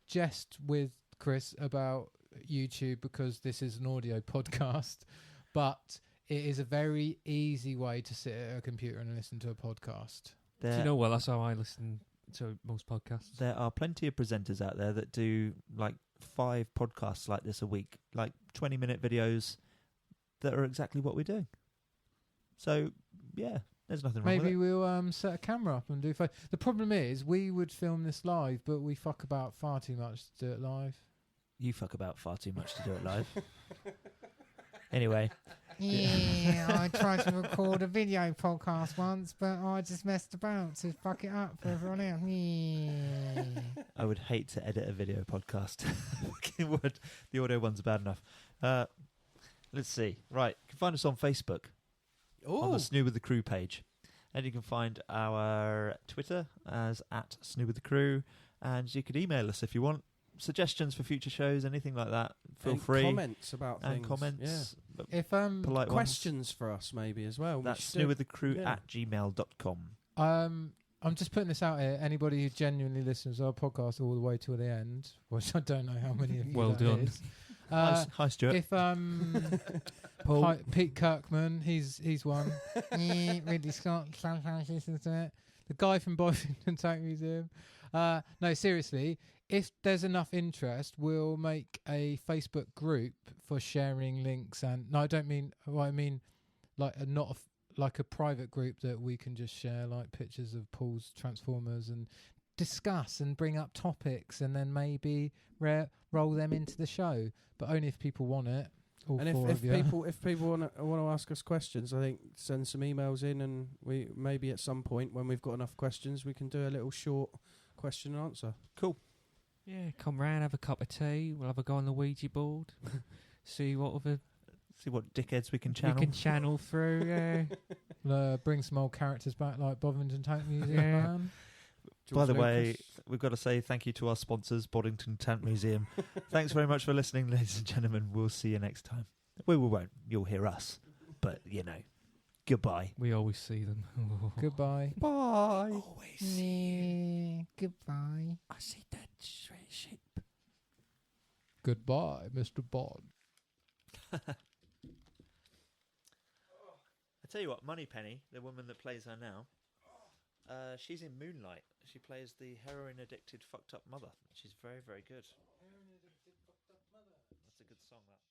jest with Chris about YouTube because this is an audio podcast, but it is a very easy way to sit at a computer and listen to a podcast. Do you know what? That's how I listen to most podcasts. There are plenty of presenters out there that do like 5 podcasts like this a week, like 20-minute videos that are exactly what we're doing. So, yeah, there's nothing wrong with it. Maybe we'll set a camera up and do. The problem is we would film this live, but we fuck about far too much to do it live. You fuck about far too much to do it live. Anyway. Yeah, I tried to record a video podcast once, but I just messed about to fuck it up for everyone else. Yeah. I would hate to edit a video podcast. Fucking would. The audio one's bad enough. Let's see. Right, you can find us on Facebook. On the Snoo with the Crew page. And you can find our Twitter as @SnooWithTheCrew. And you could email us if you want. Suggestions for future shows, anything like that, feel free. Comments about things. And comments. Yeah. If polite questions for us maybe as well. That's snooWithTheCrew@gmail.com. I'm just putting this out here. Anybody who genuinely listens to our podcast all the way to the end, which I don't know how many of you well that done. is. Hi, Stuart. If Pete Kirkman, he's one. Ridley Scott sometimes listens to it. The guy from Boyington Tank Museum. No, seriously. If there's enough interest, we'll make a Facebook group for sharing links. And no, I don't mean. Well, I mean, like like a private group that we can just share like pictures of Paul's Transformers and discuss and bring up topics, and then maybe roll them into the show. But only if people want it. And if people want to ask us questions, I think send some emails in, and we maybe at some point when we've got enough questions, we can do a little short question and answer. Cool. Yeah, come round, have a cup of tea. We'll have a go on the Ouija board. See what dickheads we can channel. We can channel through. Yeah. Bring some old characters back, like Bovington Tank Museum. Man. By the way, we've got to say thank you to our sponsors, Boddington Tank Museum. Thanks very much for listening, ladies and gentlemen. We'll see you next time. We won't. You'll hear us. But, goodbye. We always see them. Goodbye. Bye. Always. Yeah, goodbye. I see that straight sheep. Goodbye, Mr. Bond. tell you what, Moneypenny, the woman that plays her now, she's in Moonlight. She plays the heroin-addicted, fucked-up mother. She's very, very good. Heroin-addicted, fucked-up mother. That's a good song, that.